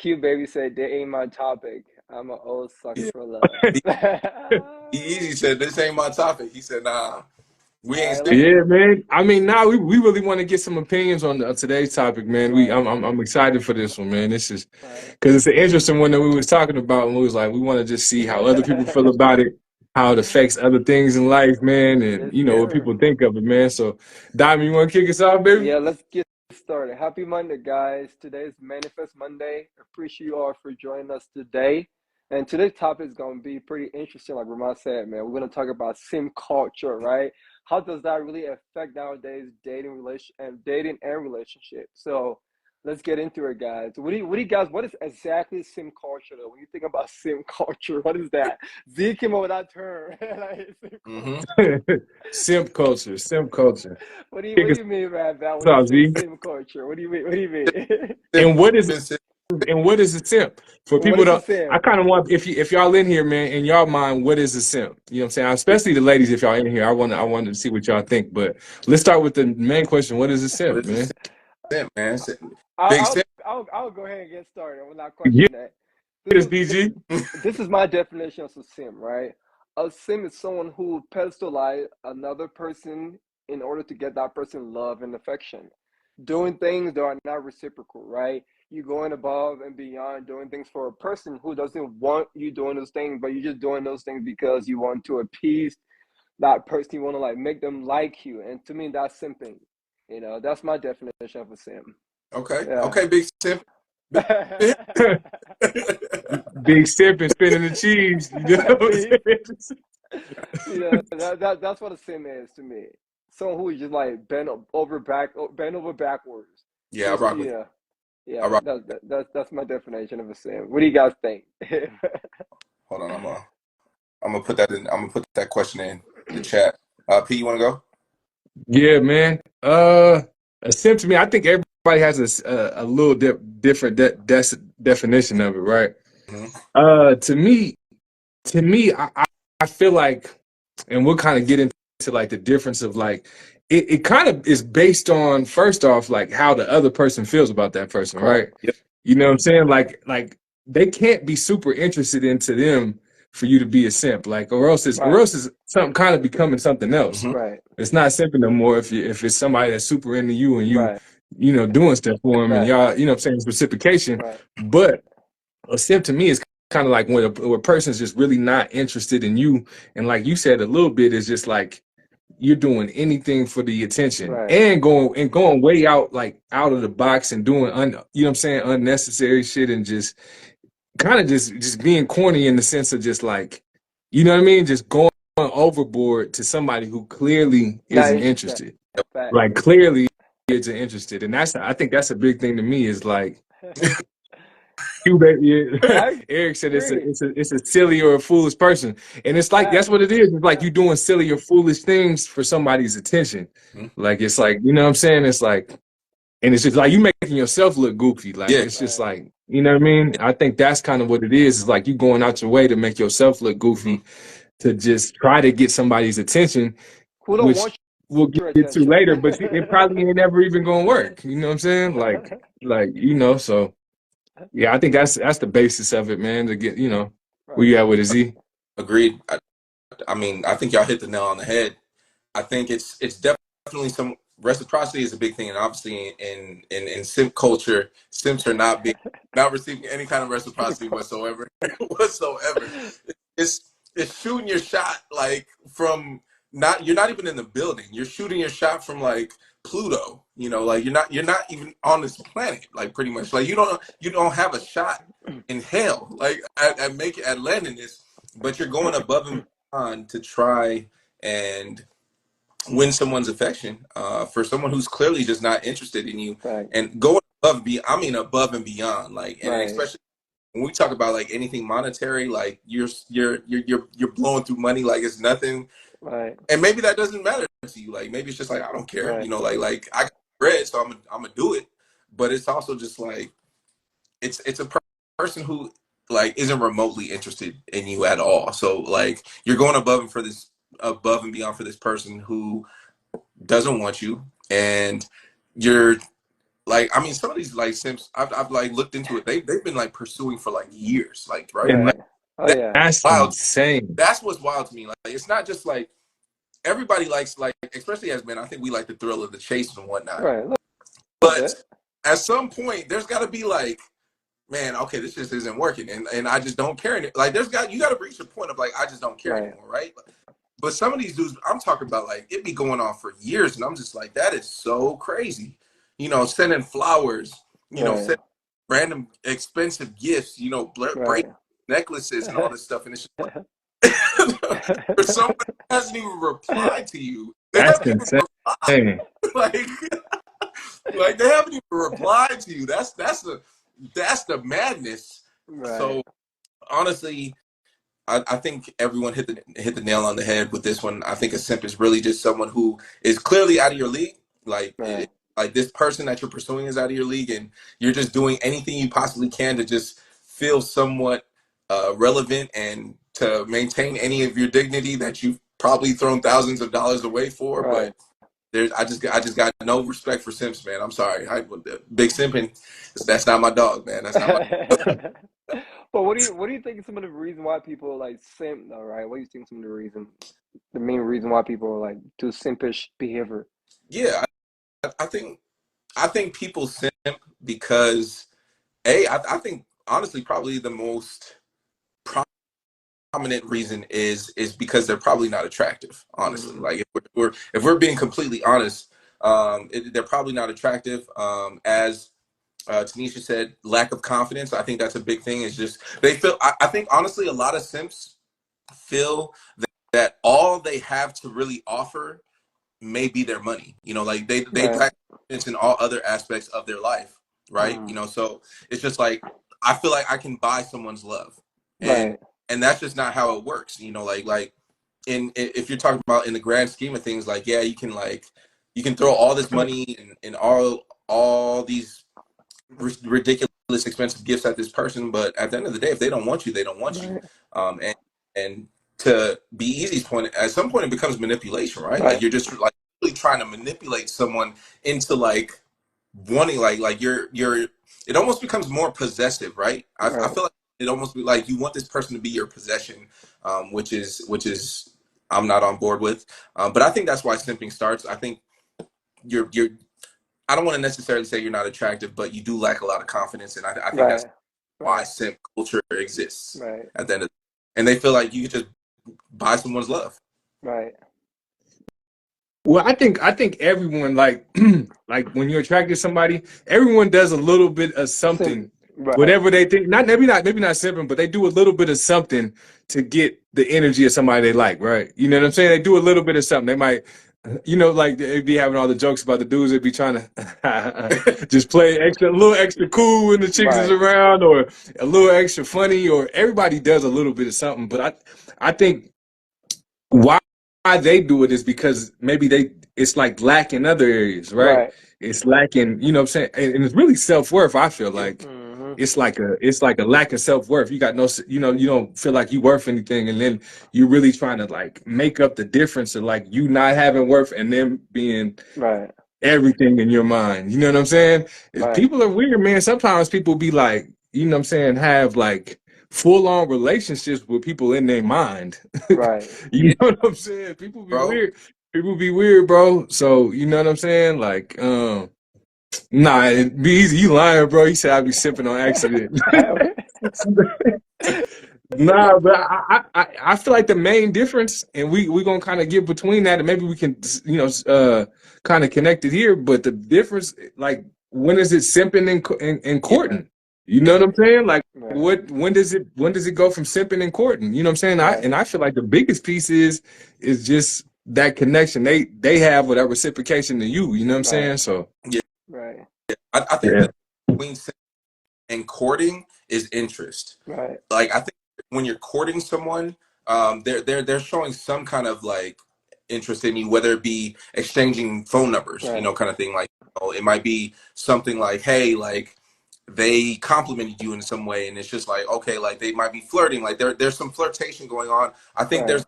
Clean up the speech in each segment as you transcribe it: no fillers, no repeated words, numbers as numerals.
Q Baby said they ain't my topic. I'm an old sucker Yeah. for love. He, he easy said, this ain't my topic. He said, nah, we ain't I sticking. like Yeah, man. I mean, now we really want to get some opinions on today's topic, man. right, I'm excited for this one, man. This is right. because it's an interesting one that we was talking about, and we was like, we want to just see how other people feel about it, how it affects other things in life, man, and Yes, what sir. people think of it, man. So, Diamond, you want to kick us off, baby? Yeah, let's get started. Happy Monday, guys. Today is Manifest Monday. Appreciate you all for joining us today. And today's topic is going to be pretty interesting, like Ramond said, man. We're going to talk about sim culture, right? How does that really affect nowadays dating and relationship? So let's get into it, guys. What is exactly sim culture, though? When you think about sim culture, what is that? Z came up with that term. Like, sim Mm-hmm. culture. Simp culture, simp culture. What Kick do us you mean, man, when you off, say Z. sim culture? What do you mean? What do you mean? And what is Simping, And what is a simp? For What people is a to, I sim? kind of want if y'all in here, man, in y'all mind, what is a simp? You know what I'm saying? Especially the ladies, if y'all in here, I want to see what y'all think. But let's start with the main question: what is a what simp, is a man? simp, man? I'll, Big simp. I'll go ahead and get started. I will not Get question that. This us, is DG. this is my definition of a sim, right? A sim is someone who pedestalize another person in order to get that person love and affection. Doing things that are not reciprocal, right? You going above and beyond doing things for a person who doesn't want you doing those things, but you're just doing those things because you want to appease that person. You want to like make them like you. And to me, that's simping. That's my definition of a sim. Okay. Yeah. Okay, big simp. Big simp. Big simp and spinning the cheese. You know what I'm Big, saying? that's what a sim is to me. Someone who is just like bent over backwards. Yeah, I Just rock with you. I yeah. rock. That's my definition of a sim. What do you guys think? Hold on, I'm gonna put that in. I'm gonna put that question in the chat. P, you want to go? Yeah, man. A simp to me, I think everybody has a little different definition of it, right? Mm-hmm. To me, I feel like, and we'll kind of get into like the difference of like it kind of is based on first off like how the other person feels about that person, Correct. right? You know what I'm saying? Like they can't be super interested into them for you to be a simp, like or Right. else is something kind of becoming something else. Mm-hmm. Right. It's not simping no more if it's somebody that's super into you and Right. doing stuff for them and Right. y'all what I'm saying, it's reciprocation. Right. But a simp to me is kind of like when a person's just really not interested in you, and like you said, a little bit is just like you're doing anything for the attention Right. and going way out of the box and doing you know what I'm saying, unnecessary shit and just kind of just being corny in the sense of just like, you know what I mean, just going overboard to somebody who clearly Not isn't interested. interested, Facts. like clearly isn't interested, and I think that's a big thing to me is like I Eric said agree. it's a silly or a foolish person, and it's like that's Facts. what it is. It's like Yeah. you doing silly or foolish things for somebody's attention. Mm-hmm. Like it's like you know what I'm saying. It's like, and it's just like you making yourself look goofy. Like Yeah. it's just Right. like you know what I mean. I think that's kind of what it is. It's like you going out your way to make yourself look Mm-hmm. goofy to just try to get somebody's attention, Who don't which want we'll your get to attention? later. But it probably ain't ever even gonna work. You know what I'm saying? So. Yeah, I think that's the basis of it, man. To get, where Right. you at with a Z? Agreed. I mean, I think y'all hit the nail on the head. I think it's definitely some reciprocity is a big thing, and obviously in simp culture, simps are not receiving any kind of reciprocity whatsoever. Whatsoever. It's shooting your shot like from not you're not even in the building. You're shooting your shot from like Pluto. Like you're not even on this planet. Like pretty much like you don't have a shot in hell like at landing this, but you're going above and beyond to try and win someone's affection for someone who's clearly just not interested in you Right. and going I mean above and beyond like and Right. especially when we talk about like anything monetary like you're blowing through money like it's nothing Right. and maybe that doesn't matter to you like maybe it's just like I don't care Right. like I got bread so I'm gonna do it but it's also just like it's a person who like isn't remotely interested in you at all so like you're going above and beyond for this person who doesn't want you and you're like, I mean, some of these like simps, I've like looked into it. They've been like pursuing for like years, like, right? And Like Right. Oh that's yeah. that's wild. insane. That's what's wild to me. Like, it's not just like everybody likes, like, especially as men, I think we like the thrill of the chase and whatnot. Right. A little But bit. at some point, there's got to be like, man, okay, this just isn't working, and I just don't care. Like, you got to reach a point of like, I just don't care Right. anymore, right? But some of these dudes, I'm talking about, like, it be going on for years, and I'm just like, that is so crazy. Sending flowers, Right. sending random expensive gifts, break Right. necklaces and all this stuff, and it's just like, for someone who hasn't even replied to you, they That's haven't even replied. insane. like, like they haven't even replied to you. That's the madness. Right. So honestly, I think everyone hit the nail on the head with this one. I think a simp is really just someone who is clearly out of your league. Like Right. like this person that you're pursuing is out of your league, and you're just doing anything you possibly can to just feel somewhat relevant and to maintain any of your dignity that you've probably thrown thousands of dollars away for. But Right. I just got no respect for simps, man. I'm sorry. Big simping, that's not my dog, man. That's not my. But what do you think some of the reason why people like simp though, right? What do you think some of the main reason why people like do simpish behavior? Yeah, I think people simp because I think honestly probably the most prominent reason is because they're probably not attractive. Honestly, Mm, like if we're being completely honest, they're probably not attractive. As Tanisha said, lack of confidence. I think that's a big thing. Is just they feel. I think honestly, a lot of simps feel that all they have to really offer may be their money. Like they right. lack confidence in all other aspects of their life, right? Mm, So it's just like I feel like I can buy someone's love, and right. and that's just not how it works. Like if you're talking about in the grand scheme of things, like, yeah, you can throw all this money and all these ridiculous expensive gifts at this person, but at the end of the day, if they don't want you, they don't want you. Right. And to be easy's point, at some point it becomes manipulation, right? Like Right. you're just like really trying to manipulate someone into like wanting, like you're it almost becomes more possessive, right? I Right. feel like it almost be like you want this person to be your possession, which is I'm not on board with. But I think that's why simping starts. I think you're I don't want to necessarily say you're not attractive, but you do lack a lot of confidence, and I think that's Right. why Right. simp culture exists Right. at the end of and they feel like you can just buy someone's love. Right. Well, I think everyone like like when you're attracted to somebody, everyone does a little bit of Simp. something, Right. whatever they think. Maybe not simping, but they do a little bit of something to get the energy of somebody they like, right? You know what I'm saying? They do a little bit of something. They might, like they be having all the jokes about the dudes that be trying to just play a little extra cool when the chicks is Right. around, or a little extra funny, or everybody does a little bit of something. But I think why they do it is because maybe it's like lacking other areas, right? Right. It's lacking, you know what I'm saying? And it's really self-worth. I feel Yeah, like Mm-hmm. it's like a lack of self-worth. You got no, you don't feel like you worth anything, and then you're really trying to like make up the difference of like you not having worth and them being Right. everything in your mind. You know what I'm saying? If Right. people are weird, man, sometimes people be like, you know what I'm saying, have like full on relationships with people in their mind. Right. You yeah, know what I'm saying? People be bro. weird. People be weird, bro. So you know what I'm saying? Like, nah, be easy. You lying, bro. You said I be sipping on accident. Nah, but I feel like the main difference, and we gonna kind of get between that, and maybe we can kind of connect it here. But the difference, like, when is it simping and Yeah, courting? You know what I'm saying? Like, Right. when does it go from simping and courting? You know what I'm saying? Right. I feel like the biggest piece is just that connection. They have whatever reciprocation to you. You know what I'm Right. saying? So yeah. Right. I think yeah, the between and courting is interest. Right. Like I think when you're courting someone, they're showing some kind of like interest in you, whether it be exchanging phone numbers, Right. kind of thing. Like, it might be something like, hey, like they complimented you in some way, and it's just like, okay, like they might be flirting, like there's some flirtation going on. I think Right.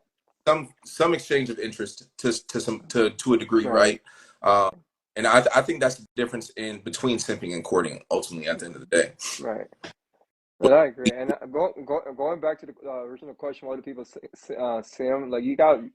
there's some exchange of interest to a degree, Right. right? And I think that's the difference in between simping and courting ultimately at the end of the day. Right. And I agree. And going back to the original question, why do people sim? Like you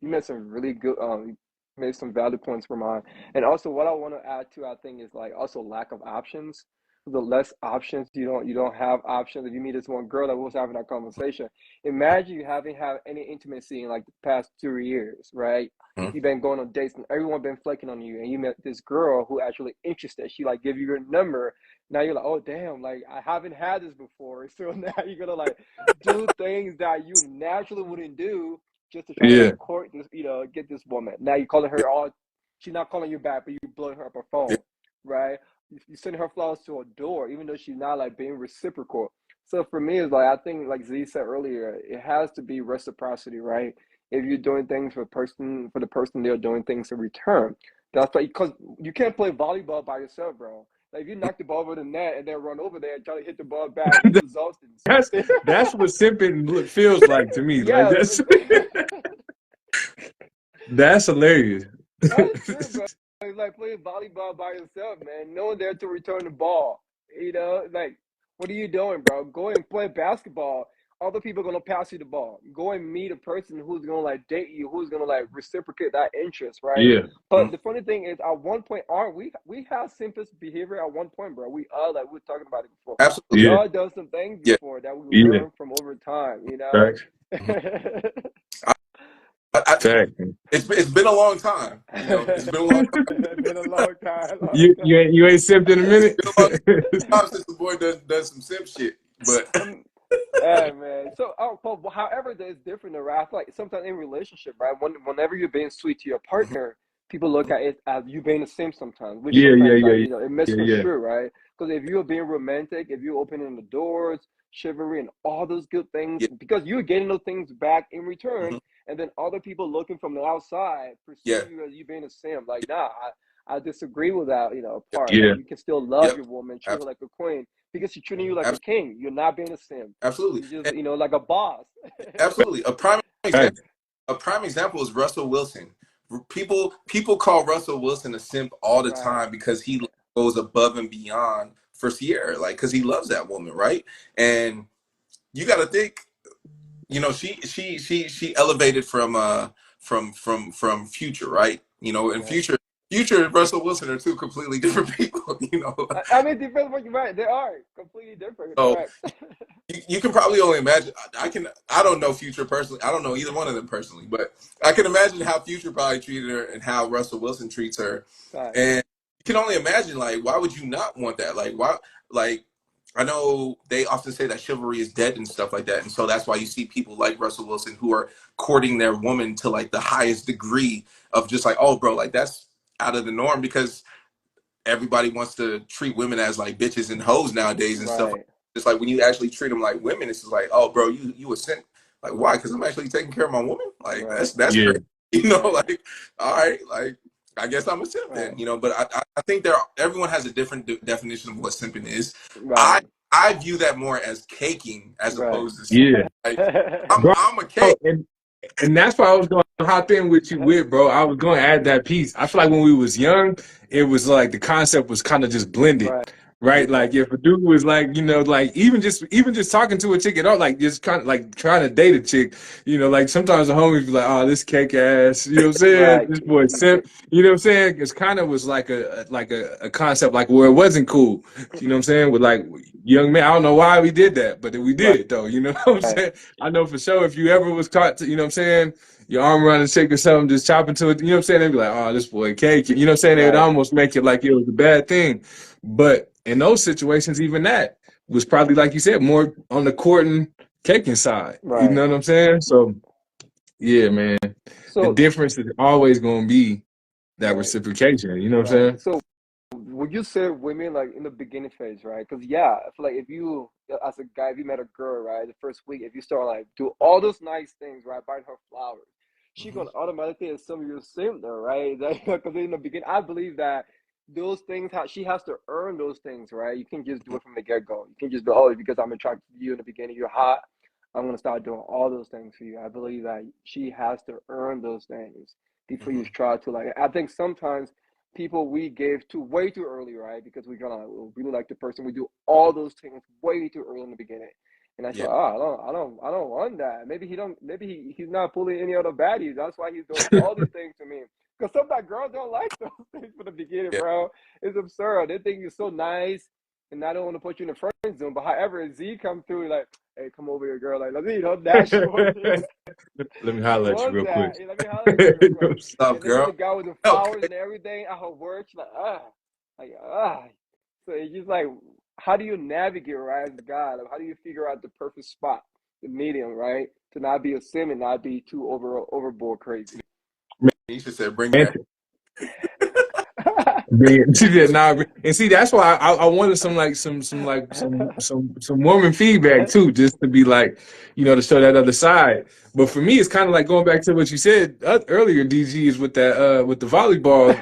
made some really good you made some valid points for mine. And also, what I want to add to, I think, is like also lack of options. The less options you don't have options. If you meet this one girl that was having that conversation, imagine you haven't had any intimacy in like the past 2 years, right? Mhm. You've been going on dates and everyone been flicking on you, and you met this girl who actually interested. She like give you your number. Now you're like, oh damn, like I haven't had this before. So now you're gonna like do things that you naturally wouldn't do just to try to Yeah. like court this, get this woman. Now you calling her all, she's not calling you back, but you blowing her up her Yeah, phone, right? You send her flowers to a door, even though she's not like being reciprocal. So for me, it's like I think, like Z said earlier, it has to be reciprocity, right? If you're doing things for the person, they're doing things in return. That's like because you can't play volleyball by yourself, bro. Like if you knock the ball over the net and then run over there and try to hit the ball back, you exhausted. That's that's what simping feels like to me. Like Yeah, that's hilarious. that's true, bro. It's like playing volleyball by yourself, man. No one there to return the ball. Like what are you doing, bro? Go and play basketball. Other people are gonna pass you the ball. Go and meet a person who's gonna like date you, who's gonna like reciprocate that interest, right? Yeah. But mhm. the funny thing is, at one point, aren't we have simplest behavior at one point, bro? We all like we were talking about it before. We Absolutely. Yeah. all done some things Yeah. before that we Yeah. learned from over time, Facts. Mhm. I, Facts. it's been a long time. You know, it's been a long time. It's been a long time, long You ain't simped in a It's minute. been a long time since the boy does some simp shit. But time. Yeah, man. So, but however, it's different. Though, right? I feel like sometimes in relationship, right? Whenever you're being sweet to your Mhm. partner, people look at it as you being a simp sometimes, which Yeah, yeah, sometimes yeah, like yeah, it yeah, misconstrue, right? Because if you're being romantic, if you're opening the doors, chivalry, and all those good things, Yeah. because you're getting those things back in return, Mhm. and then other people looking from the outside Yeah. perceive you as you being a simp. Like, nah, I disagree with that. Yeah. Part like yeah. you can still love Yep. your woman, treat her Ab- like a queen because she's treating you like a abs- king. You're not being a simp. Absolutely. You just, And like a boss. absolutely. Facts. A prime example is Russell Wilson. People call Russell Wilson a simp all the Right, time because he goes above and beyond for Sierra, like because he loves that woman, right? And you got to think, you know, she elevated from Future, right? You know, and right. Future and Russell Wilson are two completely different people, you know. I mean, depends what you're right. They are completely different. So Correct. you can probably only imagine. I don't know Future personally. I don't know either one of them personally, but I can imagine how Future probably treated her and how Russell Wilson treats her. Facts. And you can only imagine, like, why would you not want that? Like, why? Like, I know they often say that chivalry is dead and stuff like that, and so that's why you see people like Russell Wilson who are courting their woman to like the highest degree of just like, oh, bro, like that's out of the norm because everybody wants to treat women as like bitches and hoes nowadays and stuff. Right, It's like when you actually treat them like women, it's just like, oh, bro, you a simp. Like, why? Because I'm actually taking care of my woman. Like, right, that's Yeah. crazy. You know, right, like, all right, like, I guess I'm a simp then. right, You know, but I think everyone has a different definition of what simping is. I right, I view that more as caking as right. opposed to Yeah. like Bro, I'm a cake. and that's why I was going to hop in with you with, bro. I was going to add that piece. I feel like when we was young, it was like the concept was kind of just blended, Right, Yeah, right? right, Like if a dude was like, like even just talking to a chick at all, like just kind of like trying to date a chick, like sometimes the homies be like, oh, this cake ass, you know what I'm saying? right. This boy simp, you know what I'm saying? It's kind of was like a concept like where it wasn't cool, you know what I'm saying? With like young men, I don't know why we did that, but we Right, did though, you know what I'm right, saying? I know for sure if you ever was caught, you know what I'm saying? Your arm around a chick or something, just chopping to it, you know what I'm saying? They'd be like, oh, this boy cake, you know what I'm saying? They would right, almost make it like it was a bad thing. But in those situations, even that was probably, like you said, more on the courting, caking side. You right, know what I'm saying? So, yeah, man, the So, difference is always going to be that right, reciprocation. You know what I'm right. saying? So, would you say women like in the beginning phase, right? Because yeah, I feel like if you, as a guy, if you met a girl, right, the first week, if you start like do all those nice things, right, buying her flowers, she hmm gonna automatically assume you're a simp, though, right? Because in the beginning, I believe that those things, she has to earn those things, right? You can't just do it from the get go. You can just be, oh, because I'm attracted to you in the beginning, you're hot. I'm gonna start doing all those things for you. I believe that she has to earn those things before you hmm try to like. I think sometimes people we gave to way too early, right? Because we're gonna really like the person. We do all those things way too early in the beginning. And I said, Yeah. oh, I don't want that. Maybe he don't. Maybe he's not pulling any other baddies. That's why he's doing all these things to me. Because sometimes girls don't like those things from the beginning, Yeah. bro. It's absurd. They think you're so nice, and I don't want to put you in the friend zone. But however, Z come through like, hey, come over here, girl. Like, let me, that she wants it. Let me She holler at you wants real quick. that. Hey, let me holler at you real quick. What's up, And then when the girl? guy with the flowers Okay. and everything at her work, she's like So it's just like, how do you navigate, right, as a guy? Like, how do you figure out the perfect spot, the medium, right, to not be a sim and not be too overboard crazy? You should say, bring your She did not, and see that's why I wanted some woman feedback too, just to be like, to show that other side. But for me, it's kind of like going back to what you said earlier, DG, is with that with the volleyball,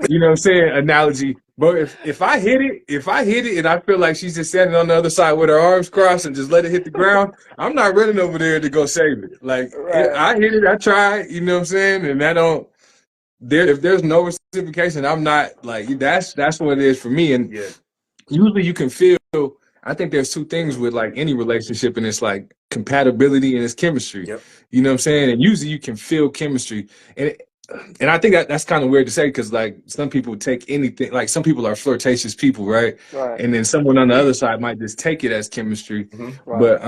you know what I'm saying, analogy. But if I hit it and I feel like she's just standing on the other side with her arms crossed and just let it hit the ground, I'm not running over there to go save it. Like Right. I hit it, I tried, you know what I'm saying, and that don't. If there's no reciprocation, I'm not like that's what it is for me. And yeah. usually you can feel. I think there's two things with like any relationship, and it's like compatibility and it's chemistry. Yep. You know what I'm saying? And usually you can feel chemistry, and I think that's kind of weird to say because like some people take anything, like some people are flirtatious people, right? Right. And then someone on the other side might just take it as chemistry. Mm-hmm. Right. But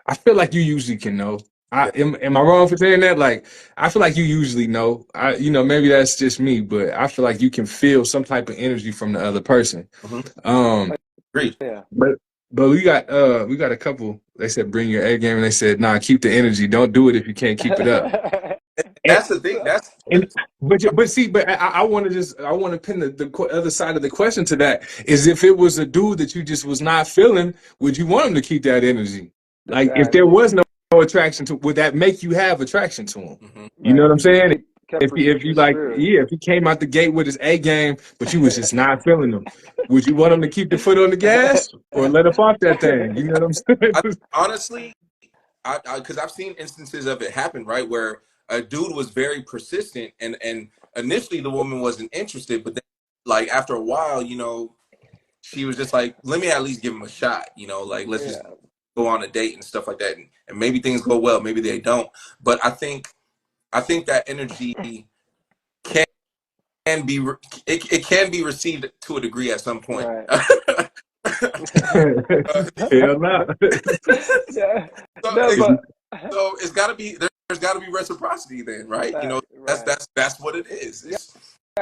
I feel like you usually can know. Yeah. Am I wrong for saying that? Like I feel like you usually know. Maybe that's just me, but I feel like you can feel some type of energy from the other person. Mm-hmm. Um, Agreed. Yeah. but we got a couple. They said bring your A game, and they said nah, keep the energy. Don't do it if you can't keep it up. And, That's the thing. That's and but I want to pin the other side of the question to that is if it was a dude that you just was not feeling, would you want him to keep that energy? Like if there Exactly. was no attraction to, would that make you have attraction to him? mm-hmm. You know Right. what I'm If he saying? kept If you like, pursuing. yeah, if he came out the gate with his A game, but you was just not feeling him, would you want him to keep the foot on the gas or let up off that thing? You know what I'm I saying? honestly, because I've seen instances of it happen, right, where a dude was very persistent, and initially the woman wasn't interested, but then, like after a while, she was just like, let me at least give him a shot, like let's just Yeah. go on a date and stuff like that, and maybe things go well, maybe they don't, but I think that energy can be it can be received to a degree at some point. Right. Hell no. Yeah. so No, it, but so it's got to be there's got to be reciprocity then, right? That's right. that's what it is. Yeah,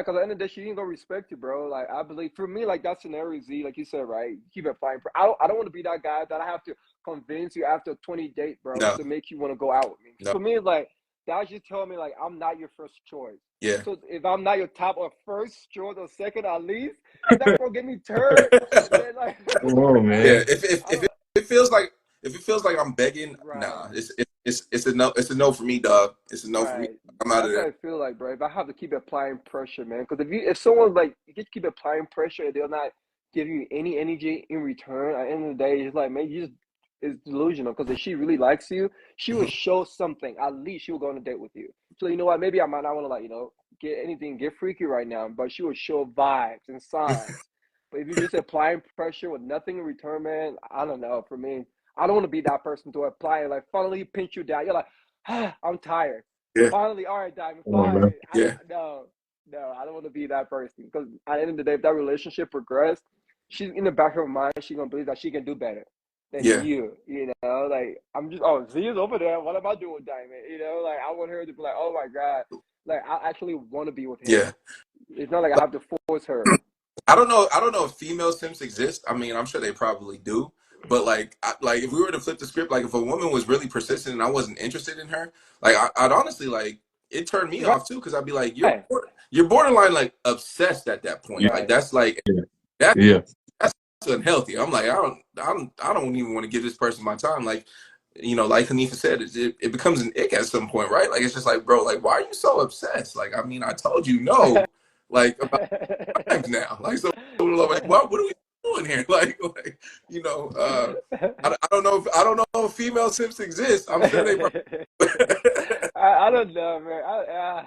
because at the end of the day, she ain't gonna respect you, bro. Like I believe for me, like that scenario Z, like you said, right? Keep it fine. I don't want to be that guy that I have to convince you after a 20 date, bro, No, to make you want to go out with me. no, For me, it's like that's just telling me like I'm not your first choice. yeah. So if I'm not your top or first choice or second at least, if that's gonna get me turned, then like Come on, Yeah, man. if I if don't. it feels like I'm begging, Right. nah, it's a no. It's a no for me, dog. It's a no for me. Right. I'm out of That's what there. I feel like, bro. If I have to keep applying pressure, man, because if someone like you just keep applying pressure and they're not giving you any energy in return, at the end of the day, it's like, man, you just it's delusional. Because if she really likes you, she will Mhm. show something. At least she will go on a date with you. So you know what? Maybe I might not want to like get freaky right now, but she will show vibes and signs. But if you just applying pressure with nothing in return, man, I don't know. For me, I don't want to be that person to apply it. Like finally pinch you down. You're like, I'm tired. Yeah, Finally, all right, Diamond, Come on, fine. bro. yeah, No, no, I don't want to be that person because at the end of the day, if that relationship progressed, she's in the back of her mind, she's gonna believe that she can do better than yeah. you. Like I'm just, oh, Z is over there. What am I doing, Diamond? Like I want her to be like, oh my god, like I actually want to be with him. Yeah. It's not like I have to force her. I don't know. I don't know if female simps exist. I mean, I'm sure they probably do. But like if we were to flip the script, like if a woman was really persistent and I wasn't interested in her, like I'd honestly like it turned me off too because I'd be like, Right, you're borderline like obsessed at that point. Yeah, Like right, that's like yeah, that yeah. that's unhealthy. I'm like I don't even want to give this person my time. Like like Hanifa said, it becomes an ick at some point, right? Like it's just like, bro, like why are you so obsessed? Like I mean, I told you no, like about times now. Like so, like what are we doing here? Like I don't know if female simps exist. I'm sure they probably. I don't know, man.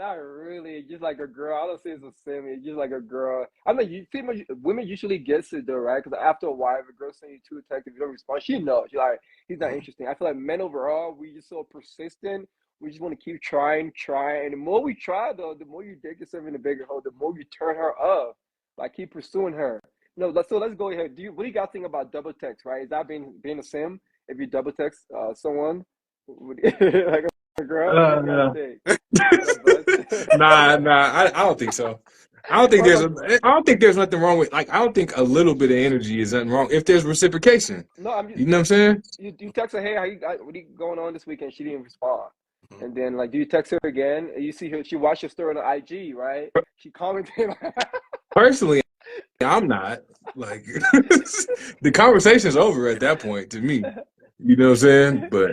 not really. It's just like a girl. I don't say it's a sim. It's just like a girl. I mean, female women usually gets it though, right? Because after a while, if a girl sends you two texts, if you don't respond, she knows. She's like, he's not Mhm. interesting. I feel like men overall, we just so persistent. We just want to keep trying, trying. And the more we try, though, the more you dig yourself in a bigger hole, the more you turn her off. Like, keep pursuing her. No, so let's go ahead. What do you guys think about double text, right? Is that being a sim? If you double text someone, like a girl, what do you guys Uh, think? What up, bud? I don't think so. I don't think What there's about? a, I don't think there's nothing wrong with, like, I don't think a little bit of energy is nothing wrong if there's reciprocation. No, I'm You know what I'm saying? you text her, hey, what are you going on this weekend? She didn't respond. Mhm. And then like, do you text her again? And you see her, she watched your story on IG, right? She commented. Personally, I'm not. Like, the conversation's over at that point to me. You know what I'm saying? But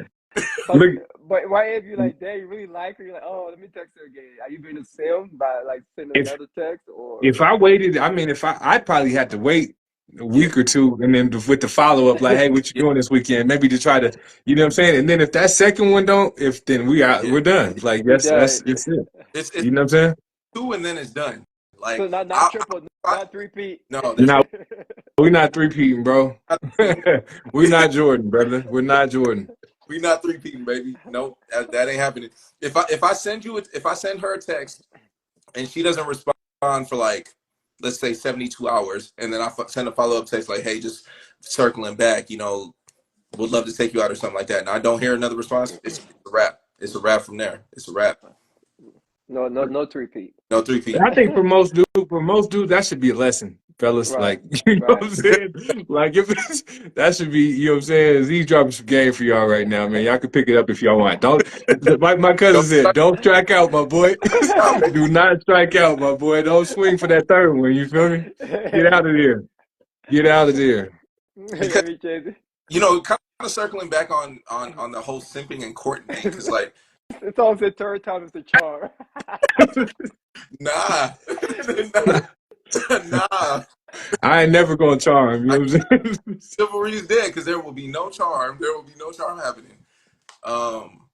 but look, but why if you like, dang, you really like her? You're like, oh, let me text her again. Are you being a sim by like sending if another text or? if I waited, I mean, if I'd probably have to wait a Yeah, week or two, and then with the follow up, like, hey, what you yeah, doing this weekend? Maybe to try to, you know what I'm saying? And then if that second one don't, if then yeah. we're done. Like We that's done. it's it. It's You know what I'm saying? two and then it's done. So Like not triple, I not three peat. no, there's No, we're not three-peating, bro. not We're not Jordan, brother. We're not Jordan. we not three-peating, baby. Nope, that ain't happening. If I send her a text and she doesn't respond for like, let's say 72 hours, and then send a follow up text like, hey, just circling back, would love to take you out or something like that, and I don't hear another response, it's a wrap. It's a wrap from there. It's a wrap. No three peat. No three feet. I think for most dudes, that should be a lesson, fellas. Right, Like, you know what right. I'm saying? Like, if it's, that should be, you know what I'm saying? He's dropping some game for y'all right now, man. Y'all can pick it up if y'all want. Don't, like my cousin Don't said, don't strike out, my boy. strike out, baby. Do not strike out, my boy. Don't swing for that third one. You feel me? Get out of there. Get out of there. Because Let me change it. kind of circling back on the whole simping and courting thing, because like, It's always the third time is the charm. nah, nah. I ain't never gonna charm. You I, know what I'm saying? chivalry is dead because there will be no charm. There will be no charm happening. Um,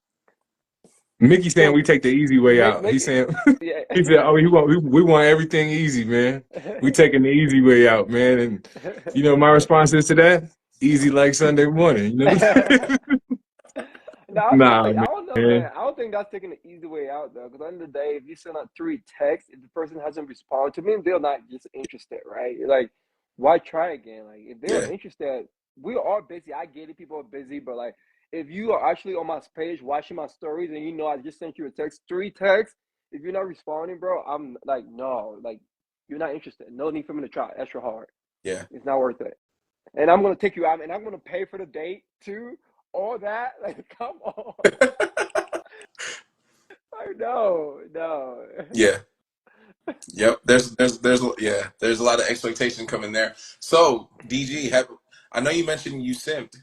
Mickey saying So we take the easy way out. He's make saying yeah. he said, "Oh, we want everything easy, man. We taking the easy way out, man." And you know, my response is to that, easy like Sunday morning. You know, No, I feel nah, like I don't know, man. man. I don't think that's taking the easy way out though. Because at the end of the day, if you send out three texts, if the person hasn't responded to me, they're not just interested, right? Like, why try again? Like, if they're yeah, interested, we are busy. I get it, people are busy, but like, if you are actually on my page watching my stories and you know I just sent you a text, three texts, if you're not responding, bro, I'm like, no, like, you're not interested. No need for me to try extra hard. yeah. It's not worth it. And I'm gonna take you out, and I'm gonna pay for the date too. All that, like, come on. Like, no, no. Yeah. Yep. There's a lot of expectation coming there. So, DG, I know you mentioned you simped.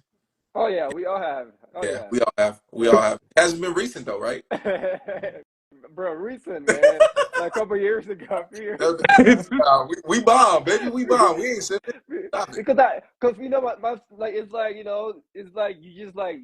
Oh yeah, we all have. Oh Yeah, yeah, we all have. We yeah. all have. It hasn't been recent though, right? Bro, recent man, like a couple years ago, a few years No, ago. we bomb, baby. We bomb. We ain't simping. Stop it. Because you know what, like it's like it's like you just like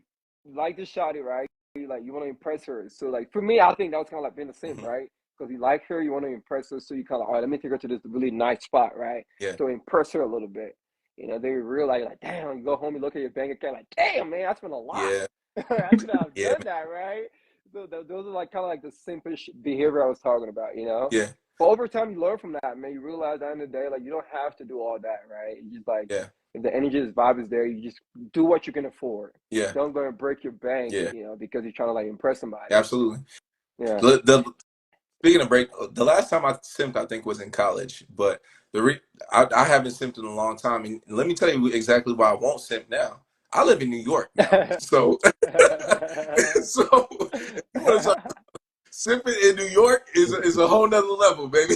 the shotty, right? You want to impress her. So like for me, I think that was kind of like being a simp, Mhm. right? Because you like her, you want to impress her, so you kind of, all right, let me take her to this really nice spot, right? Yeah, To impress her a little bit. They realize like, damn, you go home, you look at your bank account, like, damn, man, I spent a lot. yeah, I should have yeah, done that, right? So those are like kind of like the simpish behavior I was talking about. yeah, But over time, you learn from that, man. You realize at the end of the day, like, you don't have to do all that, right? You just like, yeah, if the energy, this vibe is there, you just do what you can afford. yeah, Don't go and break your bank, yeah. because you're trying to like impress somebody. Absolutely. Yeah. Speaking of break, the last time I simped, I think, was in college. But I haven't simped in a long time, and let me tell you exactly why I won't simp now. I live in New York now, so so you want to talk simping in New York is a whole nother level, baby.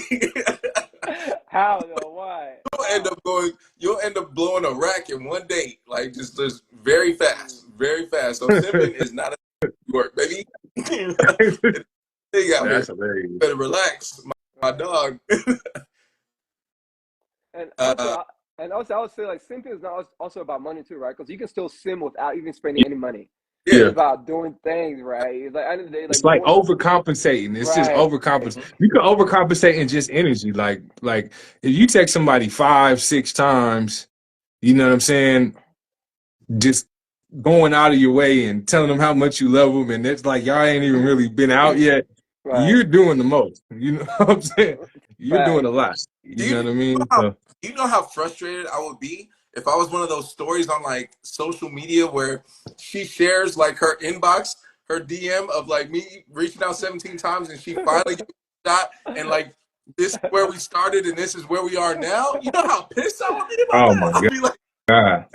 How though? Why? How? You'll end up blowing a rack in one date, like just very Mm. fast, very fast. So simping is not a New York, baby. It's a thing out here. That's hilarious. Better relax, my Right. dog. And also, Uh, I would say like simping is not also about money too, right? Because you can still sim without even spending any money. Yeah. It's about doing things, right? It's like, at the end of the day, like It's you like want, overcompensating. It's just right, overcompensate. Mhm. You can overcompensate in just energy. Like if you text somebody 5, 6 times, you know what I'm saying? Just going out of your way and telling them how much you love them, and it's like y'all ain't even really been out yet. right, You're doing the most. You know what I'm saying? You're doing facts. a lot. Do You you know what I know mean? how So, frustrated I would be if I was one of those stories on like social media where she shares like her inbox, her DM of like me reaching out 17 times and she finally gets a shot and like this is where we started and this is where we are now. You know how pissed I would be about oh that? my I'd be like, God.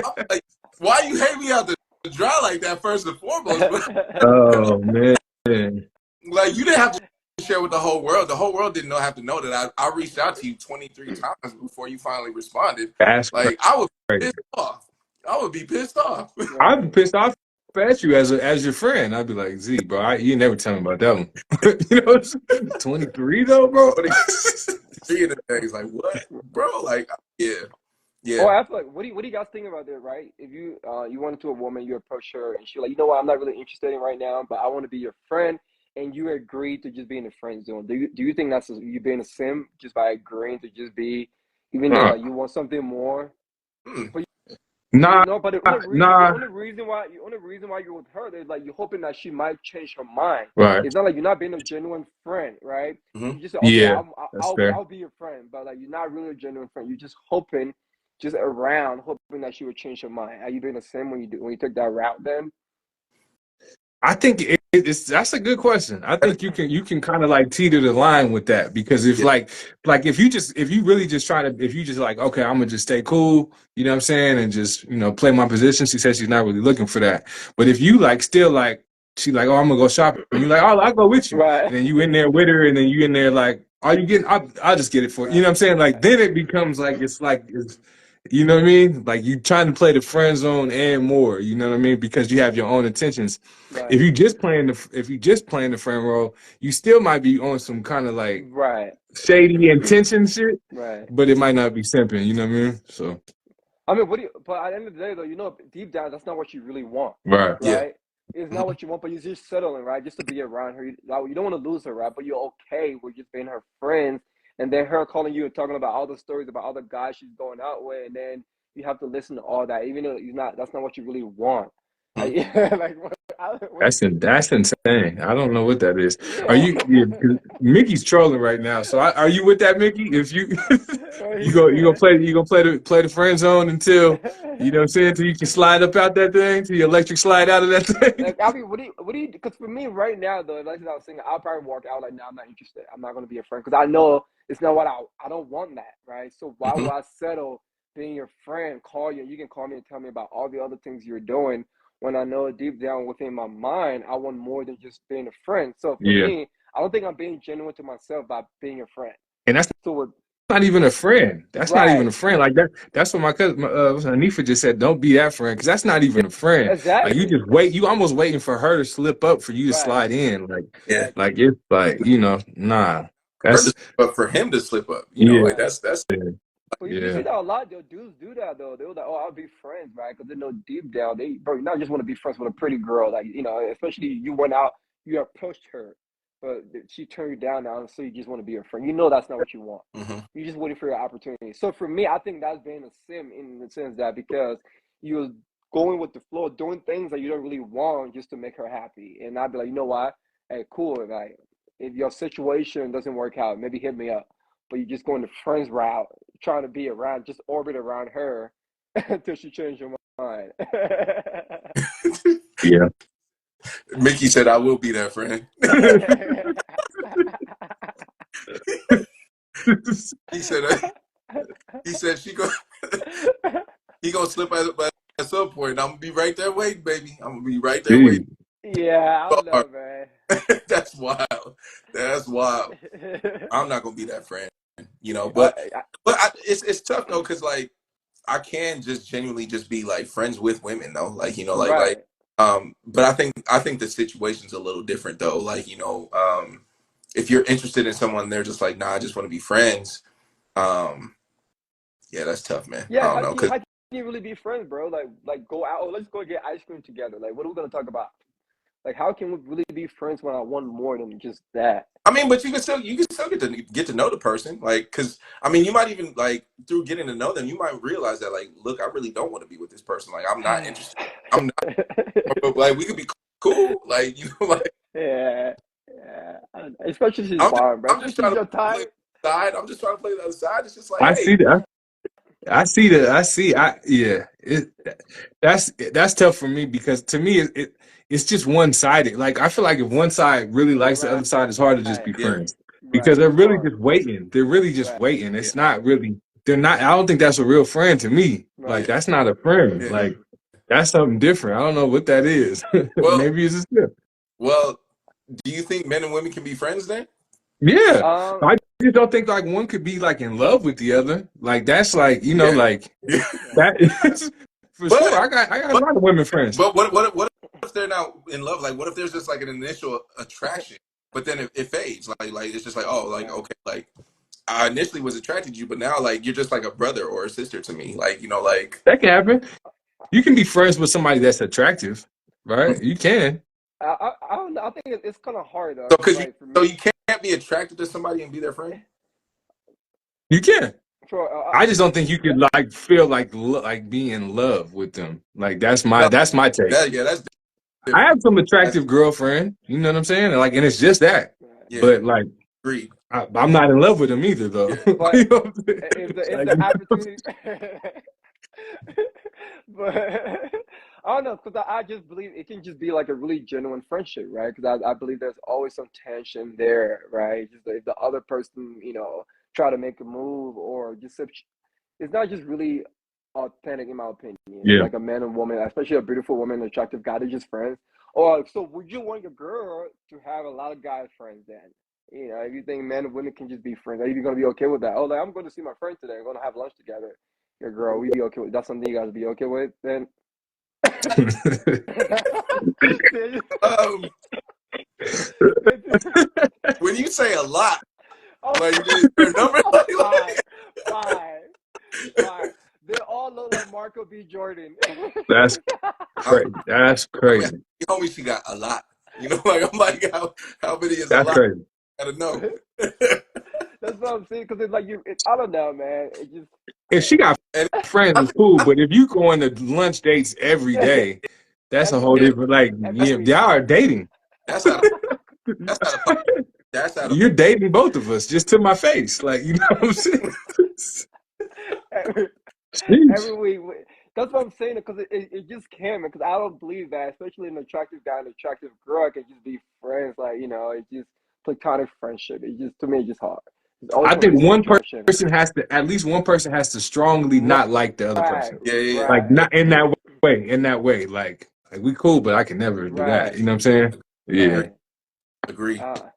I'm like, why you hate me out the dry like that first and foremost? But Oh man, like you didn't have to share with the whole world. The whole world didn't have to know that I reached out to you 23 times before you finally responded. that's Like I would be crazy. pissed off. I would be pissed off. I'd be Right. pissed off at you as your friend. I'd be like, Z, bro, you never tell me about that one. You know, 23 though, bro. 23 of the days, like what, bro? Like yeah, Oh, yeah. I feel like what do you guys think about that, right? If you went to a woman, you approach her, and she's like, you know what, I'm not really interested in right now, but I want to be your friend, and you agree to just be in the friend zone. Do you think that's you being a sim just by agreeing to just be, even though Huh. like you want something more? Hmm. But Nah, no, but the nah. only reason why you're with her is like you're hoping that she might change her mind. Right. It's not like you're not being a genuine friend, right? Hmm. You just say, okay, Yeah, that's fair. I'll be your friend, but like you're not really a genuine friend. You're just hoping, just around, hoping that she would change her mind. Are you being the same when you took that route? Then I think it's that's a good question. I think you can kind of like teeter the line with that because if Yeah. like if you really just try to if you just like okay I'm gonna just stay cool, you know what I'm saying, and just play my position. She says she's not really looking for that, but if you like still like she like oh I'm gonna go shopping, and you like oh I'll go with you, right, and then you in there with her, and then you in there like are you getting I'll just get it for you know right, what I'm saying, like right, then it becomes like it's you know what I mean, like you trying to play the friend zone and more, you know what I mean, because you have your own intentions. right, If you just playing the friend role, you still might be on some kind of like right, shady intention shit, right. but it might not be simping. You know what I mean? So I mean, what do you? But at the end of the day, though, deep down, that's not what you really want, right, Yeah. right? It's not Hmm. what you want, but you're just settling, right? Just to be around her. You don't want to lose her, right? But you're okay with just being her friends, and then her calling you and talking about all the stories about other guys she's going out with, and then you have to listen to all that, even though you're not. That's not what you really want. Like that's insane. I don't know what that is. Are yeah. you? Yeah, 'cause Mickey's trolling right now. So are you with that, Mickey? If you you gonna play the friend zone until you know what I'm saying, until you can slide up out that thing, till you electric slide out of that thing. Like, I mean, what do you? Because for me, right now, though, like I was saying, I'll probably walk out like, no, I'm not interested. I'm not going to be a friend because I know it's not what I don't want that, right? So why Hmm. would I settle being your friend, call you, and you can call me and tell me about all the other things you're doing when I know deep down within my mind, I want more than just being a friend. So for Yeah, me, I don't think I'm being genuine to myself by being a friend. and that's So with, not even a friend. That's not even right, a friend. Like that. That's what my cousin Hanifa just said. Don't be that friend because that's not even a friend. Like you exactly, just wait. You almost waiting for her to slip up for you to right, slide in. Yeah. exactly. Like it's like nah. Her to That's slip up for him to slip up. Like Right. that's But you see yeah, that a lot, though. Dudes do that, though. They're like, "Oh, I'll be friends," right? Because they know deep down, bro, you not just want to be friends with a pretty girl, like especially you went out, you approached her, but she turned you down now, so you just want to be a friend. You know that's not what you want. hmm You're just waiting for your opportunity. So for me, I think that's being a sim in the sense that because you're going with the flow, doing things that you don't really want just to make her happy, and I'd be like, you know what? Hey, cool. Like, if your situation doesn't work out, maybe hit me up. But you're just going the friends route, trying to be around, just orbit around her until she changed her mind. yeah. Mickey said I will be that friend. he said he said she go he gonna slip at some point. I'm gonna be right there waiting, baby. I'm gonna be right there waiting. Dude, Yeah, I don't know, man. That's wild. That's wild. I'm not gonna be that friend, Uh, But it's tough though, cause like I can just genuinely just be like friends with women though, like right. But I think the situation's a little different though. Like if you're interested in someone, they're just like, nah, I just want to be friends. Um, yeah, that's tough, man. I Yeah, don't know, cause you really be friends, bro? Like go out. Oh, let's go get ice cream together. Like, what are we gonna talk about? Like, how can we really be friends when I want more than just that? I mean, but you can still get to know the person, like, because I mean, you might even like through getting to know them, you might realize that like, look, I really don't want to be with this person. Like, I'm not interested. I'm not like we could be cool, like you know, like Yeah, yeah. I don't know. Especially she's foreign, bro. I'm just Especially trying to your play time. the side. I'm just trying to play the other side. It's just like, I hey, see that. Yeah. That's tough for me because to me it's just one sided. Like I feel like if one side really likes the Right, other side, it's hard to just be yeah, friends because right. they're It's really hard. just waiting. They're really just Right, waiting. yeah, It's not really. They're not. I don't think that's a real friend to me. Like yeah, right. that's not a friend. yeah. Like that's something different. I don't know what that is. Well, Maybe it's just different. well, do you think men and women can be friends then? Yeah, Um, I just don't think like one could be like in love with the other. Like that's like Yeah, like yeah. that is for sure. But I got a but lot of women friends. but what if they're not in love? Like, what if there's just like an initial attraction, but then it fades? Like it's just like, oh, like right. okay, like I initially was attracted to you, but now like you're just like a brother or a sister to me. Like like That can happen. You can be friends with somebody that's attractive, right? You can. I don't know. I think it's kind of hard though, so cause because like for so me, you can't be attracted to somebody and be their friend. You can. for I just don't think you could like feel like be in love with them. Like No, that's my take. that's I have different. some That's attractive girlfriend. You know what I'm saying? Like, and it's just that. right. yeah, But like, agreed. I'm not in love with them either, though. Yeah, You But know what I'm saying? if Like, the opportunity, but I don't know, because I just believe it can just be like a really genuine friendship, right? Because I believe there's always some tension there, right? Just if the other person, try to make a move or just it's not just really authentic in my opinion. yeah. Like a man and woman, especially a beautiful woman, an attractive guy, they're just friends. Or so would you want your girl to have a lot of guy friends then? If you think men and women can just be friends, are you gonna be okay with that? Oh, like I'm going to see my friend today. We're gonna have lunch together. Your girl, we be okay with that's something you guys be okay with then? um, when you say a lot, Oh, like is there a number, fine, fine, fine. They all look like Marco B. Jordan. That's I, crazy. That's I mean, crazy. he told me she got a lot. Like I'm like, how many is a That's lot? crazy. I gotta know. That's what I'm saying. Because it's like I don't know, man. It just. If she got And friends, I it's think cool. But if you go on to lunch dates every day, that's a Every whole yeah, week, different. Like, every yeah, week. y'all are dating. that's out of that's out of pocket. That's out of You're dating both of us just to my face. Like, you know what I'm saying? every, Sheesh. every week. That's what I'm saying because it just can't, because I don't believe that, especially an attractive guy and an attractive girl can just be friends. Like, it's just platonic friendship. It just, to me, it's just hard. It's always I going to think be some one attraction. person has to, at least one person has to strongly not like the other Right, person. yeah, yeah, yeah. Like, right, not in that way, in that way. Like we cool, but I can never do that. right, You know what I'm saying? Yeah. Agree, right. agree. Uh,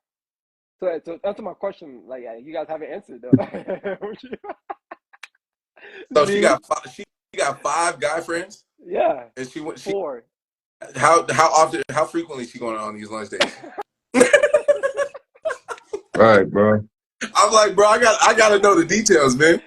so answer my question. Like, you guys haven't answered though. So she Me? got she got 5 guy friends, Yeah, and she 4. how often how frequently she going on these lunch dates? Right, bro. I'm like, bro, I gotta know the details, man.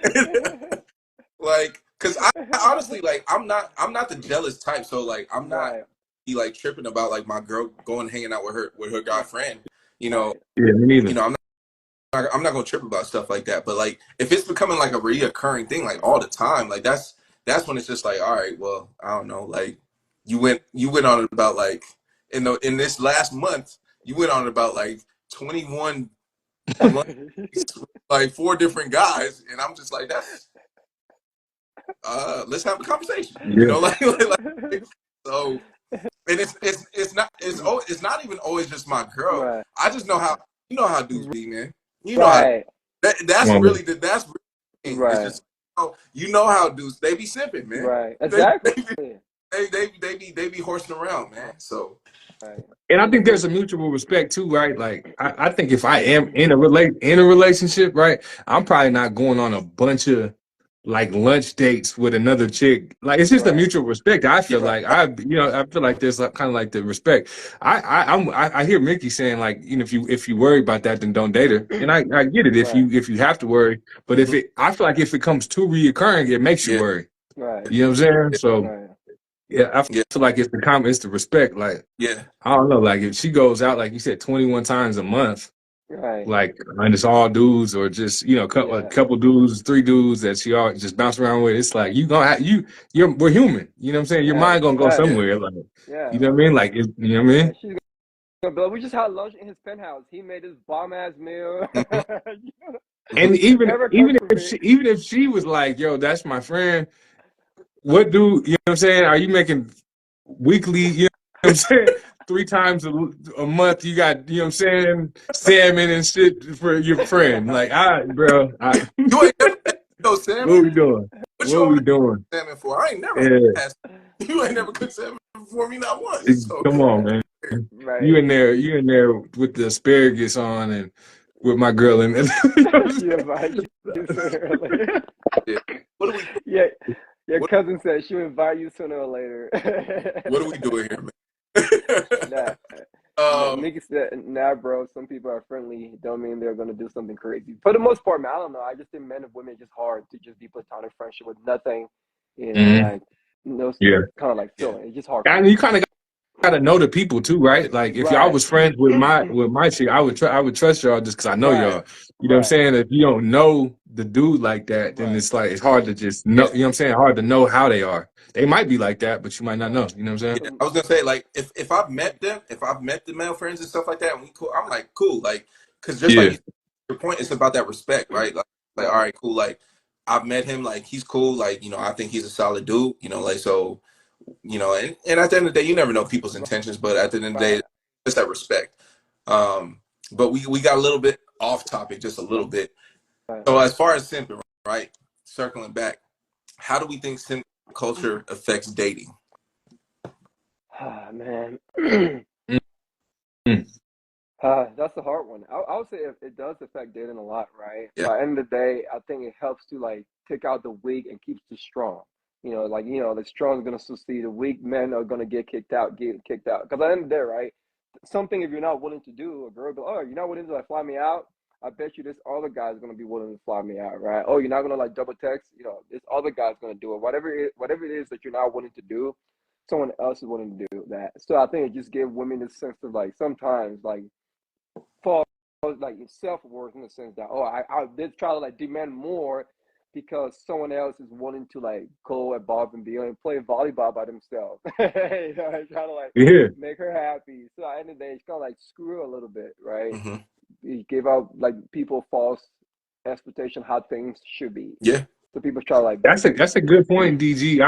Like, cause I honestly like I'm not the jealous type, so like I'm not Right, be like tripping about like my girl going hanging out with her guy friend. You know, right, Yeah, me neither. I'm not gonna trip about stuff like that. But like if it's becoming like a reoccurring thing like all the time, like that's when it's just like, all right, well, I don't know, like you went on about like in this last month, you went on about like 21 lunch dates with, like 4 different guys, and I'm just like, that's let's have a conversation. Yeah. Like so, and it's not even always just my girl. right, I just know how dudes be, man. You know how right, that's Well, really that's really the thing. It's right, just you know how dudes they be simping, man. right. They Exactly. they be horsing around, man. So Right. and I Because think there's a mutual respect too, right? Like I think if I am in a relationship, right, I'm probably not going on a bunch of like lunch dates with another chick. Like it's just a right, mutual respect. I yeah, feel right, like I feel like there's like, kind of like the respect. I hear Mickey saying like, if you worry about that, then don't date her. And I get it right, if you have to worry, but if mhm, it I feel like if it comes too reoccurring, it makes you yeah, worry. Right. You know what I'm saying? Yeah. So Right. yeah, I Yeah. feel like it's the respect. Like Yeah. I don't know, like if she goes out like you said 21 times a month, Right. like and it's all dudes or just a Yeah. couple dudes, three dudes that she all just bounce around with. It's like you gonna have, we're human. You know what I'm saying? Your Right. mind gonna go Right. Yeah. somewhere. Like Yeah. you know what I mean? Like you know what I Yeah. mean? She's gonna be like, we just had lunch in his penthouse. He made this bomb ass meal. Hmm. Hmm. And Never cook for me. even if she was like, yo, that's my friend, what do you know what I'm saying? Are you making weekly, you know what I'm saying? Three times a month, you got, you know what I'm saying, salmon and shit for your friend. Like, You ain't never had no salmon. what we doing? What you What we always doing? salmon for? I ain't never Yeah, had. You ain't never cooked salmon for me, not once. So come on, man. Right. You in there with the asparagus on and with my girl in it. You know what I'm She invite you sooner or later. yeah. What are we? Yeah. Your What cousin said she'll invite you sooner or later. What are we doing here, man? Nah. um. Nigga said, nah, bro. Some people are friendly. Don't mean they're gonna do something crazy. For the most part, man, I don't know. I just think men and women just hard to just be platonic friendship with nothing, Mhm. like no Yeah. kind of like Yeah. feeling. It's just hard for And me. you kind of gotta know the people too, right? Like if y'all Right, was friends with my chick, I would trust y'all just because I know right, Yeah. y'all. You know what I'm right, saying? If you don't know the dude like that, then right, it's like it's hard to just know. Yeah. You know what I'm saying? Hard to know how they are. They might be like that, but you might not right. know. You know what I'm saying? Yeah. I was gonna say like if I've met them, if I've met the male friends and stuff like that, and we cool. I'm like cool, like because just like Yeah. you, your point is about that respect, right? Like all Right. right, cool. Like I've met him, like he's cool. Like I think he's a solid dude. Like so. And at the end of the day, you never know people's intentions, but at the end of the day, Right. it's that respect. But we got a little bit off topic, just a little bit. Right. So as far as simping, right? Circling back, how do we think simp culture affects dating? Ah, man. Mm-hmm. That's a hard one. I would say it does affect dating a lot, right? Yeah. But at the end of the day, I think it helps to like take out the weak and keeps the strong. The strong is gonna succeed. The weak men are gonna get kicked out, get kicked out. Because at the end of the day, right? Something if you're not willing to do, a girl go, oh, you're not willing to like fly me out. I bet you this other guy's gonna be willing to fly me out, right? Oh, you're not gonna like double text. This other guy's gonna do it. Whatever it is that you're not willing to do, someone else is willing to do that. So I think it just gives women this sense of like sometimes like for like self worth in the sense that I did try to like demand more because someone else is wanting to like go above and beyond and play volleyball by themselves. I try to like Yeah. make her happy. So at the end of the day, it's kind of like screw her a little bit, right? Hmm. You give out like people false expectation how things should be. Yeah. So people try to like That's a good point, DG.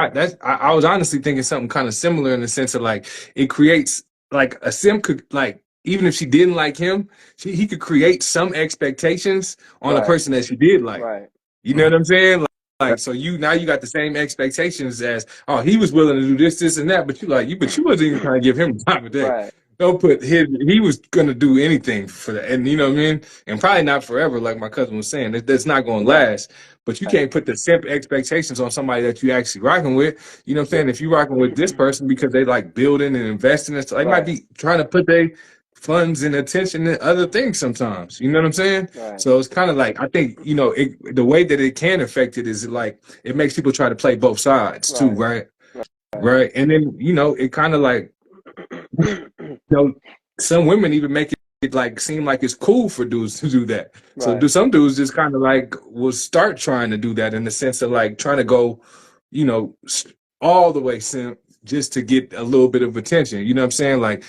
I was honestly thinking something kind of similar in the sense of like it creates like a sim could like even if she didn't like him, he could create some expectations on a right, person that she did like. right, You know Hmm. what I'm saying? Like so you now you got the same expectations as he was willing to do this and that, but you wasn't even trying to give him time of day. right, Don't put he was gonna do anything for that, and you know what I mean, and probably not forever, like my cousin was saying. That's not gonna right, last. But you right. can't put the simp expectations on somebody that you actually rocking with. You know what I'm Yeah. saying? If you rocking with this person because they like building and investing, and stuff, they might Right, be trying to put their funds and attention in other things sometimes. You know what I'm saying? right, So it's kind of like I think the way that it can affect it is like it makes people try to play both sides too, right, right? right, Right, and then it kind of like know, some women even make it like seem like it's cool for dudes to do that. So right, do some dudes just kind of like will start trying to do that in the sense of like trying to go, you know, all the way simp just to get a little bit of attention. You know what I'm saying? Like,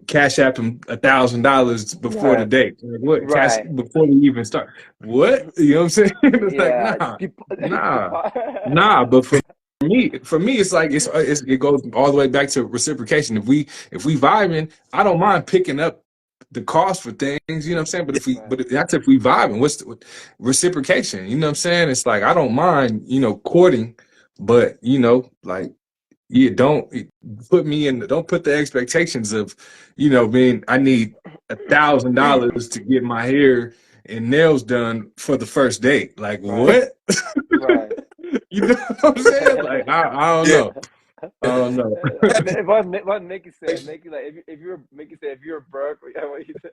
cash app him $1,000 before the right, date. Like, what? Cash right. before we even start. What? You know what I'm saying? It's like, Yeah, nah, the nah, nah. But for me, it's like it goes all the way back to reciprocation. If we vibing, I don't mind picking up the cost for things. You know what I'm saying? But right, that's if we vibing. What's the reciprocation? You know what I'm saying? It's like I don't mind courting, but like yeah, don't put the expectations of being I need $1,000 to get my hair and nails done for the first date. Like right, what? right. You know what I'm saying? Like I don't Yeah. know. I don't know. What Mickey said, Mickey like if you're Mickey said if you're broke, yeah, what he said,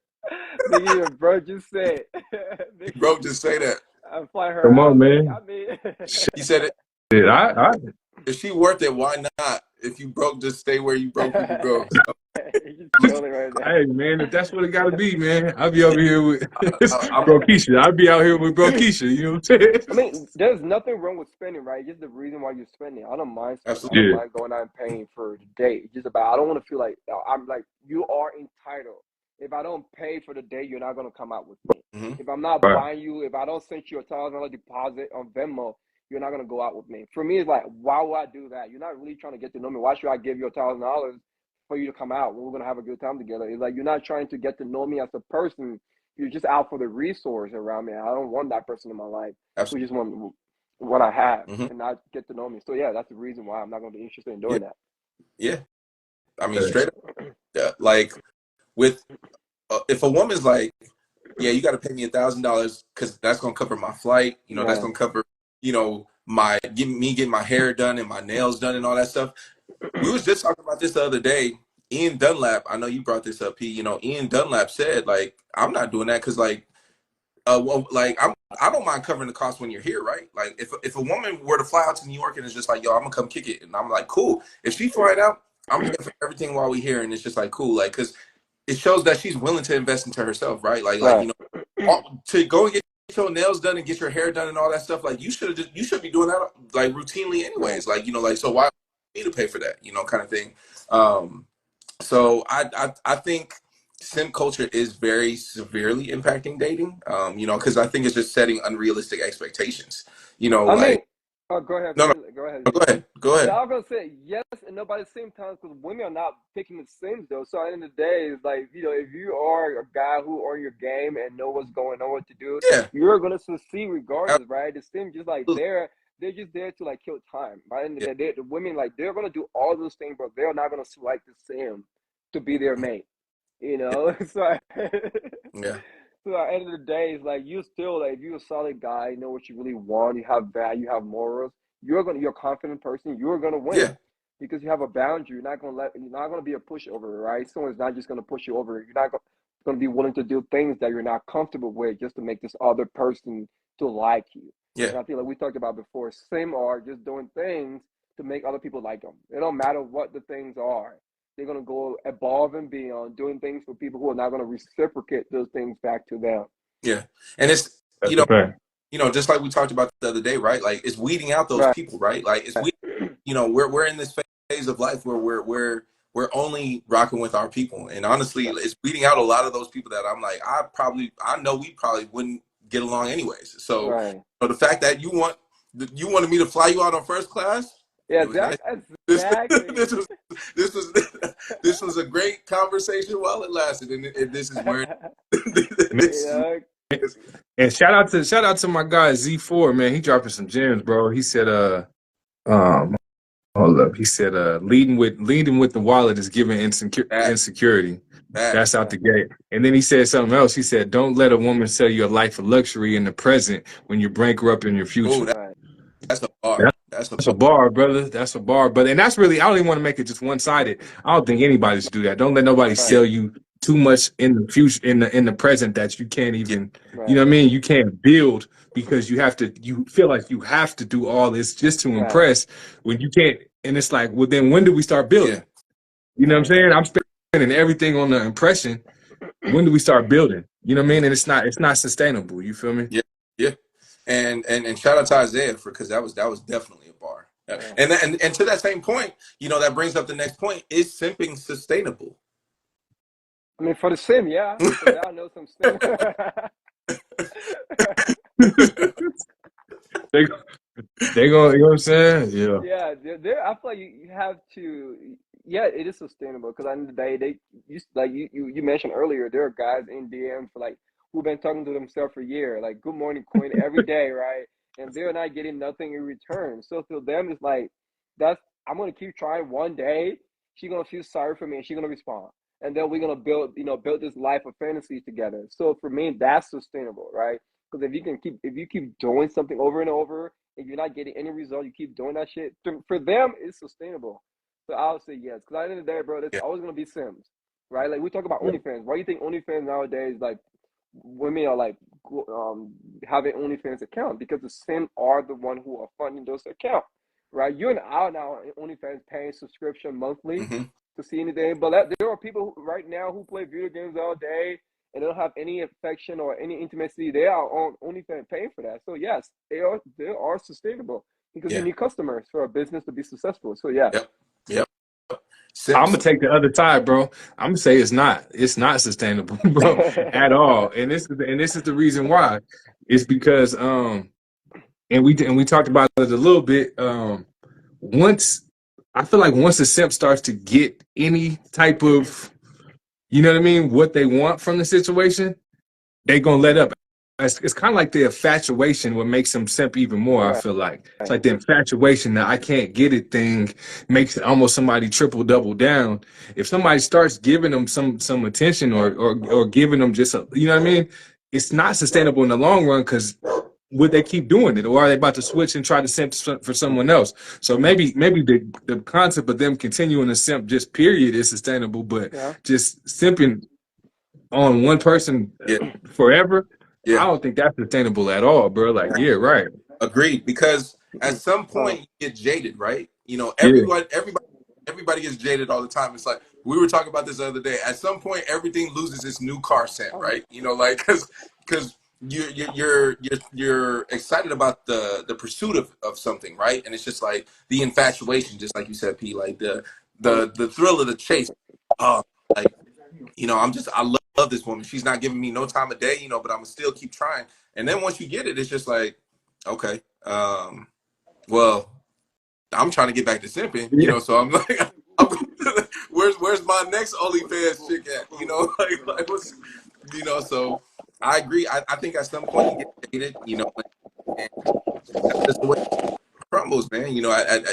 Mickey you're broke, just say it. Mickey, Bro, just say that. I fly her Come on, out. Mickey, man. I mean, He said it. If she worth it, why not? If you broke, just stay where you broke people go. So, You're totally right there. Hey man, if that's what it gotta be, man, I'll be over here with I'm Bro Keisha. I'll be out here with Bro Keisha, you know what I'm I saying? mean, there's nothing wrong with spending, right? Just the reason why you're spending. I don't mind spending. I absolutely. don't Yeah. mind going out and paying for the day. It's just about I don't want to feel like I'm like you are entitled. If I don't pay for the day, you're not gonna come out with me. Hmm. If I'm not Right. buying you, if I don't send you $1,000 deposit on Venmo, you're not gonna go out with me. For me, it's like, why would I do that? You're not really trying to get to know me. Why should I give you $1,000 for you to come out when we're gonna have a good time together? It's like you're not trying to get to know me as a person. You're just out for the resource around me. I don't want that person in my life who Absolutely. just want what I have Hmm. and not get to know me. So yeah, that's the reason why I'm not gonna be interested in Yeah. doing that. Yeah. I mean, Thanks. straight up, like with if a woman's like, yeah, you got to pay me $1,000 because that's gonna cover my flight. You know, that's Right. gonna cover, my getting my hair done and my nails done and all that stuff. We was just talking about this the other day. Ian Dunlap, I know you brought this up, P. Ian Dunlap said like, I'm not doing that because well, like I don't mind covering the cost when you're here, right? Like if a woman were to fly out to New York and it's just like, yo, I'm gonna come kick it, and I'm like, cool. If she flying out, I'm paying for everything while we here, and it's just like cool, like because it shows that she's willing to invest into herself, right? Right. To go and get your nails done and get your hair done and all that stuff. Like you should be doing that like routinely Right. anyways. Like like so why me to pay for that? Kind of thing. Um, so I think simp culture is very severely impacting dating. Because I think it's just setting unrealistic expectations. I Like mean, oh, go ahead, no, no, go ahead, no, Z. go ahead, go Yeah, ahead. I was gonna say yes and no by the same time because women are not picking the Sims though. So at the end of the day, it's like if you are a guy who on your game and know what's going on, what to do, Yeah, you're gonna succeed regardless, right? The Sims just like absolutely. they're just there to like kill time. By the end of Yeah, the day, the women like they're gonna do all those things, but they're not gonna select the Sim to be their mate. So yeah, so at the end of the day, it's like you still like if you're a solid guy, you know what you really want, you have value, you have morals, you're a confident person, you're gonna win yeah, because you have a boundary. You're not gonna be a pushover, right? Someone's not just gonna push you over. You're not gonna be willing to do things that you're not comfortable with just to make this other person to like you. yeah, And I feel like we talked about before, same are just doing things to make other people like them. It don't matter what the things are. They're gonna go above and beyond, doing things for people who are not gonna reciprocate those things back to them. yeah. And it's That's the fact. just like we talked about the other day, right? Like it's weeding out those Right. people, right? Like it's we, we're in this phase of life where we're only rocking with our people, and honestly, it's weeding out a lot of those people that I'm like, I know we probably wouldn't get along anyways. So, Right. the fact that you wanted me to fly you out on first class, Yeah, it was nice. This exactly. this was this was a great conversation while it lasted, and this is where You this know, is. And shout out to my guy Z4, man. He dropping some gems, bro. He said, um, hold up. He said, leading with the wallet is giving Facts, insecurity. That's facts. out yeah, the gate. And then he said something else. He said, don't let a woman sell you a life of luxury in the present when you're bankrupt in your Oh, future. right, that's a bar. That's a That's a bar. bar, brother. That's a bar. But and that's really I don't even want to make it just one sided. I don't think anybody should do that. Don't let nobody right, Yeah, sell you too much in the future in the present that you can't yeah, even, you know right, what I mean? You can't build because you feel like you have to do all this just to right, impress when you can't. And it's like, well then when do we start yeah. building? You know what I'm right. saying? I'm spending everything on the impression. When do we start building? You know what I mean? And it's not sustainable. You feel me? Yeah, yeah, and shout out to Isaiah for because that was definitely a bar. Yeah. And to that same point, that brings up the next point: is simping sustainable? I mean, for the sim, yeah, because I know some sim. they they gonna, you know what I'm saying? Yeah. Yeah, I feel like you have to. Yeah, it is sustainable because at the end of the day, you mentioned earlier, there are guys in DM for like who've been talking to themselves for a year, like "Good morning, Queen" every day, right? And they're not getting nothing in return. So to them, it's like that's I'm gonna keep trying. One day, she's gonna feel sorry for me, and she's gonna respond, and then we're gonna build this life of fantasies together. So for me, that's sustainable, right? Because if you keep doing something over and over if you're not getting any result, you keep doing that shit. For them, it's sustainable. So I'll say yes. Because at the end of the day, bro, there's Yeah, always gonna be Sims, right? Like we talk about Yeah. OnlyFans. Why do you think OnlyFans nowadays, like women are like having OnlyFans account because the Sim are the one who are funding those accounts. right? You're an out now on OnlyFans paying subscription monthly Hmm. to see anything. But there are people right now who play video games all day and don't have any affection or any intimacy. They are on OnlyFans paying for that. So yes, they are sustainable because you Yeah. need customers for a business to be successful. So yeah. Yep. Yep. I'm gonna Simps. take the other side, bro. I'm gonna say it's not sustainable, bro, at all. And this is the reason why. It's because and we talked about it a little bit. Once I feel like once a simp starts to get any type of, you know what I mean, what they want from the situation, they gonna let up. It's kind of like the infatuation what makes them simp even more. I Right. feel like it's like the infatuation that I can't get it thing makes it almost somebody triple double down. If somebody starts giving them some attention or giving them just a, you know what I mean, it's not sustainable in the long run because would they keep doing it or are they about to switch and try to simp for someone else? So maybe the concept of them continuing to simp just period is sustainable, but Yeah. just simping on one person Yeah. forever, I Yeah. don't think that's sustainable at all, bro. Like, Yeah. yeah, right. Agreed. Because at some Huh. point you get jaded, right? You know, Yeah. everybody gets jaded all the time. It's like we were talking about this the other day. At some point, everything loses its new car scent, Oh, right? You know, like because you're excited about the pursuit of something, right? And it's just like the infatuation, just like you said, P, like the thrill of the chase. Oh, like I love this woman. She's not giving me no time of day, but I'm gonna still keep trying. And then once you get it, it's just like, okay, well, I'm trying to get back to simping, Yeah. so I'm like, where's my next OnlyFans chick at? Like what's, so I agree. I think at some point you get dated, and that's just the way it crumbles, man.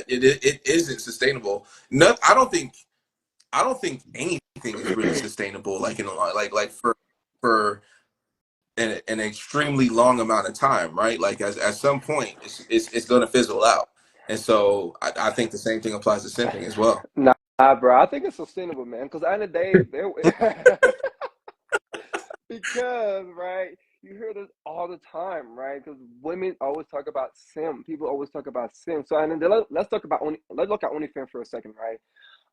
It isn't sustainable. No, I don't think anything is really sustainable, like in a lot, like for an extremely long amount of time, right? Like at some point, it's going to fizzle out, and so I think the same thing applies to simping as well. nah, bro. I think it's sustainable, man. Because at the end of the day, because right, you hear this all the time, right? Because women always talk about sim. People always talk about sim. So and then let's talk about let's look at OnlyFans for a second, right?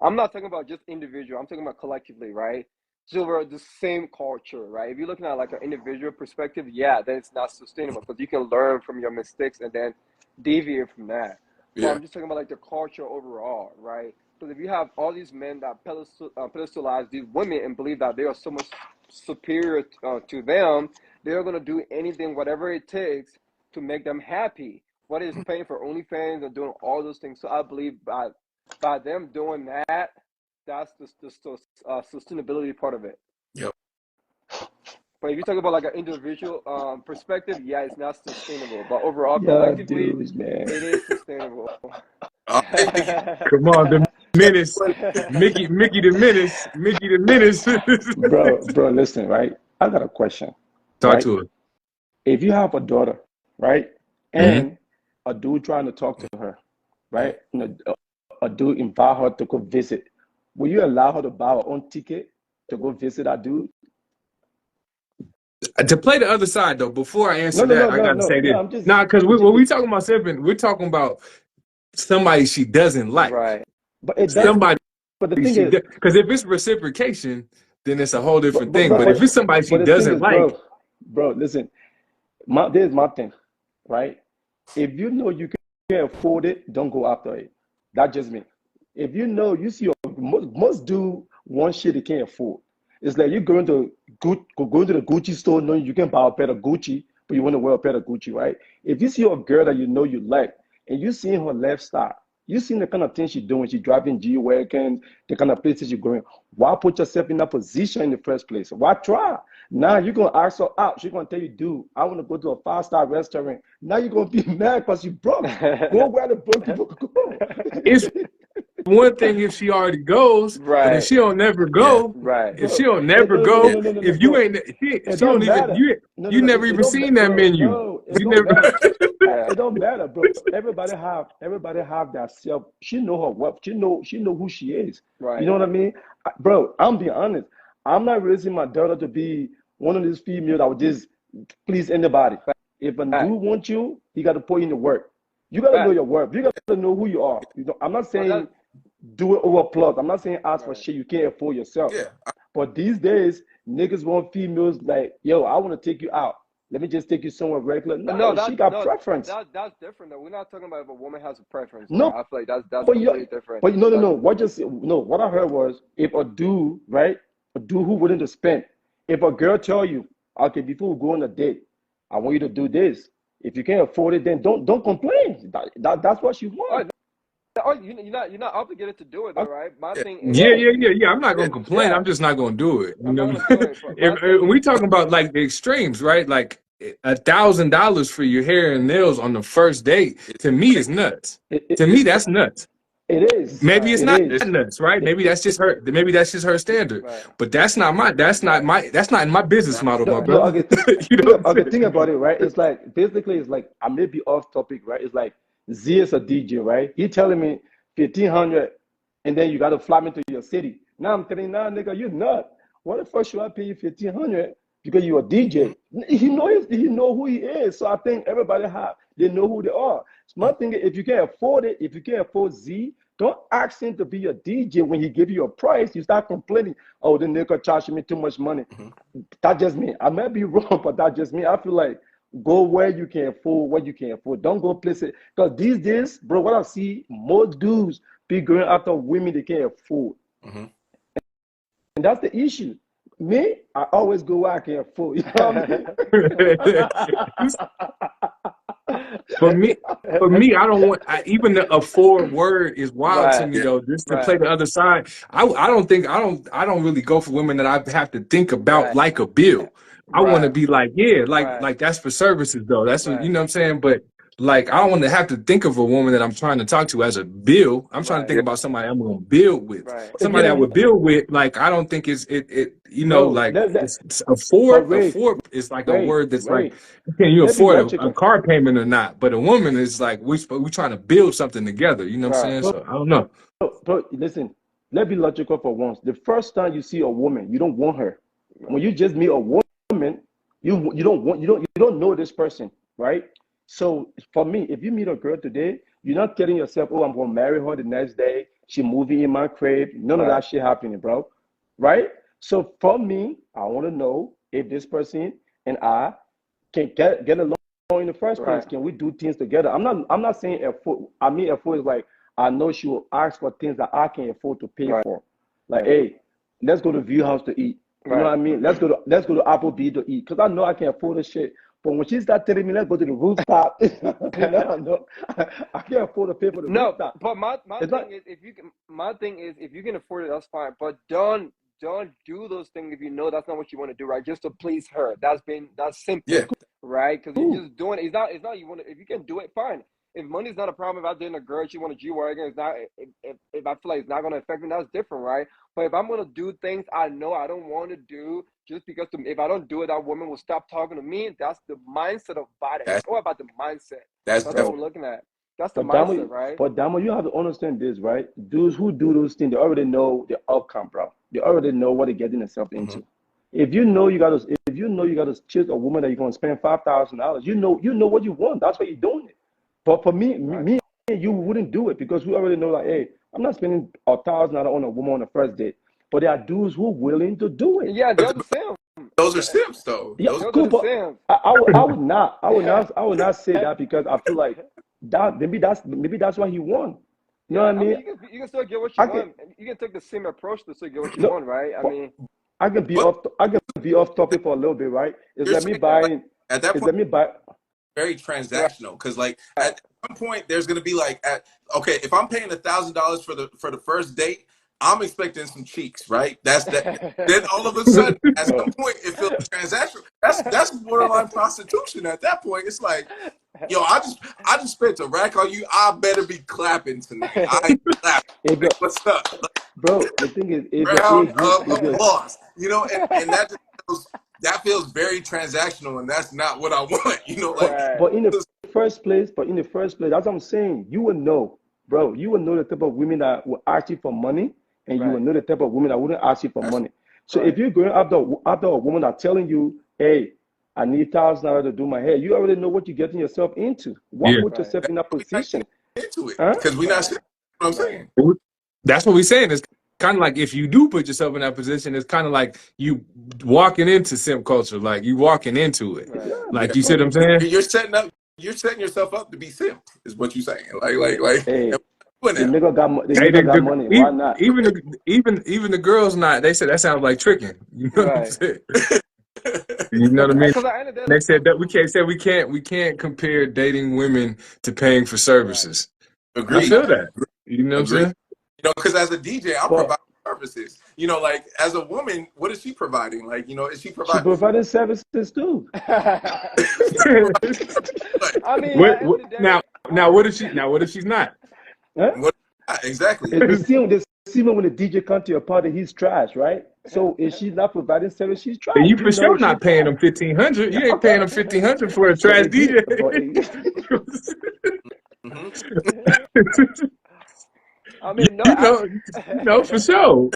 I'm not talking about just individual. I'm talking about collectively, right? So we're the same culture, right? If you're looking at like an individual perspective, yeah, then it's not sustainable because you can learn from your mistakes and then deviate from that. But Yeah, I'm just talking about like the culture overall, right? Because if you have all these men that pedestalize these women and believe that they are so much superior to them, they're gonna do anything, whatever it takes, to make them happy. Whether it's paying for OnlyFans and doing all those things. So I believe by them doing that, that's the sustainability part of it. yep. But if you talk about like an individual perspective, yeah, it's not sustainable. But overall, Yeah, collectively, dudes, man. it is sustainable. Hey, Mickey, Come on, the menace, what- Mickey the menace. Bro, listen, right? I got a question, Talk right? to her. If you have a daughter, right, Hmm. and a dude trying to talk to her, right, and a dude invite her to go visit, will you allow her to buy her own ticket to go visit that dude? To play the other side though, before I No, answer no, no, that, I no, gotta no, say no. this. I'm just, Nah, because just, when we talking about simping, we're talking about somebody she doesn't like. Right. but it does. Somebody But the thing she is, does. Because if it's reciprocation, then it's a whole but different but thing. but But if but, it's somebody she but the thing doesn't is, like, bro, listen. There's my thing, right? If you know you can afford it, don't go after it. That's just me. If you know you see most do one shit they can't afford. It's like you're going to the Gucci store knowing you can buy a pair of Gucci, but you want to wear a pair of Gucci, right? If you see a girl that you know you like and you seeing her lifestyle, you seen the kind of things she's doing, she's driving G Wagon, the kind of places she's going. Why put yourself in that position in the first place? Why try? Now you're gonna ask her out. She's gonna tell you, dude, I want to go to a five-star restaurant. Now you're gonna be mad because you broke. Go where the broke people go. it's one thing if she already goes, but if Right. she don't never yeah, go, Right. if she Bro, don't it, never no, no, no, go, yeah, no, no, no, no, if you bro. ain't It she don't don't even matter. No, no, you no. never even It don't, seen that bro. menu. No, it You don't never matter. Yeah. It don't matter, bro. Everybody have that self. She know her worth. She know who she is. You Right. know what I mean, bro? I'm being honest. I'm not raising my daughter to be one of these females that would just please anybody. If a Fact. dude wants you, he got to put in the work. You gotta know Facts. your worth. You gotta know who you are. You know, I'm not But saying do it over plus. I'm not saying ask for right. shit you can't afford yourself. Yeah, But these days, niggas want females like, yo, I want to take you out. Let me just take you somewhere regular. No, No, she got no, preference. that's different though. We're not talking about if a woman has a preference, right? No, I feel like that's but completely you, different. but no, no, That's no. What just no? What I heard was if a dude, right, a dude who willing to spend. If a girl tell you, okay, before we go on a date, I want you to do this. If you can't afford it, then don't complain. That's what she oh, want. oh, you're not obligated to do it though, right? My thing is, Yeah, Yeah, yeah, yeah, yeah. I'm not yeah, gonna complain. yeah, I'm just not gonna do it. You I'm not know, gonna do it, but my if thing we is, talking about like the extremes, right? Like $1,000 for your hair and nails on the first date, it's to me is crazy. nuts. it, it, To me, It's that's nuts. it is. Maybe it's right, It not is. it's nuts, right? It, Maybe it, that's just her. Maybe that's just her standard. right, But that's not my. right, That's not in my business not model, no, my right, no, brother. okay. You know what I'm Okay, saying? think about it, right? It's like basically, it's like I may be off topic, right? It's like Z is a DJ, right? He telling me 1,500, and then you got to fly me to your city. Now I'm telling you, nah, nigga, you nut. What the fuck should I pay you 1,500 because you a mhm, DJ? He know who he is. So I think everybody they know who they are. So my thing is, if you can't afford it, if you can't afford Z, don't ask him to be your DJ when he give you a price. You start complaining, oh, the nigga charging me too much money. mhm. That's just me. I might be wrong, but that's just me. I feel like go where you can afford what you can afford. Don't go places because these days, bro, what I see, most dudes be going after women they can't afford, Mhm. and that's the issue. Me, I always go where I can afford. You know what I mean? For me, I don't want even a forward word is wild to right, me Yeah, though. Just to play right, the other side, I don't really go for women that I have to think about right, like a bill. I want to right, be like, yeah, right, like that's for services though. That's what, you right, know what I'm saying. But like, I don't want to have to think of a woman that I'm trying to talk to as a bill. I'm trying to right, think yeah, about somebody I'm going to build with. right. Somebody I Again, would build with. Like, I don't think you know, bro, like let it's but afford is like a word that's like, Ray, can you let me afford a logical. car payment or not? But a woman is like we trying to build something together. You know what I'm Right. saying? Bro, So I don't know. bro, listen, let's be logical for once. The first time you see a woman, you don't want her. When Right. you just meet a woman, you don't know this person, right? So for me, if you meet a girl today, you're not telling yourself, oh, I'm gonna marry her the next day. She moving in my crib. None of Right. that shit happening, bro. Right? So for me, I want to know if this person and I can get along in the first place. Right. Can we do things together? I'm not saying afford. I mean afford is like I know she will ask for things that I can afford to pay Right. for. Like, hey, let's go to View House to eat. You know Right. what I mean? Let's go to Applebee's to eat. Cause I know I can afford this shit. But when she start telling me let's go to the rooftop, now I know I can't afford to pay for the No, rooftop. but my It's thing not. is if you can afford it, that's fine. But don't do those things if you know that's not what you want to do, right? Just to please her. That's yeah. simping, right? Because you're Cool. just doing it. It's not you want to. If you can do it, fine. If money's not a problem, if I dating a girl, she want a G wagon, it's not. If I feel like it's not gonna affect me, that's different, right? But if I'm gonna do things I know I don't want to do, just because if I don't do it, that woman will stop talking to me. That's the mindset of body. It's That's all about the mindset. that's That's what definitely we're Bro, looking at. That's the but Damo, mindset, right? you have to understand this, right? Dudes who do those things, they already know the outcome, bro. They already know what they're getting themselves mhm. into. If you know you gotta chase a woman that you're gonna spend $5,000, you know what you want. That's why you're doing it. But for me, Right. me and you wouldn't do it because we already know, like, hey, I'm not spending $1,000 on a woman on the first date. But there are dudes who are willing to do it. Yeah, But they're the same. those are simps though. Yeah, Those They're cool, the but same. I would not say that because I feel like that maybe that's what he won. You know what Yeah, I I mean? mean, you can still get what you I can want. You can take the same approach to still get what you no, want, right? I but mean, but I can be off topic for a little bit, right? It's you're let me saying yeah, like buy at that it's point let me buy very right, transactional because like at some point there's gonna be like okay, if I'm paying $1,000 for the first date, I'm expecting some cheeks, right? That's that. Then all of a sudden, at bro. some point, it feels transactional. That's borderline prostitution. At that point, it's like, yo, I just spent a rack on you. I better be clapping tonight. I ain't clapping. If Like, you what's up? bro, the thing is if your A Round group of if you applause. And that feels very transactional, and that's not what I want. Like right, but in the first place, that's what I'm saying. You will know, bro. You will know the type of women that will ask you for money, and you will right, know the type of women that wouldn't ask you for that's money. So if right, you're going after a woman that's telling you, hey, I need $1,000 to do my hair. You already know what you're getting yourself into. Why Yeah. put Right. yourself in that We're not position? getting into it Huh? because we're not Right. saying what I'm Right. saying. That's what we're saying. It's kind of like if you do put yourself in that position, it's kind of like you walking into simp culture, like you walking into it. Right. Yeah, Like Yeah, you see what I'm saying? you're setting yourself up to be simped, is what you're saying. Like, hey, and we're the doing nigga got the Hey, nigga got money. Why not? even the girls not. They said that sounds like tricking. You know what I'm Right. saying? that. You know what I mean? Because at the end of the day, They like, said that we can't compare dating women to paying for right. services. I Agreed. feel that. You know what I'm Agreed. saying? Because as a DJ, I'm But providing services. Like as a woman, what is she providing? Like, is she she providing? provided services too. She providing what? I mean, at what, the end what of the day, now what if she's not? Huh? What? Exactly. They see me when the DJ come to your party, he's trash, right? So if she's not providing service, she's trash. You You for know sure she not paying trash. them 1,500. Yeah, You ain't paying them 1,500 for a trash DJ. Hmm. I mean, no, For sure.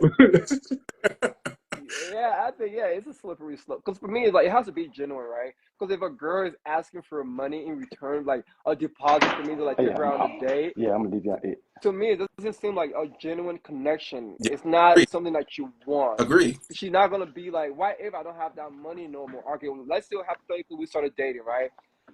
yeah, I think it's a slippery slope. Because for me, it's like it has to be genuine, right? Because if a girl is asking for money in return, like a deposit for me to like take yeah, her out on a date, I'm gonna leave you at it. to me it doesn't seem like a genuine connection. Yeah. It's not Agree. something that you want. Agree. She's not gonna be like, why if I don't have that money no more? Okay, well, let's still hypothetically we started dating, right?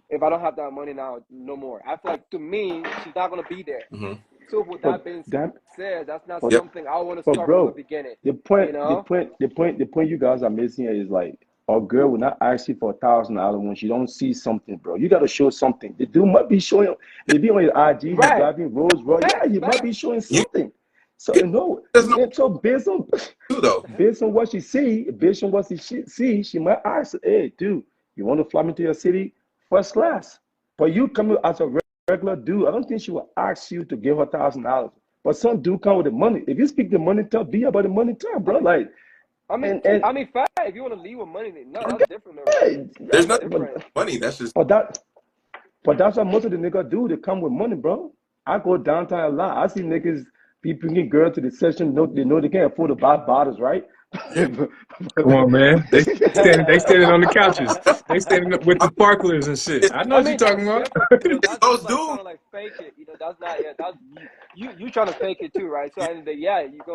If I don't have that money now, no more. I feel like to me, she's not gonna be there. Hmm. So with But that being that, said, that's not but Yep. something I want to but start from the bro, beginning. the point, You the know? point, the point, the point you guys are missing here is like a girl will not ask you for $1,000 when she don't see something, bro. You gotta show something. The dude might be showing, maybe on his IG, he's Right. driving Rolls Royce. Yeah, Facts, he might be facts. showing You something. So yeah, no, there's no so based on too though. based on what she see, based on what she see, she might ask, hey, dude, you want to fly me to your city first class? But you come as a regular dude, I don't think she will ask you to give her $1,000. But some do come with the money. If you speak the money talk, be about the money talk, I bro. mean, Like, and fact. If you want to leave with money, then no, that's Okay. different, though, right? yeah, There's That's nothing different. funny. That's just but that, but that's what most of the niggas do. They come with money, bro. I go downtown a lot. I see niggas be bringing girls to the session. They know they can't afford to buy bottles, right? yeah. Come on, man. They standing on the couches. They standing up with the I'm, sparklers and shit. it's, I know I what you're mean, talking that's about. different. it's That's those like trying dudes. to like fake it. That's not. Yeah, that's you trying to fake it too, right? So at the end of the day, yeah, you're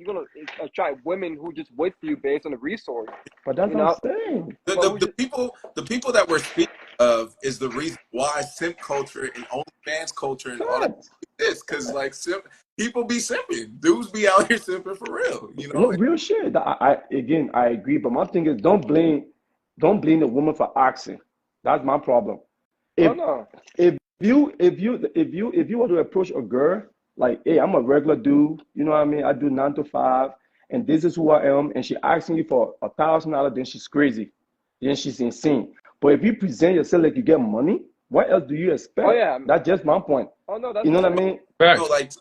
gonna attract women who just wait for you based on the resource, But that's you what I'm know. saying. The, But the, who the just people the people that we're speaking of is the reason why simp culture and OnlyFans culture and all that Facts. exists. Because like people be simping. Dudes be out here simping for real. No real shit. Again, I agree. But my thing is, don't blame the woman for asking. That's my problem. oh If no, if you want to approach a girl like, hey, I'm a regular dude, you know what I mean? I do 9 to 5, and this is who I am, and she asking you for $1,000, then she's crazy, then she's insane. But if you present yourself like you get money, what else do you oh expect? yeah, That's just my point. oh no, that's You know what I fair. mean? Facts. like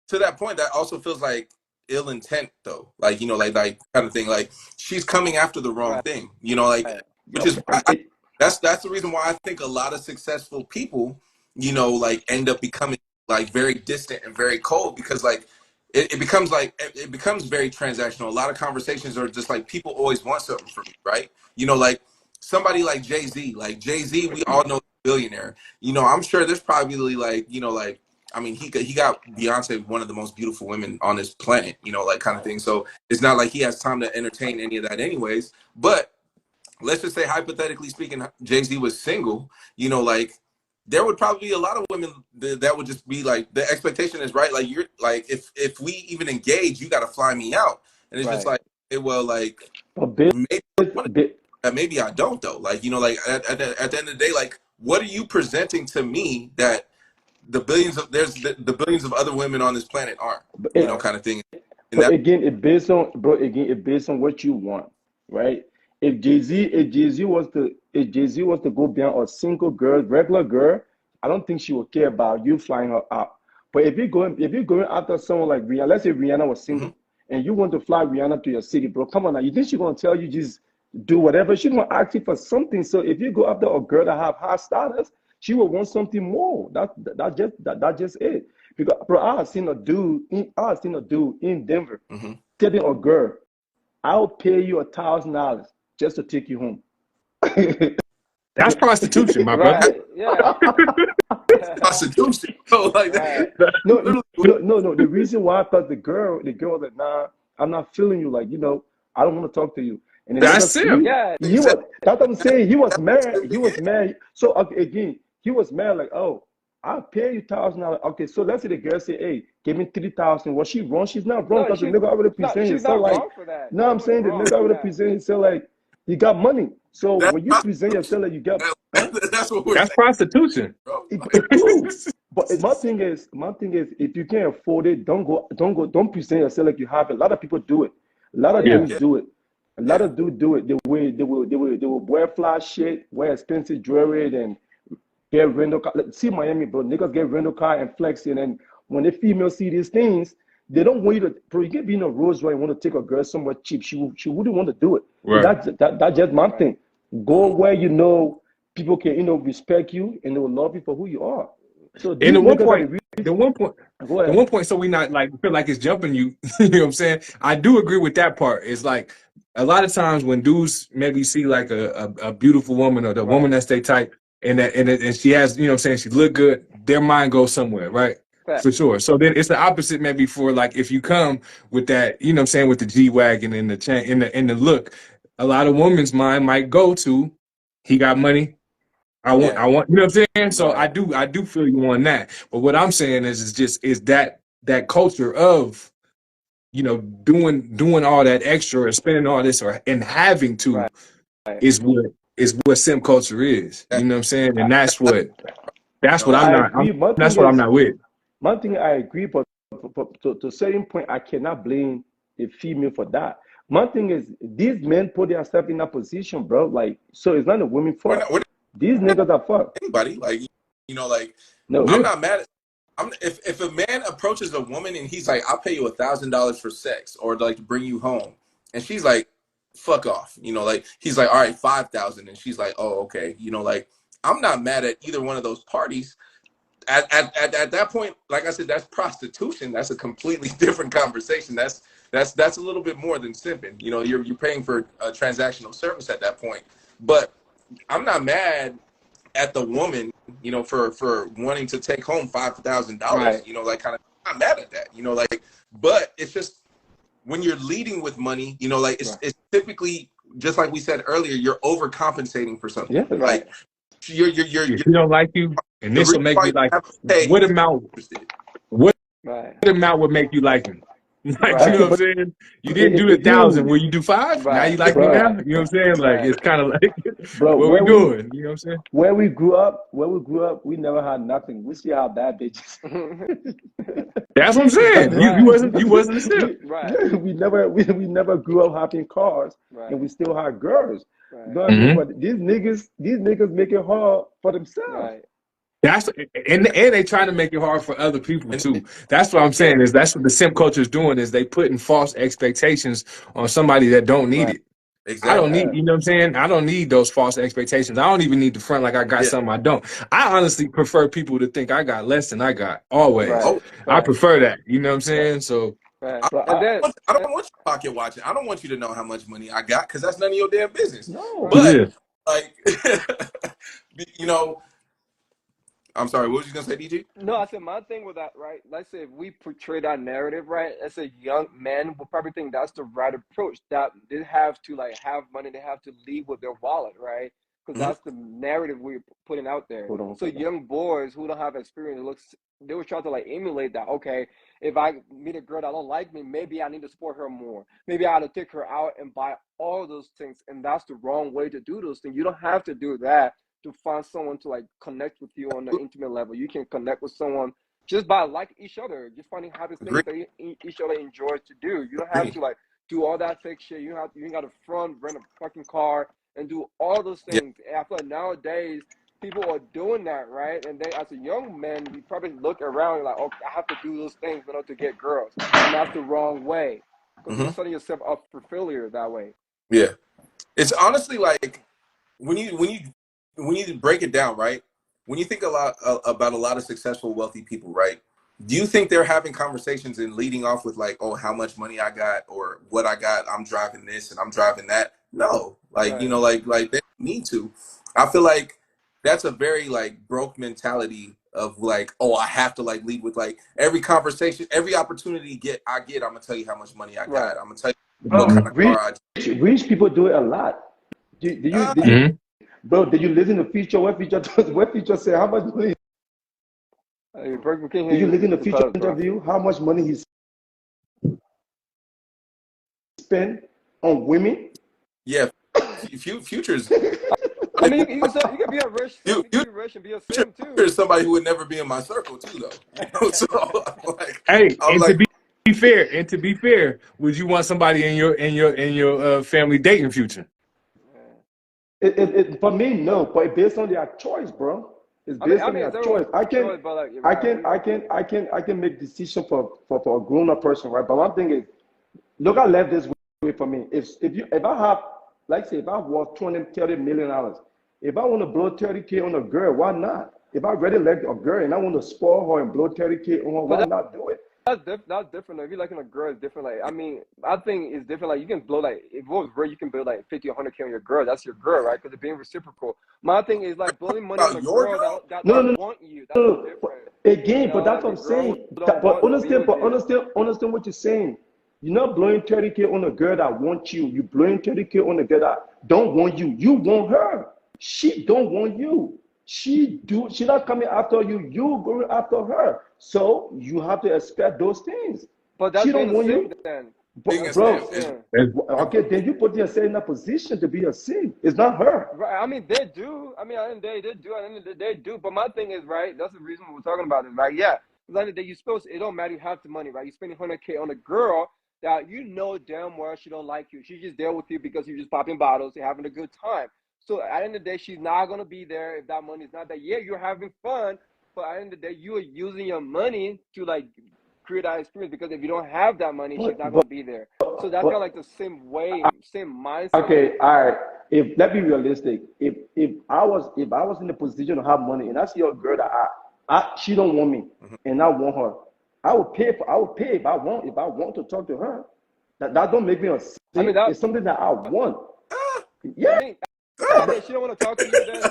to that point, that also feels like ill intent though. Like like kind of thing. Like she's coming after the wrong Right, thing. Like which is Okay. that's the reason why I think a lot of successful people, like end up becoming like very distant and very cold because like it becomes like it becomes very transactional. A lot of conversations are just like people always want something from you, right? Like somebody like Jay-Z. Like Jay-Z, we all know is a billionaire. I'm sure there's probably like, like I mean, he got Beyonce, one of the most beautiful women on this planet, like kind of thing. So it's not like he has time to entertain any of that anyways. But let's just say hypothetically speaking, Jay-Z was single, like there would probably be a lot of women that would just be like the expectation is right, like you're like if we even engage, you got to fly me out, and it's just right. like, hey, well, like But maybe I want that, maybe I don't though, like like at the end of the day, like what are you presenting to me that the billions of other women on this planet aren't, Right. kind of thing, and but that. again, it based on what you want, right? If Jay Z was to go beyond a single girl, regular girl, I don't think she would care about you flying her out. But if you're going after someone like Rihanna, let's say Rihanna was Mhm. single, and you want to fly Rihanna to your city, bro, come on now. You think she's gonna tell you just do whatever? She's gonna ask you for something. So if you go after a girl that have high status, she will want something more. That's just it. Because bro, I have seen a dude in Denver Mhm. telling a girl, I'll pay you $1,000 just to take you home. That's prostitution, my brother. Right. Yeah. Prostitution. So like Right. that No, literally no. The reason why, because the girl was like, nah, I'm not feeling you. Like, I don't want to talk to you. And the That's nigga, simp. Yeah. he was. exactly That's what I'm saying. He was mad. what He was mad. So okay, again, he was mad. Like, oh, I'll pay you $1,000. Okay, so let's say the girl say, hey, give me 3,000. Was she wrong? She's not wrong No, because the nigga already no, present she's himself not like. wrong for that. No, I'm Nobody's saying the wrong nigga for already that. present himself like he got money. So that's when you present prostitution. yourself like you got, huh? That's what we're That's saying, prostitution. bro. It's true. But my thing is, if you can't afford it, don't present yourself like you have it. A lot of people do it. A lot Oh of Yeah. yeah. dudes Yeah, do it. A lot yeah. of dudes do it. They will wear fly shit, wear expensive jewelry, and get rental car. Like, see Miami, bro. Niggas get rental car and flexing, and when the females see these things, they don't want you to. Bro, you can't be in a Rolls Royce and want to take a girl somewhere cheap. She wouldn't want to do it. So Right. that's just my Right. thing. Go where people can respect you and they will love you for who you are. So And these the one niggas are point, the the reason. one point, Go the ahead. one point, so we not like feel like it's jumping you. You know what I'm saying? I do agree with that part. It's like a lot of times when dudes maybe see like a beautiful woman or the Right. woman that's they type, and she has, you know what I'm saying, she look good, their mind goes somewhere, right? Fact. For sure. So then it's the opposite maybe for like if you come with that, you know what I'm saying, with the G Wagon and the chain and the look, a lot of women's mind might go to he got money, Yeah. I want, you know what I'm saying? So Right. I do feel you on that. But what I'm saying is that culture of, doing all that extra and spending all this and having to Right. is what simp culture is. That, You know what I'm saying? I, And that's you what know, I'm I not, agree. that's what I'm not with. One thing I agree, but to a certain point, I cannot blame a female for that. One thing is, these men put themselves in that position, bro. Like, so it's not a woman fault. we're not These niggas are fucked. anybody. Like, like No. I'm Yeah. not mad at if a man approaches a woman and he's like, I'll pay you $1,000 for sex or like to bring you home, and she's like, fuck off, like he's like, all right, 5,000, and she's like, oh, okay, like I'm not mad at either one of those parties. At that point, like I said, that's prostitution. That's a completely different conversation. That's a little bit more than simping. You're paying for a transactional service at that point. But I'm not mad at the woman, for wanting to take home $5,000. Right. Like kind of not mad at that. Like, but it's just when you're leading with money, like Right. it's typically just like we said earlier, you're overcompensating for something. Yeah. Right. Like you're If she don't like you, and the this will reason make why me you like, have to pay what is amount, interested. what Right. amount would make you like him? Like, you know Right. what Okay, I'm but saying? You didn't do the 1,000. again, Will you do 5? Now you Right. like me bro, now? You know what I'm saying? Like, Right. it's kind of like, bro, what we doing? You know what I'm saying? where we grew up, we never had nothing. We see how bad bitches. That's what I'm saying. You Right. wasn't a simp. we Right. we never grew up having cars, and Right. we still had girls. You Right. know what I mean? Hmm. But these niggas make it hard for themselves. Right. That's and they trying to make it hard for other people And too. That's what I'm Yeah. saying is that's what the simp culture is doing is they putting false expectations on somebody that don't need Right. it. I don't exactly. need, Yeah. you know what I'm saying? I don't need those false expectations. I don't even need the front like I got Yeah. something I don't. I honestly prefer people to think I got less than I got always. Right. Oh, I Right. prefer that. You know what I'm But saying? So Right. I but And I then I don't want you pocket watching. I don't want you to know how much money I got because that's none of your damn business. right. no. But yeah. like, you know, I'm sorry. What was you gonna say, DG? No, I said my thing with that, right? Let's say if we portray that narrative, right? As a young man will probably think that's the right approach. That they have to like have money, they have to lead with their wallet, right? Because Hmm. that's the narrative we're putting out there. Hold on, So hold on. young boys who don't have experience they will try to like emulate that. Okay, if I meet a girl that don't like me, maybe I need to support her more. Maybe I ought to take her out and buy all those things. And that's the wrong way to do those things. You don't have to do that to find someone to like connect with you on the intimate level. You can connect with someone just by like each other, just finding happy Agree. things that each other enjoys to do. You don't have Agree. to like do all that fake shit. You ain't got to rent a fucking car and do all those Yeah. things. And I feel like nowadays people are doing that, right? And they, as a young man, you probably look around and like, okay, I have to do those things in order to get girls, and that's the wrong way because you're Hmm. setting yourself up for failure that way. Yeah. It's honestly like when you break it down, right? When you think about a lot of successful, wealthy people, right? Do you think they're having conversations and leading off with like, oh, how much money I got or what I got? I'm driving this and I'm driving that. No, like Right. like they don't need to. I feel like that's a very like broke mentality of like, oh, I have to like lead with like every conversation, every opportunity I get, I'm gonna tell you how much money I Right. got. I'm gonna tell you what Bro, kind of Mm-hmm. car I rich people do it a lot. Do you, drive. Mm-hmm. bro? Did you listen to Future? What Future? What Future say? How much money? Hey, Berg, we can't hear Did you you. listen to Too Future fast, bro. interview? How much money he spent on women? Yeah, futures. I mean, you can be a rich sim. You can be rich and be a Future sim too. is somebody who would never be in my circle too, though. So Hey, I'm like, and to be fair, would you want somebody in your family dating future? For me, no. But it's based on their choice, bro. It's based I on mean, their it's choice. everyone's choice, but like, I right? can, I can, I can, I can make decision for a grown up person, right? But one thing is, look at life this way for me. If I have, like say, if I worth $20-30 million, if I want to blow 30K on a girl, why not? If I really like a girl and I want to spoil her and blow 30K on her, But why not do it? that's different. Though. If you're liking a girl, it's different. Like, I mean, I think it's different. Like, you can blow like if it was real, you can build like 50 or 100K on your girl. That's your girl, right? Because it's being reciprocal. My thing is like blowing money on a about your girl girl? that No, no, don't no, want you. That's no. different. You Again, but know, that's like what a I'm girl who saying. don't want to be with you. Understand what you're saying. You're not blowing 30K on a girl that wants you. You're blowing 30K on a girl that don't want you. You want her. She don't want you. She not coming after you. You going after her. So you have to expect those things. But She that's don't being a want sim you. then. Being a That's being a sim Bro, is sim. okay, then you put yourself in a position to be a sin. It's not her. Right. I mean, they do. I mean, at the end of the day, they do. At the end of the day, they do. But my thing is, right, that's the reason we're talking about this, right? Yeah. At the end of the day, it don't matter. You have the money, right? You're spending 100K on a girl that you know damn well she don't like you. She's just there with you because you're just popping bottles. You're having a good time. So at the end of the day, she's not going to be there if that money is not there. Yeah, you're having fun. But at the end of the day, you are using your money to, like, create that experience because if you don't have that money, she's not But going to be there. So that's kind of like but the same way, same mindset. okay, all right. If Let's be realistic. If I was in the position to have money and I see a girl that she don't want me mhm. and I want her, I would pay if I want to talk to her. That don't make me a I mean, simp. It's something that I want. I Yeah, mean, I mean, she don't want to talk to you then.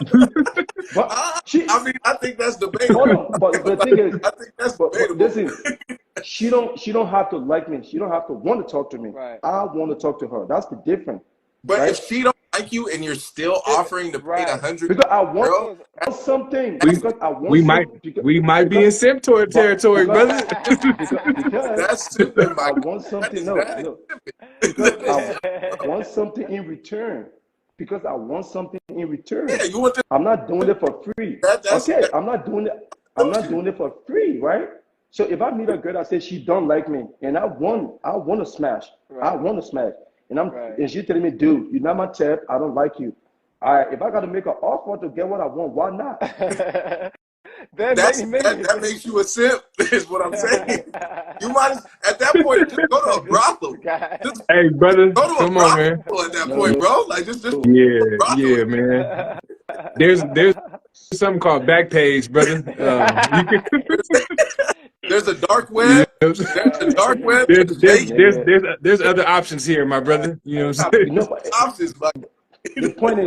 but I she mean, I think that's hold debatable. on. But the Like, thing is, I think that's but debatable. listen, she don't have to like me. She don't have to want to talk to me. Right, I want to talk to her. That's the difference, But right? if she don't like you and you're still offering to pay the right. 100, Because I As want girl, long as something. we Because I want we might some. we might be Because in simp territory, because brother. because that's simping, I my want that something. is No, that is no. simping. Because That is I simping, bro. want something in return. Because I want something in return. Yeah, you want I'm not doing it for free. Okay, that's I'm not doing it. I'm not coaching. doing it for free, right? So if I meet a girl that says she don't like me and I want to smash. I right, want to smash. right. And she's telling me, dude, you're not my type. I don't like you. All right, if I got to make an offer to get what I want, why not? Then make That maybe. makes you a simp, is what I'm saying. You might at that point just go to a This brothel. guy. Just Hey, brother, go to a come on, brothel man. at that point, No, bro. Like just go to a Yeah, brothel. yeah, man. There's something called Backpage, brother. You can, There's a dark you web. know, There's a dark web to date. nigga. there's other options here, my brother. You know what I'm You know, saying? but Options, like the point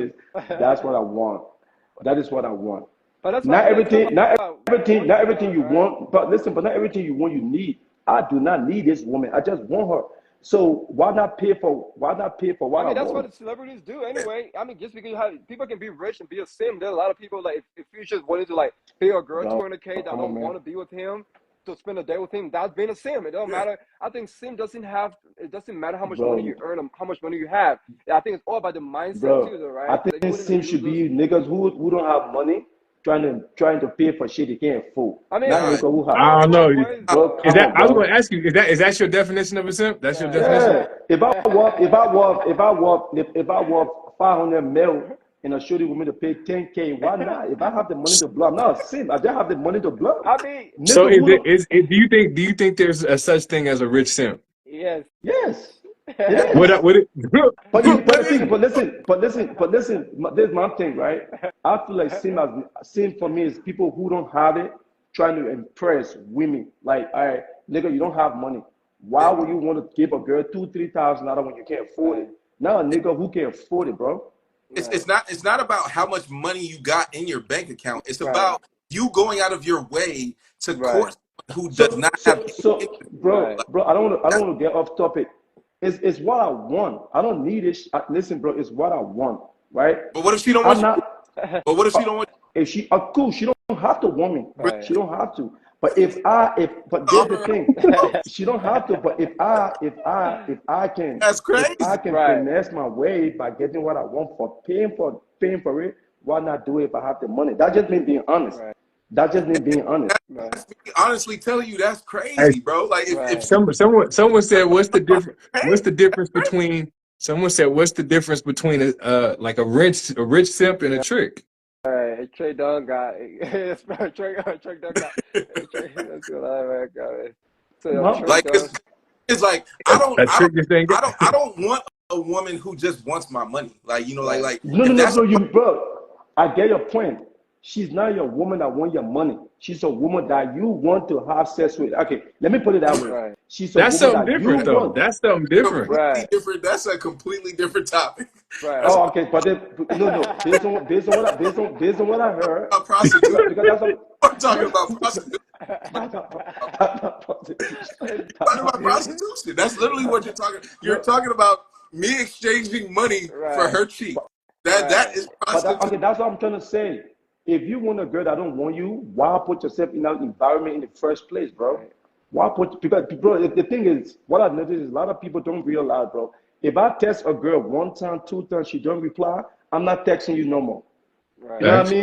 is, that's what I want. That is what I want. But that's why I feel like it's kind of about Not wanting everything though, you right? want. But listen, but not everything you want you need. I do not need this woman. I just want her. So why not pay for I what I mean, that's what want? the celebrities do anyway. I mean, just because you have people can be rich and be a sim. There's a lot of people like if you just wanted to like pay a girl Bro, 200K that come on, don't man. want to be with him to spend a day with him, that's being a sim. It don't yeah. matter. I think sim it doesn't matter how much money you Bro, earn or how much money you have. I think it's all about the mindset too, bro. though, I right? Because if you think wanted to Sim use should those, be niggas who don't have money trying to pay for shit they can't afford. I mean, Not Nah, niggas who it have. I goes don't both know. ways Bro, though. Is come that on, I was going bro. to ask you? Is that your definition of a simp? That's your definition? Yeah, if I work 500 mil and a shorty with me to pay 10K, why not? If I have the money to blow, I'm not a simp. I just have the money to blow. I mean, So Nigga who don't, do you think there's a such thing as a rich simp? yes. yes, it What is. what it, But what the is thing, but listen, this is my thing, right? I feel like sin for me is people who don't have it trying to impress women. Like, all right, nigga, you don't have money. Why would you want to give a girl $2,000-3,000 when you can't afford it? Now a nigga who can afford it, bro. It's not about how much money you got in your bank account. It's Right. about you going out of your way to court someone who does not have any bro, I don't want to get off topic. It's what I want. I don't need it. Listen, bro, it's what I want, right? But what if she don't want you? But what if she don't want you? If she cool, she don't have to want me. Right. She don't have to. But but there's the thing. She don't have to. But if I can, That's crazy. If I can finesse my way by getting what I want for paying for it, why not do it if I have the money? That just means being honest. Right. That just means being honest. That's me honestly telling you that's crazy, bro. Like if someone said, what's the difference? What's the difference between? Someone said, what's the difference between like a rich simp and a trick? Trey Dunn got Trey Dunn got that's good. Like it's like I don't want a woman who just wants my money. Like, you know, like no, bro. I get your point. She's not your woman that wants your money. She's a woman that you want to have sex with. Okay, let me put it that way. Right. She's a woman something that different, though. That's something different. Right. That's a completely different topic. Right. Oh, okay, but then, no. Based on what I heard, prostitute. Because that's what I'm talking about prostitution. Talking about prostitution. That's literally what you're talking. You're talking about me exchanging money for her cheek. That is prostitution. Okay, that's what I'm trying to say. If you want a girl that don't want you, why put yourself in that environment in the first place, bro? Why put, because, bro, the thing is, what I've noticed is a lot of people don't realize, bro. If I text a girl 1 time, 2 times, she don't reply, I'm not texting you no more. Right. You know what I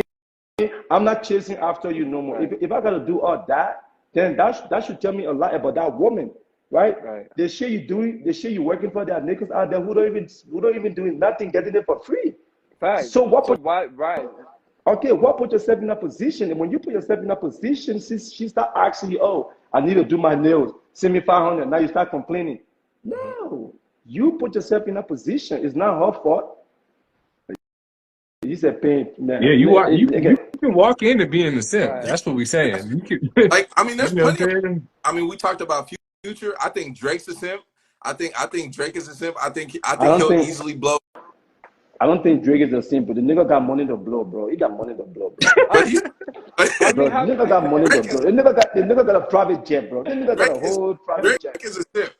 mean? I'm not chasing after you no more. If I gotta do all that, then that should tell me a lot about that woman, right? The shit you doing, the shit you working for, there are niggas out there who don't even doing nothing, getting it for free. Right. So what? Right. Okay, what put yourself in that position? And when you put yourself in that position, she start asking you, oh, I need to do my nails. Send me 500. Now you start complaining. No, you put yourself in that position. It's not her fault. You said pain, man. Yeah, you can walk into being a simp. Right. That's what we're saying. You can, like, I mean, there's plenty. I mean, we talked about Future. I think Drake's a simp. I think Drake is a simp. I think he'll easily blow. I don't think Drake is a simp, but the nigga got money to blow, bro. He got money to blow, bro. But he's, bro, the nigga got money to blow. The nigga got a private jet, bro. The nigga got a whole private jet. Drake is a simp.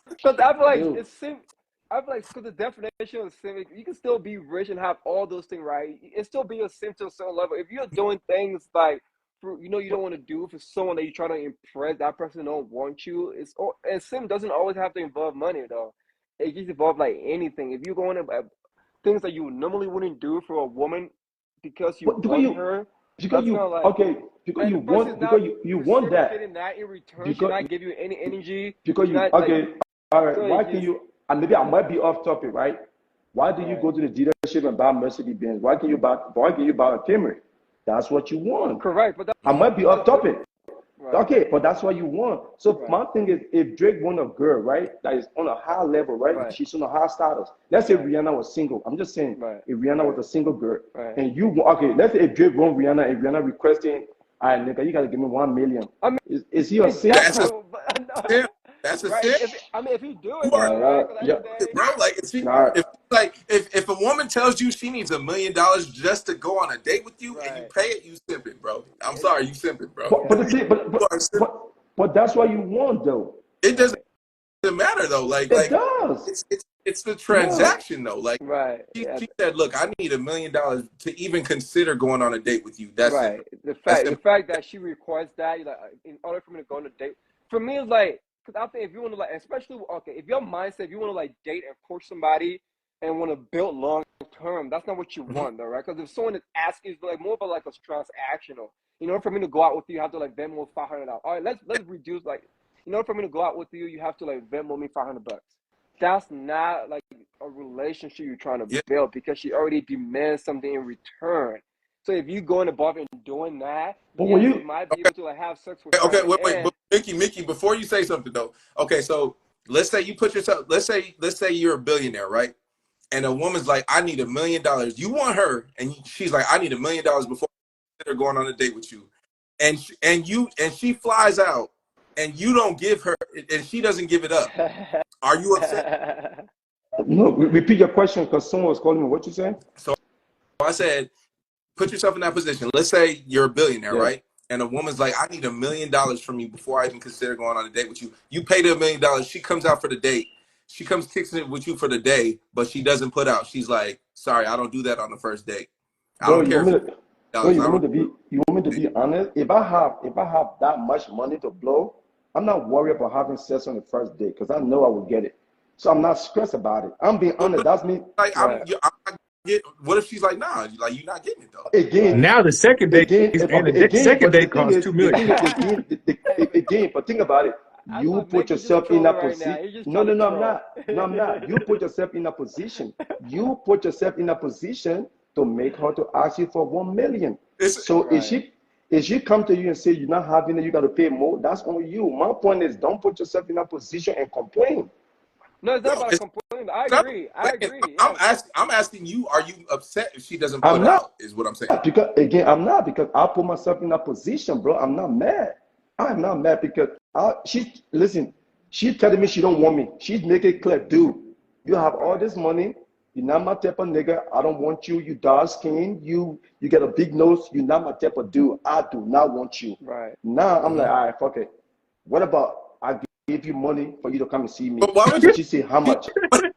Because I feel like it's simp. I feel like because the definition of simp, you can still be rich and have all those things, right? It still be a simp to a certain level. If you're doing things like, you don't want to do for someone that you're trying to impress, that person don't want you. And simp doesn't always have to involve money, though. It just involves like anything. If you're going to things that you normally wouldn't do for a woman because you want her. Because you want that. In that in return, should not give you any energy. Because you all right. Why can you? And maybe I might be off topic, right? Why do you go to the dealership and buy Mercedes Benz? Why can you buy a Camry? That's what you want. Correct, but I might be off topic. Right. Okay, but that's what you want. So my thing is, if Drake want a girl, right, that is on a high level, right, she's on a high status. Let's say Rihanna was single. I'm just saying, if Rihanna was a single girl, and let's say if Drake want Rihanna, and Rihanna requesting, all right, nigga, you gotta give me $1 million. I mean, is he a simp? That's a simp. If you do it, bro, like if a woman tells you she needs $1 million just to go on a date with you and you pay it, you simping, bro. I'm sorry, you simping, bro. But that's what you want, though. It doesn't matter though. Like it does. It's the transaction though. Like she said, look, I need $1 million to even consider going on a date with you. That's right. The fact that she requests that, like, in order for me to go on a date, for me it's like. Because I think if you want to, like, especially, if your mindset, if you want to, like, date and court somebody and want to build long term, that's not what you want, though, right? Because if someone is asking, it's like more of like a transactional. In order for me to go out with you, you have to, like, Venmo $500. All right, let's reduce, like, in order for me to go out with you, you have to, like, Venmo me $500. That's not, like, a relationship you're trying to build because she already demands something in return. So if you going above and doing that, but when you might be able to like have sex with. Wait, but Mickey, before you say something though, okay, so let's say you put yourself, let's say you're a billionaire, right? And a woman's like, I need $1 million. You want her, and she's like, I need $1 million before they're going on a date with you, and she flies out and you don't give her, and she doesn't give it up, are you upset? No, repeat your question because someone was calling me. What you say? So I said, put yourself in that position. Let's say you're a billionaire, Yeah. right? And a woman's like, I need $1 million from you before I even consider going on a date with you. You paid her $1 million. She comes out for the date. She comes kicks it with you for the day, but she doesn't put out. She's like, sorry, I don't do that on the first date. I Bro, don't care if it's bro, dollars. I don't. you want me to be honest? If I have that much money to blow, I'm not worried about having sex on the first date because I know I will get it. So I'm not stressed about it. I'm being honest. That's me. Like Right. I'm not get. What if she's like, nah, like you're not getting it though. Again, Now the second date and okay, the second but the date thing costs is, 2 million. again, but think about it. I You thought put Meg is just yourself in trolling that right now. position. He's just No, trying no, to no, I'm troll. not. No, I'm not. You put yourself in a position. You put yourself in a position to make her to ask you for 1 million. It's So Right. if she come to you and say you're not having it, you got to pay more. That's on you. My point is, don't put yourself in that position and complain. No, it's not no, about it's complaining. I not. agree. I agree. I'm Yes. asking. I'm asking you. Are you upset if she doesn't I'm put not. out? Is what I'm saying. Because again, I'm not because I put myself in that position, bro. I'm not mad. I'm not mad because she listen. She's telling me she don't want me. She's making it clear, dude. You have all Right. this money. You're not my type of nigga. I don't want you. You dark skin. You get a big nose. You're not my type of dude. I do not want you. Right. Now I'm Mm-hmm. like, all right, fuck it. What about I give you money for you to come and see me? But why would She said, how you? much?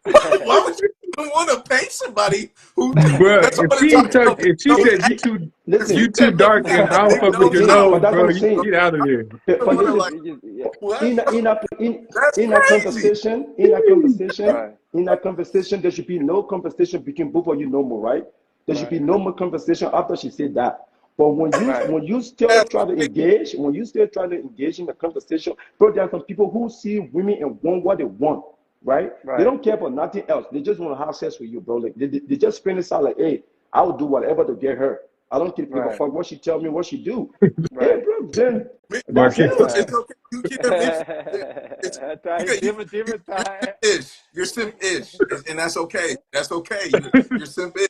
Why would you even want to pay somebody who Bruh, that's what it's talking about? if she No, said hey, if Listen, you you too said, look, you dark got and that I'll big fuck with your nose, again, I but nose, that's what bro, I'm you saying. get out of here. But would this have is like, Yeah. what? That's in crazy. Right. in that conversation, there should be no conversation between both of you no more, right? There should Right. be no more conversation after she said that. But Right. when you still That's try to engage, when you still try to engage in the conversation, bro, there are some people who see women and want what they want, right? They Right. don't care about nothing else. They just want to have sex with you, bro. Like they just spend it out like, hey, I will do whatever to get her. I don't give a Right. fuck what she tell me, what she do. Hey, Right. bro, then that's Marquis. it. it's Right. okay. You can admit it's Time, you different you're time. simp-ish. You're simp-ish, and that's okay. That's okay. You're simp-ish.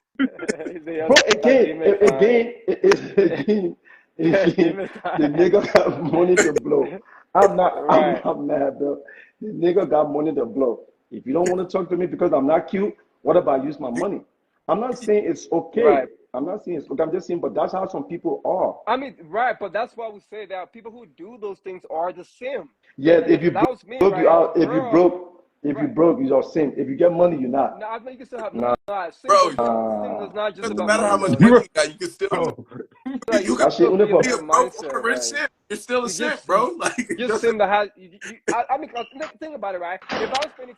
Bro, Demon time. again, Demon the time. nigga got money to blow. I'm Right. not mad, bro. The nigga got money to blow. If you don't want to talk to me because I'm not cute, what about use my You, money? I'm not saying it's okay. Right. I'm not saying it's okay. I'm just saying, but that's how some people are. I mean, right, but that's why we say that people who do those things are the sim. Yeah, if you If that was me, broke, you right? A out. girl, If you right? broke, you're sin. If you get money, you're not. No, I think you can still have Nah, no. bro. Sim is not just Doesn't about matter money how much though. money Bro, you got. You can still Like you you can can that shit still only be in a be a good for. broke or a mindset, rich right? simp. You're still a You simp, just bro. Like it just doesn't. seem to have I mean, 'cause think about it, right? If I'm spending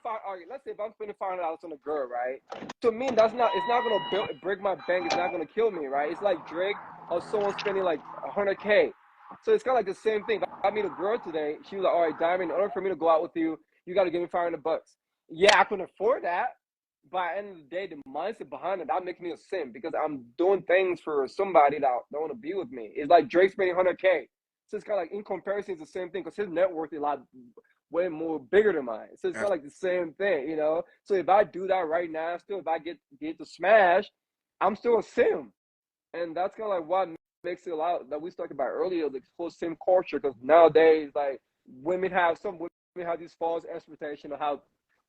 let's say if I'm spending $500 on a girl, right? To me, that's not it's not gonna break my bank. It's not gonna kill me, right? It's like Drake or someone spending like 100K. So it's kind of like the same thing. If I meet a girl today, she was like, "All right, Diamond, in order for me to go out with you, you got to give me $500." Yeah, I can afford that. By the end of the day, the mindset behind it, that makes me a simp because I'm doing things for somebody that don't want to be with me. It's like Drake spending 100K. So it's kind of like in comparison, it's the same thing because his net worth is a lot way more bigger than mine. So it's kind of like the same thing, you know. So if I do that right now, still if I get to smash, I'm still a sim, and that's kind of like what makes it a lot that we talked about earlier, the whole sim culture. Because nowadays, like some women have these false expectation of how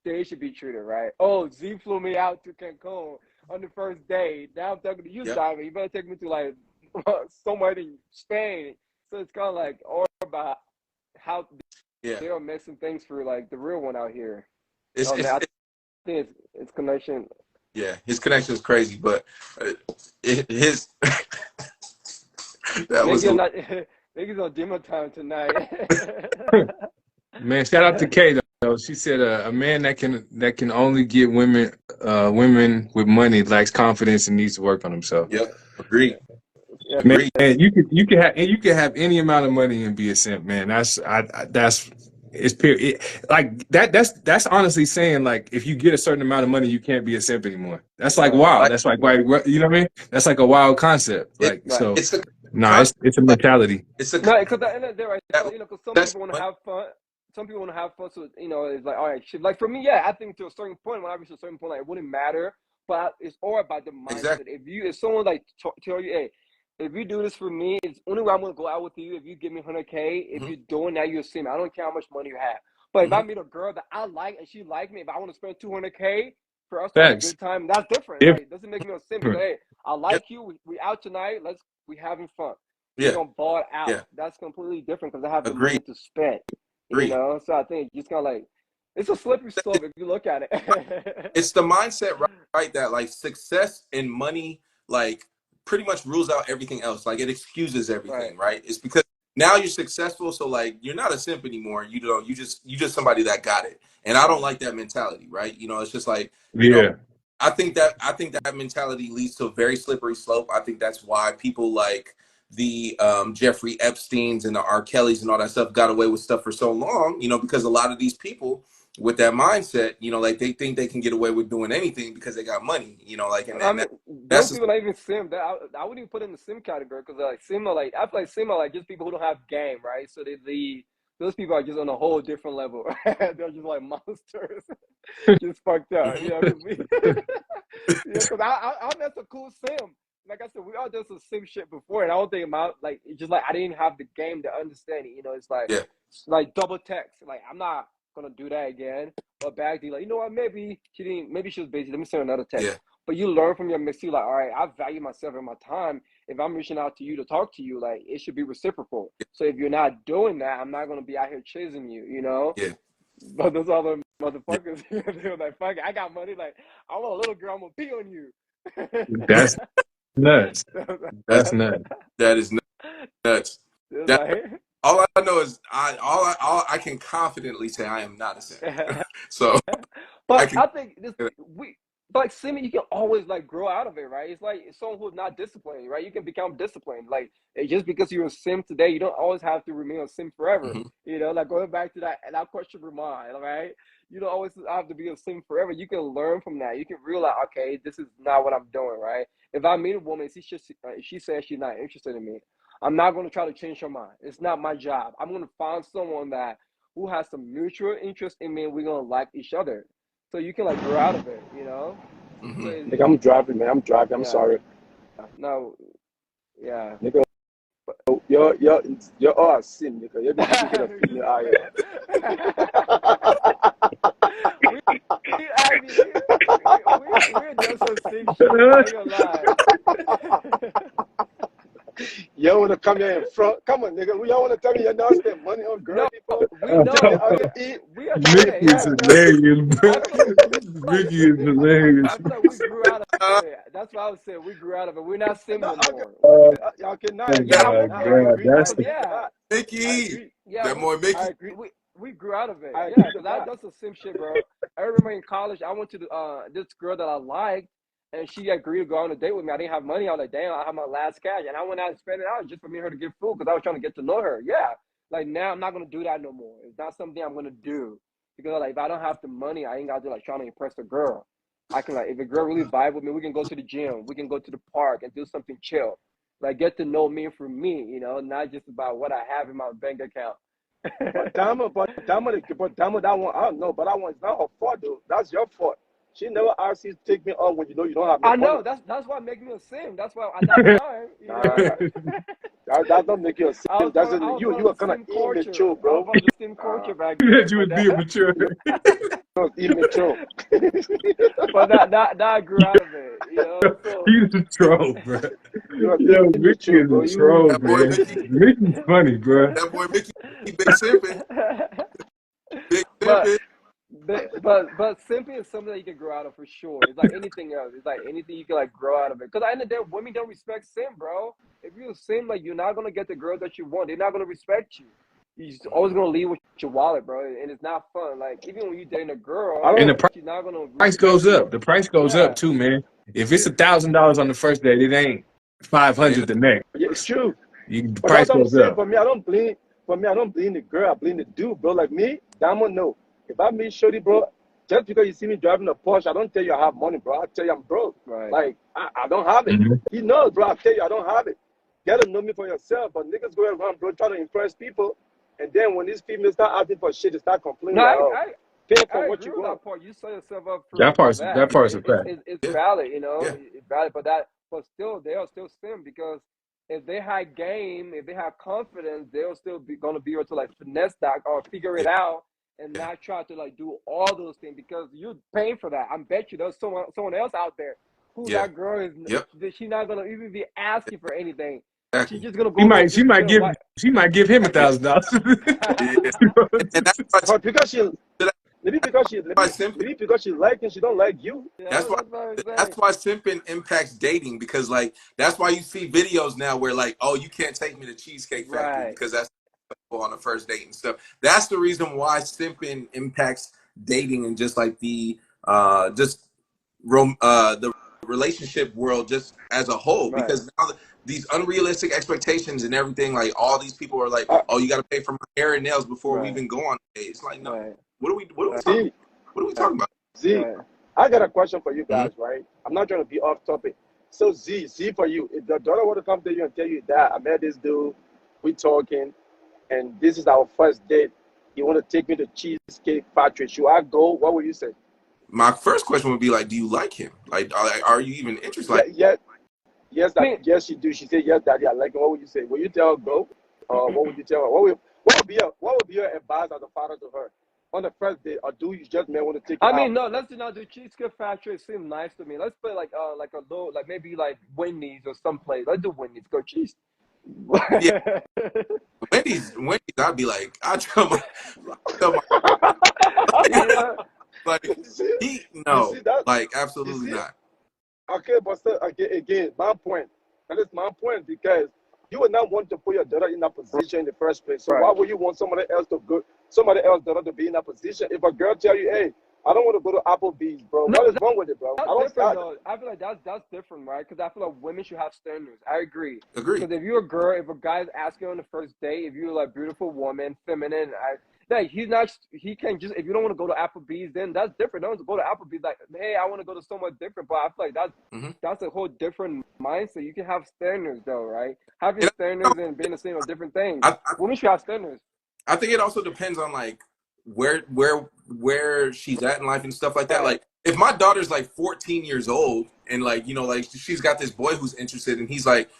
they should be treated, right? Oh, Z flew me out to Cancun on the first day. Now I'm talking to you, Yep. Diamond. You better take me to like somewhere in Spain. So it's kind of like all about how Yeah. they are mixing things for like the real one out here. It's Oh man, I it's think it's connection. yeah. His connection is crazy, but his that was Maybe I'm a not. Maybe it's on demo time tonight. man, shout out to Kay though. She said a man that can only get women with money lacks confidence and needs to work on himself. yep. Agreed. Yeah, Man, Agreed. you can have any amount of money and be a simp, man. That's it's period. Like that's honestly saying like if you get a certain amount of money, you can't be a simp anymore. That's like right, wow. Like That's like why you know what I mean? That's like a wild concept. it, Like right. so, it's a nah, concept. it's a Like mentality. it's a No, because at the end of the day, right? So that, you know, because some that's people want to one. have fun. Some people want to have fun. So you know, it's like all right, shit. Like for me, yeah, I think to a certain point, when I reach a certain point, like it wouldn't matter. But it's all about the mindset. Exactly. If someone like tell you, hey, if you do this for me, it's only way I'm gonna go out with you if you give me 100K. If Mm-hmm. you're doing that, you'll see me. I don't care how much money you have. But if Mm-hmm. I meet a girl that I like and she like me, if I want to spend 200K for us to have a Facts. good time, that's different. Different. Like, it doesn't make me a simp because hey, I Yeah. like you. We out tonight. We having fun. We Yeah. gonna ball it out. Yeah. That's completely different because I have the money Agreed. to spend. You Agreed. know, so I think it's just kind of like it's a slippery slope if you look at it. It's the mindset, right? That like success and money, like pretty much rules out everything else. Like it excuses Right. everything, right? It's because now you're successful, so like you're not a simp anymore. You just somebody that got it. And I don't like that mentality, right? You know, it's just like, you know, Yeah. I think that mentality leads to a very slippery slope. I think that's why people like the Jeffrey Epsteins and the R. Kellys and all that stuff got away with stuff for so long, you know, because a lot of these people with that mindset, you know, like they think they can get away with doing anything because they got money, you know, like, I and mean, that's those just, people not even sim. I wouldn't even put in the sim category because like sim are like I feel like sim are like just people who don't have game, right? So those people are just on a whole different level. They're just like monsters, just fucked up. mm-hmm. You know, because yeah, because I'm that's a cool sim. Like I said, we all done some sim shit before, and I don't think about like it's just like I didn't have the game to understand it. You know, it's Yeah, like double text. Like I'm not gonna do that again. But back then, like you know what? Maybe she was busy. Let me send another text. yeah, But you learn from your mistake. Like all right, I value myself and my time. If I'm reaching out to you to talk to you, like it should be reciprocal. So if you're not doing that, I'm not gonna be out here chasing you. You know. yeah, But those other yeah. motherfuckers, they were like, "Fuck it, I got money. Like I want a little girl. I'm gonna pee on you." That's nuts. That's That's nuts. that is nuts. It's That like, all I know is all I can confidently say I am not a simp. So I but can. I think but like Simi, you can always like grow out of it, right? It's like someone who's not disciplined, right? You can become disciplined. Like just because you're a sim today, you don't always have to remain a sim forever. Mm-hmm. You know, like going back to that question, Ramond, right? You don't always have to be a sim forever. You can learn from that. You can realize, okay, this is not what I'm doing, right? If I meet a woman, she says she's not interested in me, I'm not going to try to change her mind. It's not my job. I'm going to find someone that who has some mutual interest in me, and we're gonna like each other. So you can like grow out of it, you know. So Mm-hmm. Nigga, I'm driving, man. I'm driving. I'm yeah, sorry. no, yeah. Nigga, you're all sin, nigga. You be speaking of female out here. we, I mean, we're just some sick shit. I ain't gonna lie. You want to come here in front? Come on, nigga. Y'all want to tell me you're not spending money on girl No, before? we know we Mickey understand. is Yeah, hilarious, bro. I feel like Mickey is hilarious. I feel like we grew out of it. That's what I was saying. We grew out of it. We're not sim No, no more. Oh okay, now I my Yeah, agree. I'm God, with Now you. I God, agree. that's Because the yeah, I Mickey, agree. yeah, that boy I Mickey. agree. we grew out of it. I Yeah, agree to because that. that's some sim shit, bro. I remember in college, I went to this girl that I liked, and she agreed to go on a date with me. I didn't have money. I was like, damn, I have my last cash, and I went out and spent it out just for me and her to get food because I was trying to get to know her. Yeah, like now I'm not gonna do that no more. It's not something I'm gonna do because like if I don't have the money, I ain't gotta do like trying to impress the girl. I can like if a girl really vibe with me, we can go to the gym, we can go to the park and do something chill. Like get to know me for me, you know, not just about what I have in my bank account. But Dama, that one, I don't know. But that one is not her fault, though. That's your fault. She never asked you to take me on when you know you don't have no I money. know that's why make me a sim. That's why at that time, you Nah, know, that don't make you a sim. That's I just, was you part of are the kind of sim culture. immature, I was bro. part of the sim culture back that then. you would be a mature. You're immature. But that I grew out of it, you know. So He's a troll, bro. You're Yo, Mickey immature, is bro. a troll, That boy man. Mickey. Mickey's funny, bro. That boy Mickey. Big simping. Big but simping. but simping is something that you can grow out of for sure. It's like anything else. It's like anything you can like grow out of it. Because at the end of the day, women don't respect sim, bro. If you sim, like you're not gonna get the girl that you want. They're not gonna respect you. You're just always gonna leave with your wallet, bro, and it's not fun. Like even when you're dating a I girl, And the don't. she's not gonna price respect goes you. up. The price goes up Yeah, too, man. If it's Yeah. $1,000 on the first date, it ain't 500 And the next. Yeah, it's true. The But price that's what I'm goes saying. up. For me, I don't blame the girl. I blame the dude, bro. Like me, Diamond, no. If I meet Shorty, bro, just because you see me driving a Porsche, I don't tell you I have money, bro. I tell you I'm broke. right. Like, I don't have it. Mhm. He knows, bro. I tell you I don't have it. Get to know me for yourself. But niggas go around, bro, trying to impress people. And then when these females start asking for shit, they start No, complaining like, oh, pay for I what agree you with want. that part. You set yourself up That for part's that. that part's a fact. It's yeah, valid, you know, yeah. it's valid. But still, they are still sim because if they had game, if they have confidence, they'll still be gonna be able to like finesse that or figure it Yeah, out and yeah, not try to like do all those things because you're paying for that. I bet you there's someone else out there who yeah, that girl is. yep, She's not gonna even be asking for anything. She's exactly. just gonna She go there might, she just might chill. give, What? she might give him Yeah, $1,000. yeah. And that's why, But because she, maybe because she, why maybe, simping. maybe because she like and she don't like you. You That's know, why that's what I'm saying. that's why simping impacts dating because like that's why you see videos now where like, oh, you can't take me to Cheesecake Factory Right. because that's on a first date and stuff. That's the reason why simping impacts dating and just like just the relationship world just as a whole Right. because now these unrealistic expectations and everything like all these people are like, Uh, oh, you got to pay for my hair and nails before we Right. even go on a date. It's like, no, Right. what are we talking Z, about? What are we Right. talking about? Z, Right. I got a question for you Mhm. guys, right? I'm not trying to be off topic. So Z for you, if the daughter were to come to you and tell you that I met this dude, we talking, and this is our first date. You want to take me to Cheesecake Factory? Should I go? What would you say? My first question would be like, do you like him? Like, are you even interested? Yeah, Like, yeah, yes, I that mean, yes, she do. She said yes, daddy. I like it. What would you say? Will you tell her go? Or what would you tell her? What would be your advice as a father to her on the first date? Or do you just may want to take it I mean, out? no, let's do not do Cheesecake Factory. It seems nice to me. Let's put like a low like maybe like Wendy's or someplace. Let's do Wendy's. Go cheese. yeah, Wendy's, I'd be like, tell my Yeah. like, you see, he you no, see that? like, You absolutely see? not. Okay, but still, again, my point. That is my point because you would not want to put your daughter in that position in the first place. So why Right. would you want somebody else daughter to be in that position? If a girl tell you, "Hey, I don't want to go to Applebee's, bro," No, what is wrong with it, bro? I that's don't. different though. I feel like that's different, right? Because I feel like women should have standards. I agree. Agree. Because if you're a girl, if a guy's asking on the first date, if you're like beautiful woman, feminine, like he's not, he can just if you don't want to go to Applebee's, then that's different. Don't go to Applebee's like, hey, I want to go to somewhere different. But I feel like Hmm. that's a whole different mindset. You can have standards though, right? Having And standards and being the same are different things. I, I Women should have standards. I think it also depends on like where she's at in life and stuff like that. Right, Like if my daughter's like 14 years old and like like she's got this boy who's interested and he's like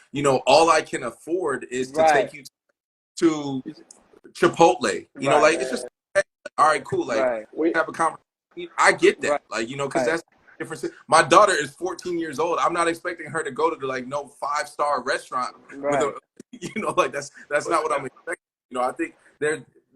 all I can afford is to right, take you to Chipotle. right, Like it's just hey, all right, cool. Like right, Wait, have a conversation. I get that. right, Like because right, that's different. My daughter is 14 years old. I'm not expecting her to go to the like no 5-star restaurant with a right. like that's not what I'm expecting. I think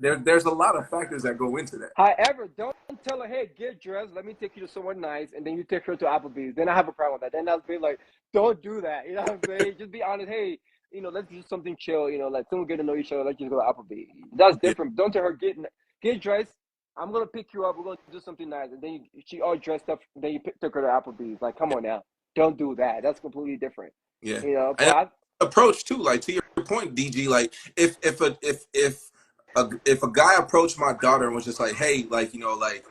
there's a lot of factors that go into that. However, don't tell her, hey, get dressed. Let me take you to somewhere nice, and then you take her to Applebee's. Then I have a problem with that. Then I'll be like, don't do that. You know what I'm saying? Just be honest. Hey, let's do something chill. Like someone get to know each other. Let's just go to Applebee's. That's Yeah, different. Don't tell her get dressed. I'm gonna pick you up. We're gonna do something nice, and then she all dressed up. Then you took her to Applebee's. Like, come yeah, on now, don't do that. That's completely different. yeah. But And approach too, like to your point, DG. Like if a guy approached my daughter and was just like, hey, like like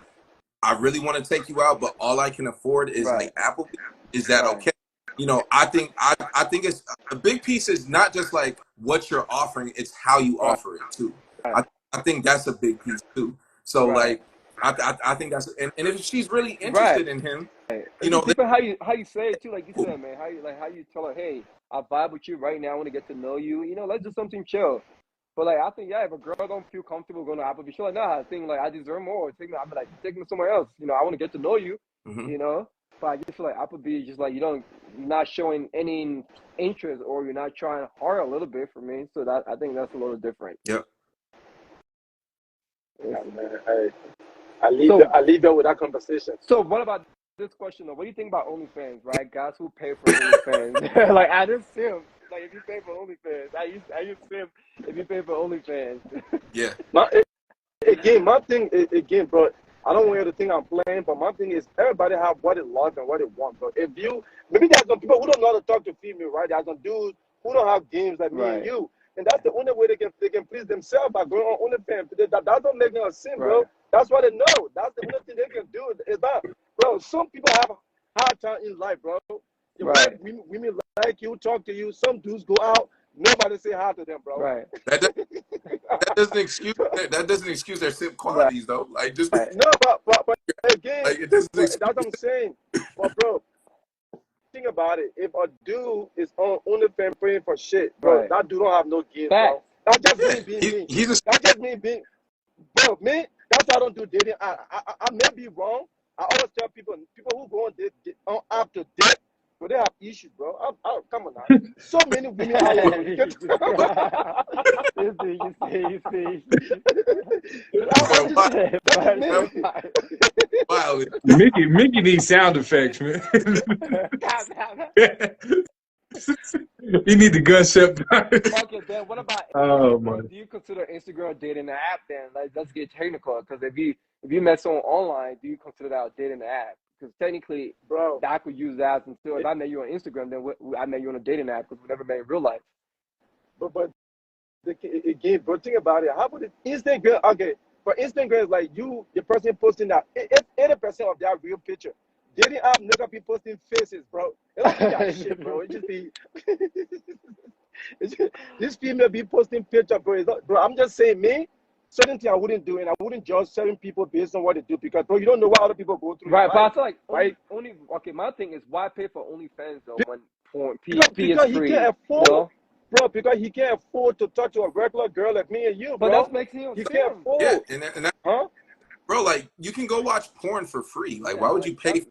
I really want to take you out, but all I can afford is right, like Applebee's. Is that right, okay? I think it's a big piece is not just like what you're offering, it's how you right, offer it too. right, I think that's a big piece too. So right. like I think that's and if she's really Right. interested in him, It just then depends how you say it too, like you cool. said, man. How you tell her, hey, I vibe with you right now. I want to get to know you. Let's do something chill. But like I think, yeah, if a girl don't feel comfortable going to Applebee's, she's like, nah, I think like I deserve more. Take me somewhere else. I want to get to know you. Hmm. You know. But I just feel like Applebee's just like you're not showing any interest or you're not trying hard a little bit for me. So that I think that's a little different. Yep. yeah, man, hey, I leave you. So I leave you with that conversation. So what about this question though? What do you think about OnlyFans, right? Guys who pay for OnlyFans. Like I just simp. Like if you pay for OnlyFans. I use simp if you pay for OnlyFans. Yeah. My, again, my thing again, bro. I don't want you to think I'm playing, but my thing is everybody have what they love and what they want, bro. If you maybe there's some people who don't know how to talk to female, right? There's some dudes who don't have games like me and Right. you, and that's the only way they can please themselves by going on OnlyFans. That don't make them sin, Right. bro. That's what they know. That's the only thing they can do. Is that, bro? Some people have a hard time in life, bro. The way Right. women like you, talk to you. Some dudes go out, nobody say hi to them, bro. Right. That does, that doesn't excuse their simp Right. qualities though. Like just Right. No, but again, like it doesn't but excuse that's what I'm saying. But bro, think about it, if a dude is on OnlyFans praying for shit, bro, Right. that dude don't have no game, Facts. bro. That's just Yeah, me being me. he's a That's just me being, bro. Me, that's why I don't do dating. I may be wrong. I always tell people who go on on after date, but they have issues, bro. Come on now. So many women out here, bro. You can You see. I'm just, that's just man, me. wow. Mickey needs sound effects, man. He need the gunshot. Okay, then what about Oh Instagram, my. bro? Do you consider Instagram a dating app then? Like, let's get technical. Because if you met someone online, do you consider that a dating app? Because technically, Bro, I could use that until if I met you on Instagram, then I met you on a dating app because we never met in real life. but again, bro, think about it. How about it? Instagram? Okay, for Instagram, it's like the person posting that. If 80% of that real picture, dating app nigga be posting faces, bro. It don't be that shit, bro. It just be. This female be posting picture, bro. It's not, bro, I'm just saying, me. Certain thing I wouldn't do, and I wouldn't judge certain people based on what they do because, bro, you don't know what other people go through in Right, but I life, feel like right? only okay. My thing is why pay for OnlyFans though when porn Because is he free, can't afford, you know? bro. Because he can't afford to talk to a regular girl like me and you, But bro. that's making him He can't sim. Yeah, afford, and that, huh? bro, like you can go watch porn for free. Like, why Yeah, would like you that's pay?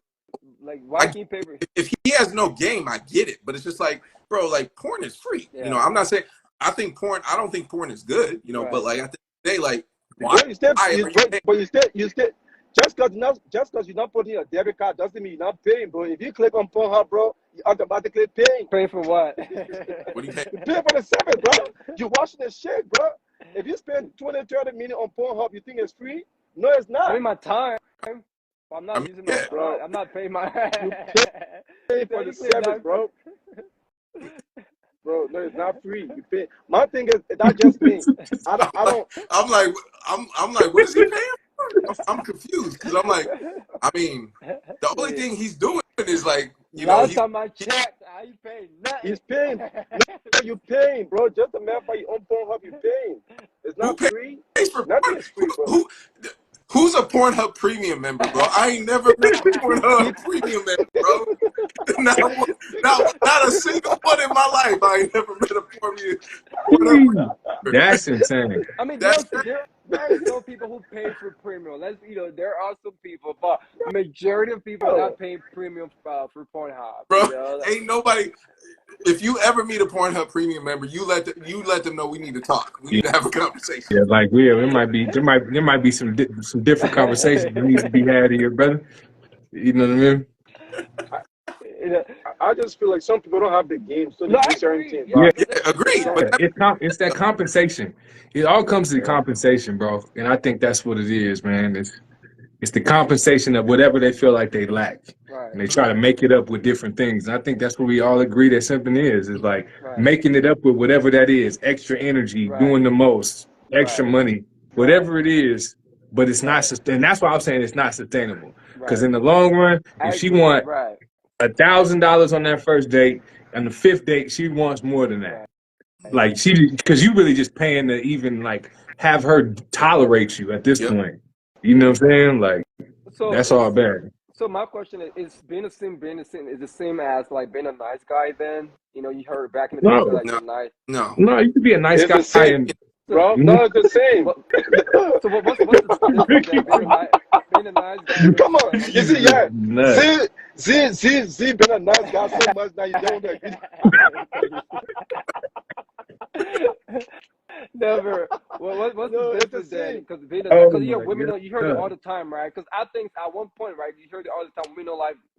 like why I can you pay for? if he has no game, I get it, but it's just like, bro, like porn is free. You know, Yeah, I'm not saying I don't think porn is good. You know, but right. like at the end of the day, like why Bro, you still, why you, are you bro, paying? but you still, just because you're not putting a debit card doesn't mean you're not paying, bro. If you click on Pornhub, bro, you automatically paying. Pay for what? What do you pay? You pay for the service, bro. You're watching the shit, bro. If you spend 20, 30 minutes on Pornhub, you think it's free? No, it's I not, mean my time. I'm I not mean, using my. yeah, bro. I'm not paying my. You pay for the Technically, service, not. bro. Bro, no, it's not free. You pay. My thing is that's just me. I'm I like, don't. I'm like, what is he paying for? I'm confused because I'm like, I mean, the only See, thing he's doing is like, you know, last time I he, checked, I ain't paying nothing. He's paying. No, you paying, bro. Just a matter of fact, you on Pornhub, you paying. It's who not free. pays for Nothing porn? is free, bro. Who's a Pornhub premium member, bro? I ain't never met a He Pornhub premium member, bro. Not, not a single one in my life. I ain't never met a Pornhub member. That's insane. I mean, That's there are some people who pay for premium. There are some people, but majority of people are Bro, not paying premium for Pornhub. bro. You know, Ain't nobody. If you ever meet a Pornhub premium member, you let them know we need to talk. We need to have a conversation. Yeah, like there might be some some different conversations that needs to be had here, brother. You know what I mean? I just feel like some people don't have the game, so they no, I do certain agree. things, Yeah, bro. Yeah, Yeah, but agreed. But yeah. It's that compensation. It all comes to the Yeah. compensation, bro. And I think that's what it is, man. It's the compensation of whatever they feel like they lack. right, And they try to make it up with different things. And I think that's what we all agree that simping is like right, making it up with whatever that is, extra energy, right, doing the most, extra right, money, right, whatever it is. But it's not right, sustainable. That's why I'm saying it's not sustainable. Because right. in the long run, I if she agree. want Right, $1,000 on that first date, and the fifth date she wants more than that. right. Like because you really just paying to even like have her tolerate you at this yep. point. You know what I'm saying? Like So that's all bad. so my question is being a sim is the same as like being a nice guy then? You know, you heard back in the day you said No, like No, you're nice. no. no, you could be a nice It's guy the same, and So bro. Mhm. No, it's the same. what so what's the difference then? Being a nice guy Come versus on. like You Jesus see, is yeah. nuts. Z been a nice guy so much now you don't agree. Never. Well, what's No, the it's the difference then? same. Oh Because my women don't. You heard it all God. the time, right? Because I think at one point, right, you heard it all the time.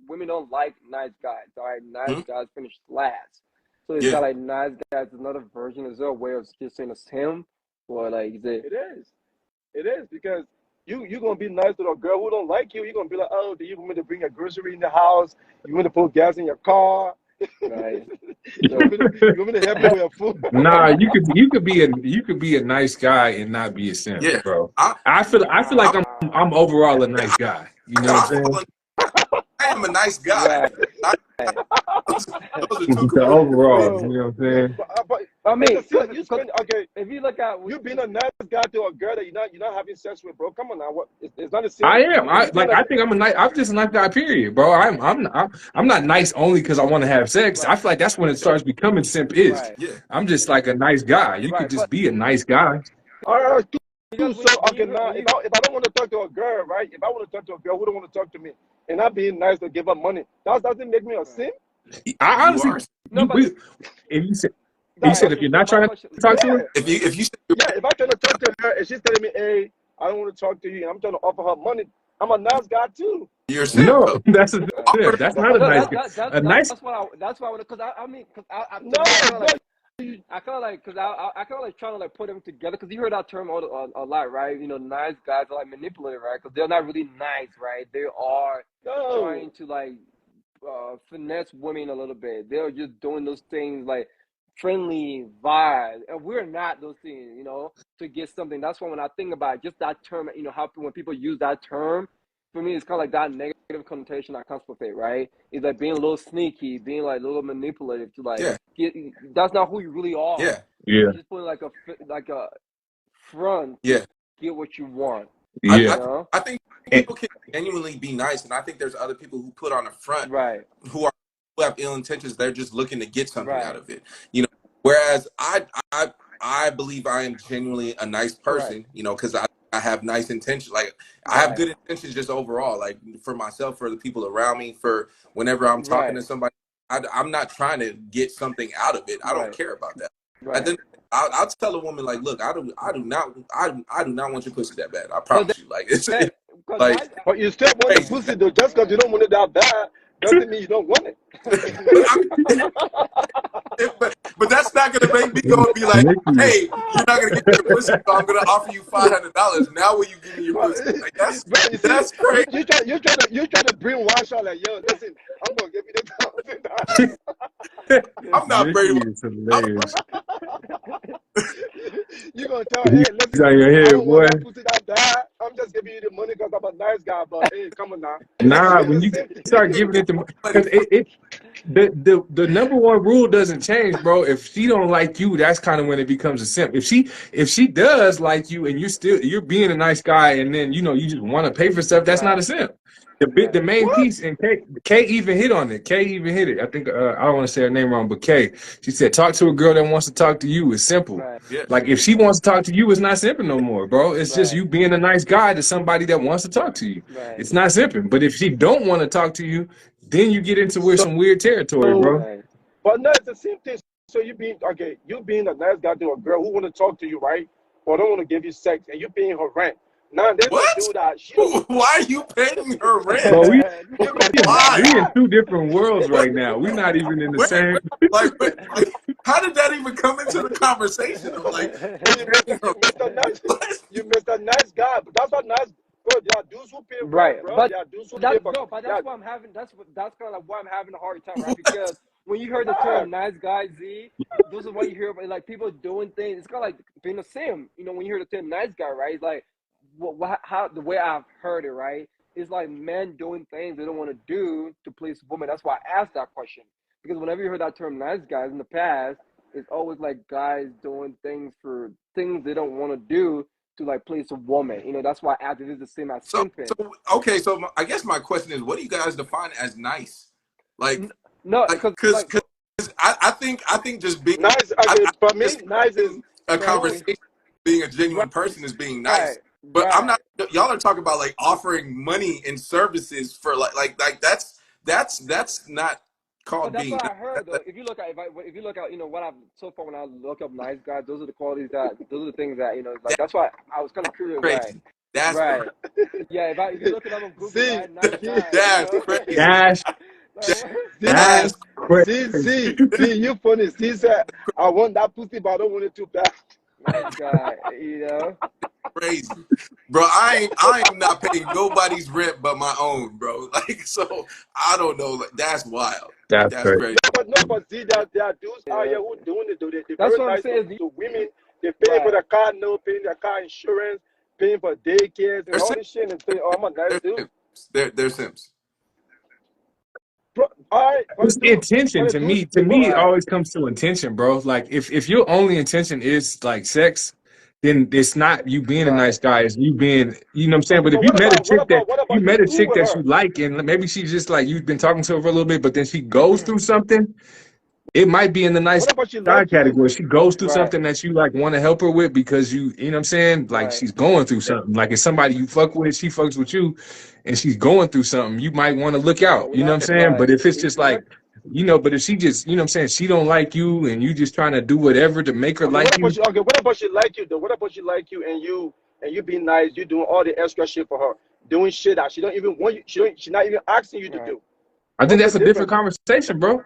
Women don't like nice guys. All right, nice Hmm? guys finish last. So it's Yeah. got like nice guys. Another version. Is there a way of just saying it's him, or like is it? It is. It is because you gonna be nice to a girl who don't like you. You're gonna be like, oh, do you want me to bring a grocery in the house? You want to put gas in your car? Right. You want So me to help you with your food? Nah, you could be a nice guy and not be a simp, Yeah. bro. I, I feel like I, I'm overall a nice guy. You know what I'm I'm saying? all, I am a nice guy. Right. I, those, those are two The completely overall, Bro, you know what I'm saying? but I it's mean, the same. You cause spend okay. if you look at You being a nice guy to a girl that you're not having sex with, bro. Come on now, what? It's not the same. I am. If you being a I think I'm a nice. I'm just a nice guy. Period, bro. I'm not nice only because I want to have sex. I right, feel like that's when it starts becoming simp is. right, yeah. I'm just like a nice guy. You could right. just But be a nice guy. all right, because so okay now, if I don't want to talk to a girl, right? If I want to talk to a girl who don't want to talk to me, and I being nice to give her money, that doesn't make me a right. simp. I You honestly, are. No, but if you That, said okay. if you're So not my trying to question, talk to her, yeah, If you say yeah. If I trying to talk to her and she's telling me, hey, I don't want to talk to you, and I'm trying to offer her money, I'm a nice guy too. you're a simp no, though, that's a right. offer simp. that, That's not a No, nice No, guy. A nice. that's why I want to. Cause I mean, cause no, to me, I kind of bro. like. I kind of like, cause I kind of like trying to like put them together, cause you heard that term a lot, right? You know, nice guys are like manipulative, right? Cause they're not really nice, right? They are No. trying to like finesse women a little bit. They're just doing those things like friendly vibes, and we're not those things, you know, to get something. That's why when I think about just that term, you know, how when people use that term, for me, it's kind of like that negative connotation that comes with it, right? It's like being a little sneaky, being like a little manipulative to like yeah, get. That's not who you really are. yeah, You're Yeah, just putting like a front to yeah. get what you want, yeah. you know? I think And, people can genuinely be nice, and I think there's other people who put on a front Right, who are who have ill intentions. They're just looking to get something out right, of it, you know. Whereas I believe I am genuinely a nice correct, person, you know, because I have nice intentions. Like I have right, good intentions just overall, like for myself, for the people around me, for whenever I'm talking right, to somebody. I'm not trying to get something out of it. I don't right, care about that. And right. then I'll tell a woman like, look, I do not want your pussy that bad. I Cause promise you. Like it's cause like nice. But you still want the crazy. pussy though. Just because you don't want it that bad doesn't mean you don't want it. I mean, but that's not gonna make me go and be like, Nikki, hey, you're not gonna give me your pussy, so I'm gonna offer you $500. Now will you give me your but, pussy? Like that's but you see, that's crazy. you try to brainwash her like, yo, listen, I'm gonna give you the I'm not Nikki brave. is I'm, hilarious. you gonna tell her, hey, He's listen, on your I head, don't want boy. that pussy that bad. I'm just giving you the money because I'm a nice guy. But hey, come on now, Nah, it's when the you same thing. start giving it to, but because the number one rule doesn't change, bro. If she don't like you, that's kind of when it becomes a simp. If she does like you and you're being a nice guy, and then you just want to pay for stuff, that's not Right, a simp. The right, main What? piece, and K even hit on it. K even hit it. I think I don't want to say her name wrong, but K, she said, talk to a girl that wants to talk to you. It's simple. right, yeah, Like if she wants to talk to you, it's not simping no more, bro. It's just right, you being a nice guy to somebody that wants to talk to you. right, It's not simping. But if she don't want to talk to you, then you get into where So, some weird territory, bro. right. but no, it's the same thing. So you being a nice guy to a girl who want to talk to you, right? Or don't want to give you sex, and you paying her rent. Now there's a what? dude that she don't. Why are you paying her rent? But You gonna tell her Why? we in that? two different worlds What? right now. We're not even in the Wait, same. like, how did that even come into the conversation of like But you paying her You Mr. Nice, rent? you Mr. Nice guy. But that's what nice, bro. There are dudes who pay rent, Right, bro. but There are dudes who pay that for. no, but Yeah, that's why I'm having that's kind of like why I'm having a hard time, right? What? Because when you heard the yeah. term "nice guy Z," those are what you hear about, like people doing things. It's kind of like being a sim, you know. When you hear the term "nice guy," right? It's like how the way I've heard it, right? It's like men doing things they don't want to do to please women. That's why I asked that question because whenever you heard that term "nice guys" in the past, it's always like guys doing things for things they don't want to do to like please a woman. You know, that's why I asked if it's the same as simping. So okay, so I guess my question is, what do you guys define as nice? Like, No, like, because cause, like cause I think just being, Nice. I Okay, for me, just nice is having a friendly, conversation, being a right, genuine person is being right, nice. But I'm right. not. Y'all are talking about like offering money and services for like that's not But called that's being what nice. I heard though. If you look at what I've so far when I look up nice guys, those are the qualities that those are the things that like. That's That's why I was kind of curious. Right, crazy. That's crazy. right. Yeah, if you look it up on Google, see, right, nice see, guys, you That's know, crazy. Dash, like what? see, dash, That's crazy. see, you funny. See, said, I want that pussy, but I don't want it too bad. Nice guy, you know. crazy, bro. I am not paying nobody's rent but my own, bro. Like so, I don't know. Like that's wild. That's That's crazy. crazy. No, but see, there are dudes You out here know, who doing it, though. They're that's very what I'm nice saying. to women. They're paying for Right. the car note, paying their car insurance, paying for daycares and They're all simps. this shit and saying, oh, I'm a nice They're dude. simps. They're simps. all right, It's intention but to dude, me. To me, it Right. always comes to intention, bro. Like if your only intention is like sex, then it's not you being a nice Right. guy. It's you being, you know what I'm saying. But if but you met a chick that what you about you met a do chick with that you her? like, and maybe she's just like you've been talking to her for a little bit, but then she goes through something. It might be in the nice What about she guy like you? category. She goes through Right. something that you like want to help her with because you know what I'm saying? Like Right. she's going through something. Like it's somebody you fuck with, she fucks with you, and she's going through something. You might want to look No, out. we're You know what not. I'm saying? Right. But if it's just We're not. like, but if she just, you know what I'm saying, she don't like you and you just trying to do whatever to make her Okay, what like about you, she? Okay, what about she like you though? What about she like you and you being nice? You doing all the extra shit for her, doing shit that she don't even want you. She's not even asking you to Right. do. I think What's the that's a different difference? conversation, bro.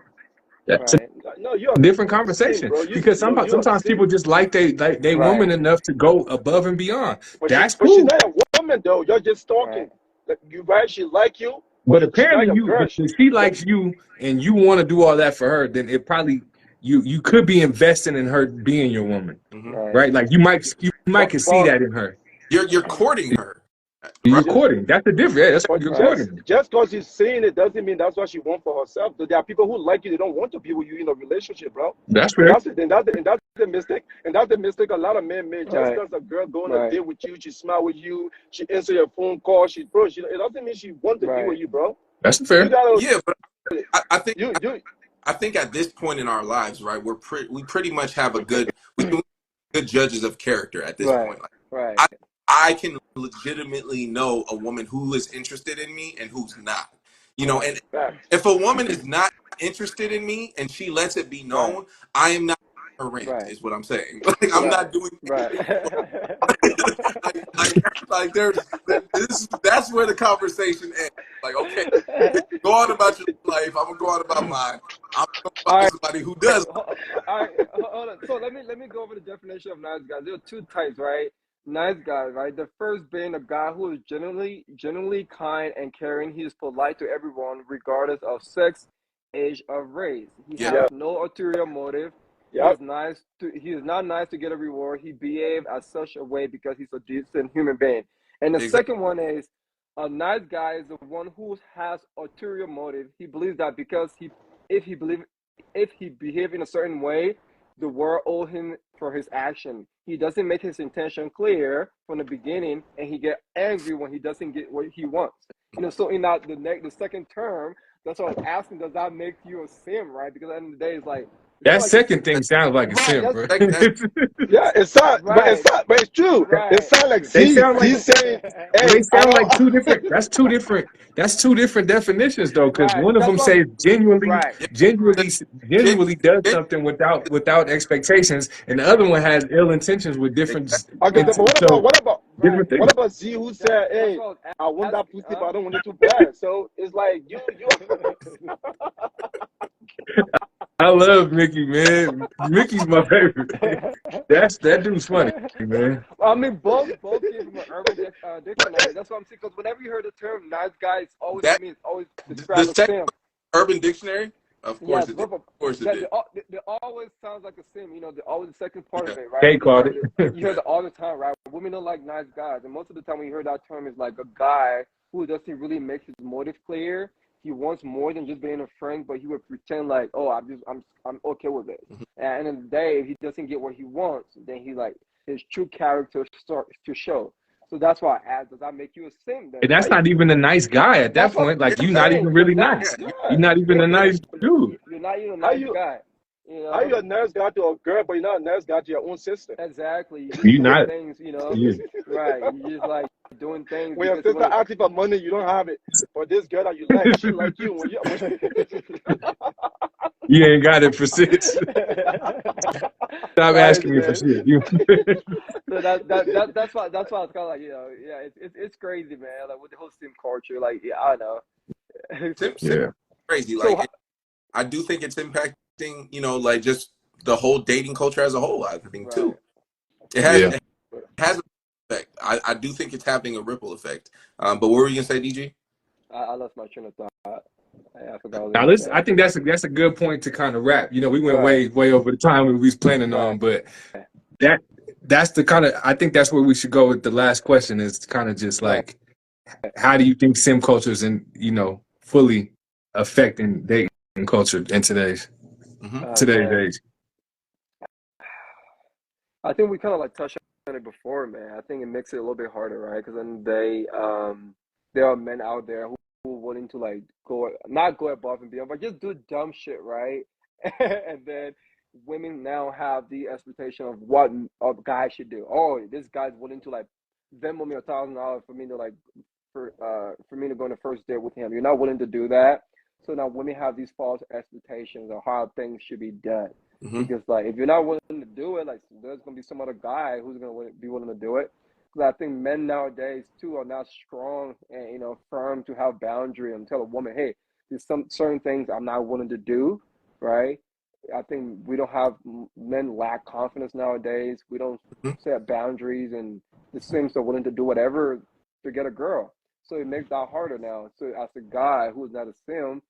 That's a Right. No, you're different a simp, conversation bro. because You're a sometimes simp. people just like they Right. woman enough to go above and beyond. That's But she's cool. not a woman though. You're just Right. talking. Like, you right? She like you, But but she's not apparently, your girl. but if she But likes you and you want to do all that for her, then it probably you could be investing in her being your woman, Hmm. Right. right? Like you might can see but that in her. You're courting her, You're right? just courting. That's the difference. Yeah, that's but you're Right. courting. just because she's saying it doesn't mean that's what she wants for herself. There are people who like you. They don't want to be with you in a relationship, bro. That's And fair. that's the mistake. And that's the mistake a lot of men make. Just Right. because a girl go on a Right. date with you, she smile with you, she answer your phone call, it doesn't mean she want to be Right. with you, bro. That's You fair. gotta Yeah, but I think you I think at this point in our lives, right, we pretty much have a we good judges of character at this Right. point. Like Right. I I can legitimately know a woman who is interested in me and who's not. You know, and facts. if a woman is not interested in me and she lets it be Right. known, I am not her rant, Right. is what I'm saying. Like I'm Right. not doing Right. anything. Like that's where the conversation ends. Like, okay, go on about your life. I'm gonna go on about mine. I'm gonna go All about right. somebody who does. All right. Hold on. So let me go over the definition of nice guys. There are two types, right? Nice guys, right? The first being a guy who is genuinely kind and caring. He is polite to everyone, regardless of sex, age, or race. He Yeah, has Yep, no ulterior motive. yep. He is not nice to get a reward. He behaves as such a way because he's a decent human being. And the exactly. second one is a nice guy is the one who has ulterior motive. He believes that because if he believe if he behave in a certain way, the world owes him for his action. He doesn't make his intention clear from the beginning, and he get angry when he doesn't get what he wants. So in that the second term, that's what I was asking. Does that make you a sim, right? Because at the end of the day, it's like it's not That like second thing sounds like a right. simp, That's bro. That's Yeah, right, but it's true. It right. sounds like They Z. sound like Z saying, Well, "Hey, they I sound like two don't." different. That's two different. That's two different definitions, though, because Right. one of That's them what I'm says genuinely, right. yeah. genuinely, Gen, genuinely does gen, something without expectations, and the other one has ill intentions with exactly. different. Okay, And but so Right. different things. what about Z who said, That's "Hey, what I was I want that asking, pussy, but huh? I don't want it too bad." So it's like you. I love Mickey, man. Mickey's my favorite. That dude's funny, man. I mean, both came from an urban dictionary. That's what I'm saying. Because whenever you hear the term "nice guy," it's always to That me, it's always the describe a second sim. Urban Dictionary, of Yes, course it did. both of Of course it that. did. They always sounds like a sim. Always the second part Yeah, of it, right? Kay Because called it. you hear that all the time, right? Women don't like nice guys, and most of the time when you hear that term, is like a guy who doesn't really make his motive clear. He wants more than just being a friend, but he would pretend like, oh, I'm okay with it. mhm. And at the end of the day, if he doesn't get what he wants, then he like his true character starts to show. So that's why I asked, does that make you a sim then, And that's right? not even a nice guy at that That's what point. I'm Like Yeah, you're not saying. even You're really not. yeah. nice. You're Yeah. not even a nice dude. You're not even a How nice you guy. how you a nice guy to a girl, but you're not a nice guy to your own sister? Exactly. You're just You doing not. things, You, right. You're just like doing things When your because you sister want asks you for money, you don't have it. For this girl that you like, she like you. you ain't got it for six. Stop right, asking me for man. shit. You. So that's why it's kind of like yeah, it's crazy, man. Like with the whole sim culture, like yeah, I know. Sim Yeah. crazy. So Like I do think it's impacting, like just the whole dating culture as a whole. I think right. too. It has Yeah. it has an effect. I do think it's having a ripple effect. But what were you gonna say, DG? I lost my train of thought. I forgot what I was Now gonna listen, I say. think that's a good point to kind of wrap. We went Right, way over the time we was planning right, on, but that that's the kind of I think that's where we should go with the last question is kind of just right. like how do you think sim cultures and fully affecting dating? culture in today's Mm-hmm. today's Man, age. I think we kind of like touched on it before, man. I think it makes it a little bit harder, right? Because then there are men out there who are willing to like go, not go above and beyond, but just do dumb shit, right? And then women now have the expectation of what a guy should do. Oh, this guy's willing to like Venmo me $1,000 for me to like for me to go on a first date with him. You're not willing to do that. So now women have these false expectations of how things should be done. Mm-hmm. Because like if you're not willing to do it, like there's gonna be some other guy who's gonna be willing to do it. Because I think men nowadays too are not strong and firm to have boundary and tell a woman, hey, there's some certain things I'm not willing to do, right? I think we don't have men lack confidence nowadays. We don't Mm-hmm. set boundaries, and the Sims are willing to do whatever to get a girl. So it makes that harder now. So as a guy who is not a sim,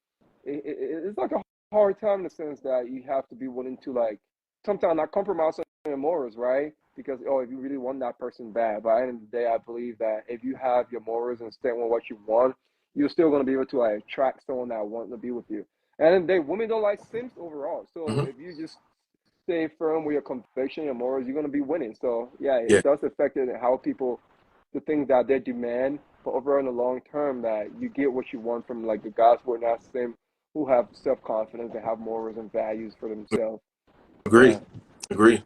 it's like a hard time in the sense that you have to be willing to like sometimes not compromise on your morals, right? Because if you really want that person bad, but at the end of the day, I believe that if you have your morals and stand on what you want, you're still gonna be able to like attract someone that wants to be with you. And then women don't like simps overall. So Mm-hmm. if you just stay firm with your conviction, your morals, you're gonna be winning. So yeah, Yeah, it does affect it how people, the things that they demand, but overall in the long term, that you get what you want from like the guys who are not simp, who have self confidence and have morals and values for themselves. agree, Yeah, agree.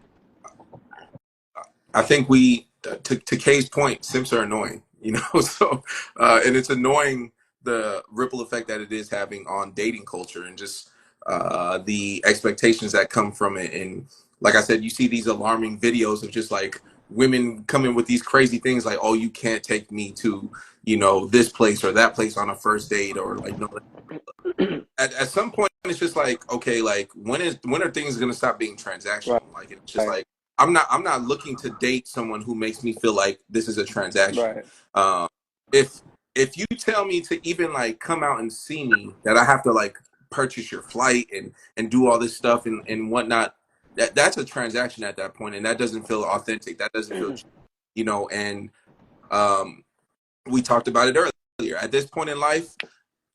I think we, to Kay's point, simps are annoying, you know. So, and it's annoying the ripple effect that it is having on dating culture and just the expectations that come from it. And like I said, you see these alarming videos of just like women coming with these crazy things like, "Oh, you can't take me to, this place or that place on a first date," or like, at some point it's just like, okay, like when are things gonna stop being right, transactional? Like it's just like I'm not looking to date someone who makes me feel like this is a transaction. right, Um, if if you tell me to even like come out and see me, that I have to like purchase your flight and do all this stuff and whatnot, that's a transaction at that point, and that doesn't feel authentic. That doesn't feel, and um, we talked about it earlier. At this point in life,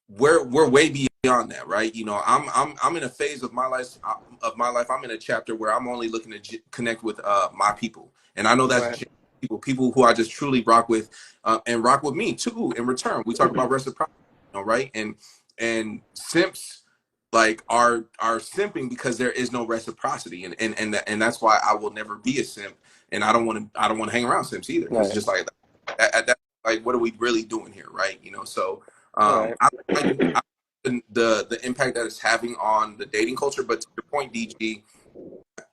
we're way beyond that, right? I'm in a phase of my life. I'm in a chapter where I'm only looking to connect with my people, and I know that's right, people who I just truly rock with, and rock with me too. In return, we talk about reciprocity, right? And simps like are simping because there is no reciprocity, and that's why I will never be a simp, and I don't want to hang around simps either, because right, it's just like at that, like, what are we really doing here, right? So right, I the impact that it's having on the dating culture. But to your point, DG,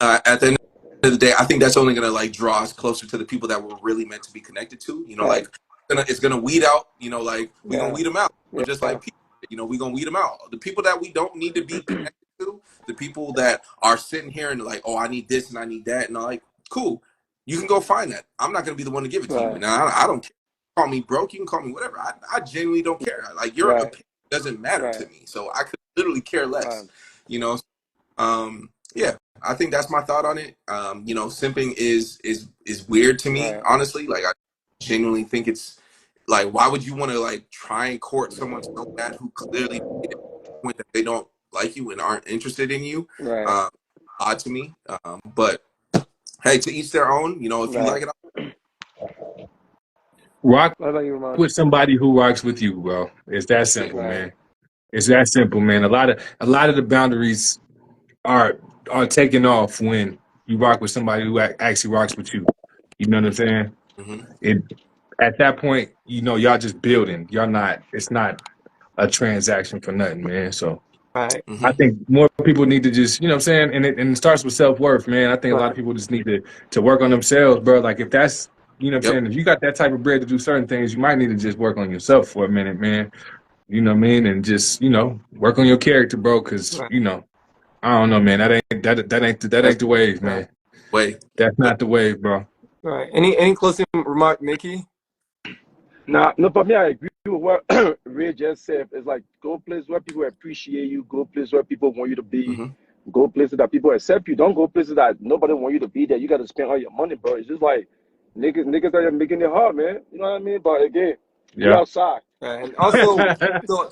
at the end of the day, I think that's only gonna like draw us closer to the people that we're really meant to be connected to. Like right, it's gonna weed out. Like we're gonna yeah, weed them out. yeah, Just like people, we're gonna weed them out. The people that we don't need to be connected to, the people that are sitting here and like, oh, I need this and I need that, and I'm like, cool, you can go find that. I'm not gonna be the one to give it to you, right, and I don't care. Call me broke, you can call me whatever. I genuinely don't care. Like, your right, opinion doesn't matter right, to me, so I could literally care less. right, You know, yeah, I think that's my thought on it. Simping is weird to me, right, honestly. Like, I genuinely think it's like, why would you want to like try and court someone so bad who clearly made it to the point that they don't like you and aren't interested in you? right, Um, Odd to me. But hey, to each their own. If you right. like it, Rock What about you, Ramon? with somebody who rocks with you, bro. It's that yeah, simple, Right, man. It's that simple, man. A lot of the boundaries are are taken off when you rock with somebody who actually rocks with you. You know what I'm saying? hmm It At that point, y'all just building. Y'all not. It's not a transaction for nothing, man. So right, I hmm think more people need to just, what I'm saying, and it starts with self worth, man. I think a lot of right, people just need to work on themselves, bro. Like if that's, what I'm yep, saying, if you got that type of bread to do certain things, you might need to just work on yourself for a minute, man. You know what I mean? And just, work on your character, bro. Because right, I don't know, man. That ain't the wave, right, man. way, That's way. not the wave, bro. right. Any closing remark, Mickey? Nah, no, for me, I agree with what Ray just said. It's like go places where people appreciate you, go places where people want you to be, hmm go places that people accept you. Don't go places that nobody want you to be there. You got to spend all your money, bro. It's just like niggas that are making it hard, man. You know what I mean? But again, we Yeah. outside. Right. And also,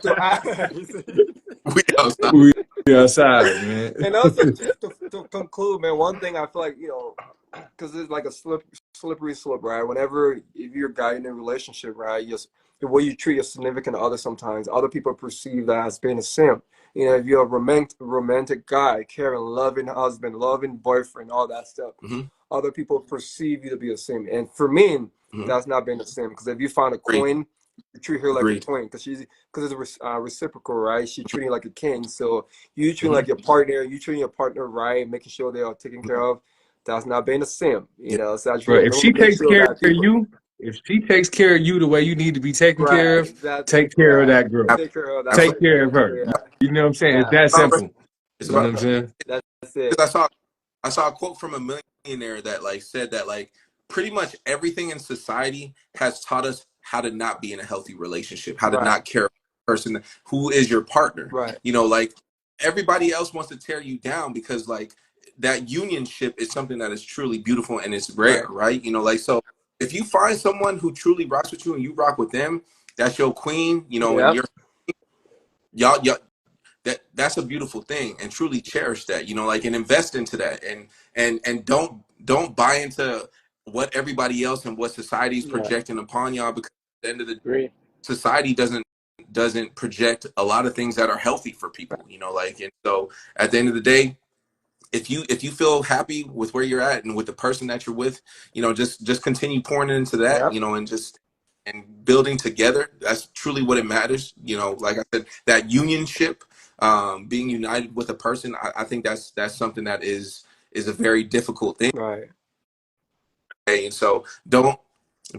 so I, We outside. outside, man. And also, just to conclude, man, one thing I feel like, because it's like a slippery slope, right? Whenever if you're a guy in a relationship, right, the way you treat your significant other, sometimes other people perceive that as being a simp. If you're a romantic guy, caring, loving husband, loving boyfriend, all that stuff, other people perceive you to be a simp. And for me, that's not being a simp. Because if you find a Agreed. queen, you treat her like a Agreed. queen, because it's reciprocal, right? She's treating you like a king, so you treating like your partner, you treating your partner right, making sure they are taken care of. That's not being a simp, So I just Bro, want if she to make takes sure care of that people, you, if she takes care of you the way you need to be taken care of, right, that, take care of right, that girl. take care of that Take Absolutely. person. care of her. Yeah, You know what I'm saying? It's yeah, that simple. It's You know about what I'm saying? that's it. because I saw a quote from a millionaire that like said that like pretty much everything in society has taught us how to not be in a healthy relationship, how to Right, not care about the person who is your partner. right, Like everybody else wants to tear you down because like that unionship is something that is truly beautiful and it's rare, right. right? Like so if you find someone who truly rocks with you and you rock with them, that's your queen, and Yeah, y'all that's a beautiful thing, and truly cherish that, like, and invest into that, and don't buy into what everybody else and what society is Yeah, projecting upon y'all, because at the end of the great. society doesn't project a lot of things that are healthy for people, like, and so at the end of the day, if you feel happy with where you're at and with the person that you're with, just continue pouring into that, Yeah, and building together. That's truly what it matters. Like I said, that unionship, being united with a person, I think that's something that is a very difficult thing. right, And so don't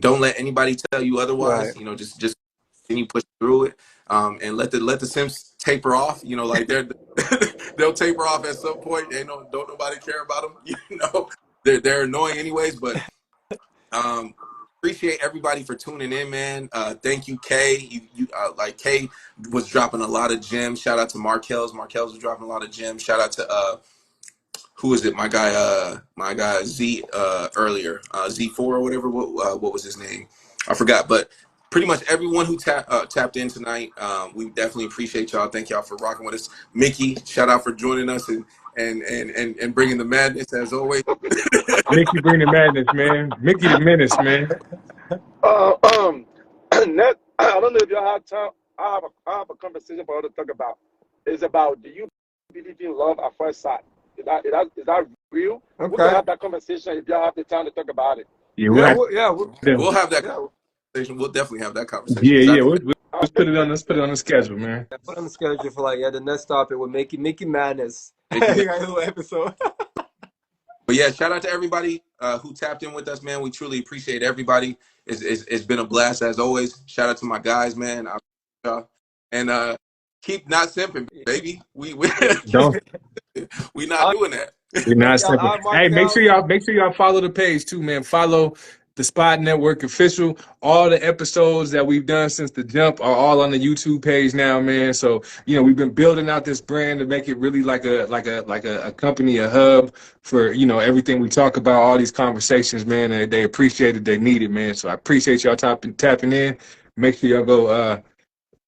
let anybody tell you right. otherwise. Just continue pushing through it, and let the Simps taper off. Like they'll taper off at some point. Don't nobody care about them. They're annoying anyways. But um, appreciate everybody for tuning in, man. Thank you, Kay. Like Kay was dropping a lot of gems. Shout out to Markel's. Markel's was dropping a lot of gems. Shout out to who is it? My guy Z earlier, Z4 or whatever. What was his name? I forgot. But pretty much everyone who tapped in tonight, we definitely appreciate y'all. Thank y'all for rocking with us. Mickey, shout out for joining us and bringing the madness as always. Mickey bring the madness, man. Mickey the menace, man. Uh, um, I don't know if y'all have time. I have a conversation for us to talk about. It's about, do you believe in love at first sight? Is that real? We can Okay. have that conversation if y'all have the time to talk about it. Yeah, we'll Yeah, have We'll them. have that yeah. conversation. We'll definitely have that conversation Yeah, because I yeah. think Let's put it on. Let's put it on the schedule, man. Put on the schedule for the next topic with Mickey Madness. Mickey. You got a little episode. But yeah, shout out to everybody who tapped in with us, man. We truly appreciate everybody. It's been a blast as always. Shout out to my guys, man. And keep not simping, baby. We Don't. we not doing that. We're not Y'all, simple. Hey, Markel. make sure y'all follow the page too, man. Follow the Spot Network official. All the episodes that we've done since the jump are all on the YouTube page now, man. So we've been building out this brand to make it really like a company, a hub for everything we talk about, all these conversations, man. They appreciate it, they need it, man. So I appreciate y'all tapping in. Make sure y'all go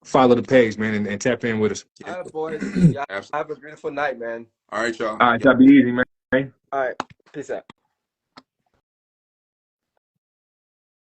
follow the page, man, and tap in with us. All right, boys. Y'all Absolutely. have a beautiful night, man. All right, y'all. All right, y'all be easy, man. All right. Peace out.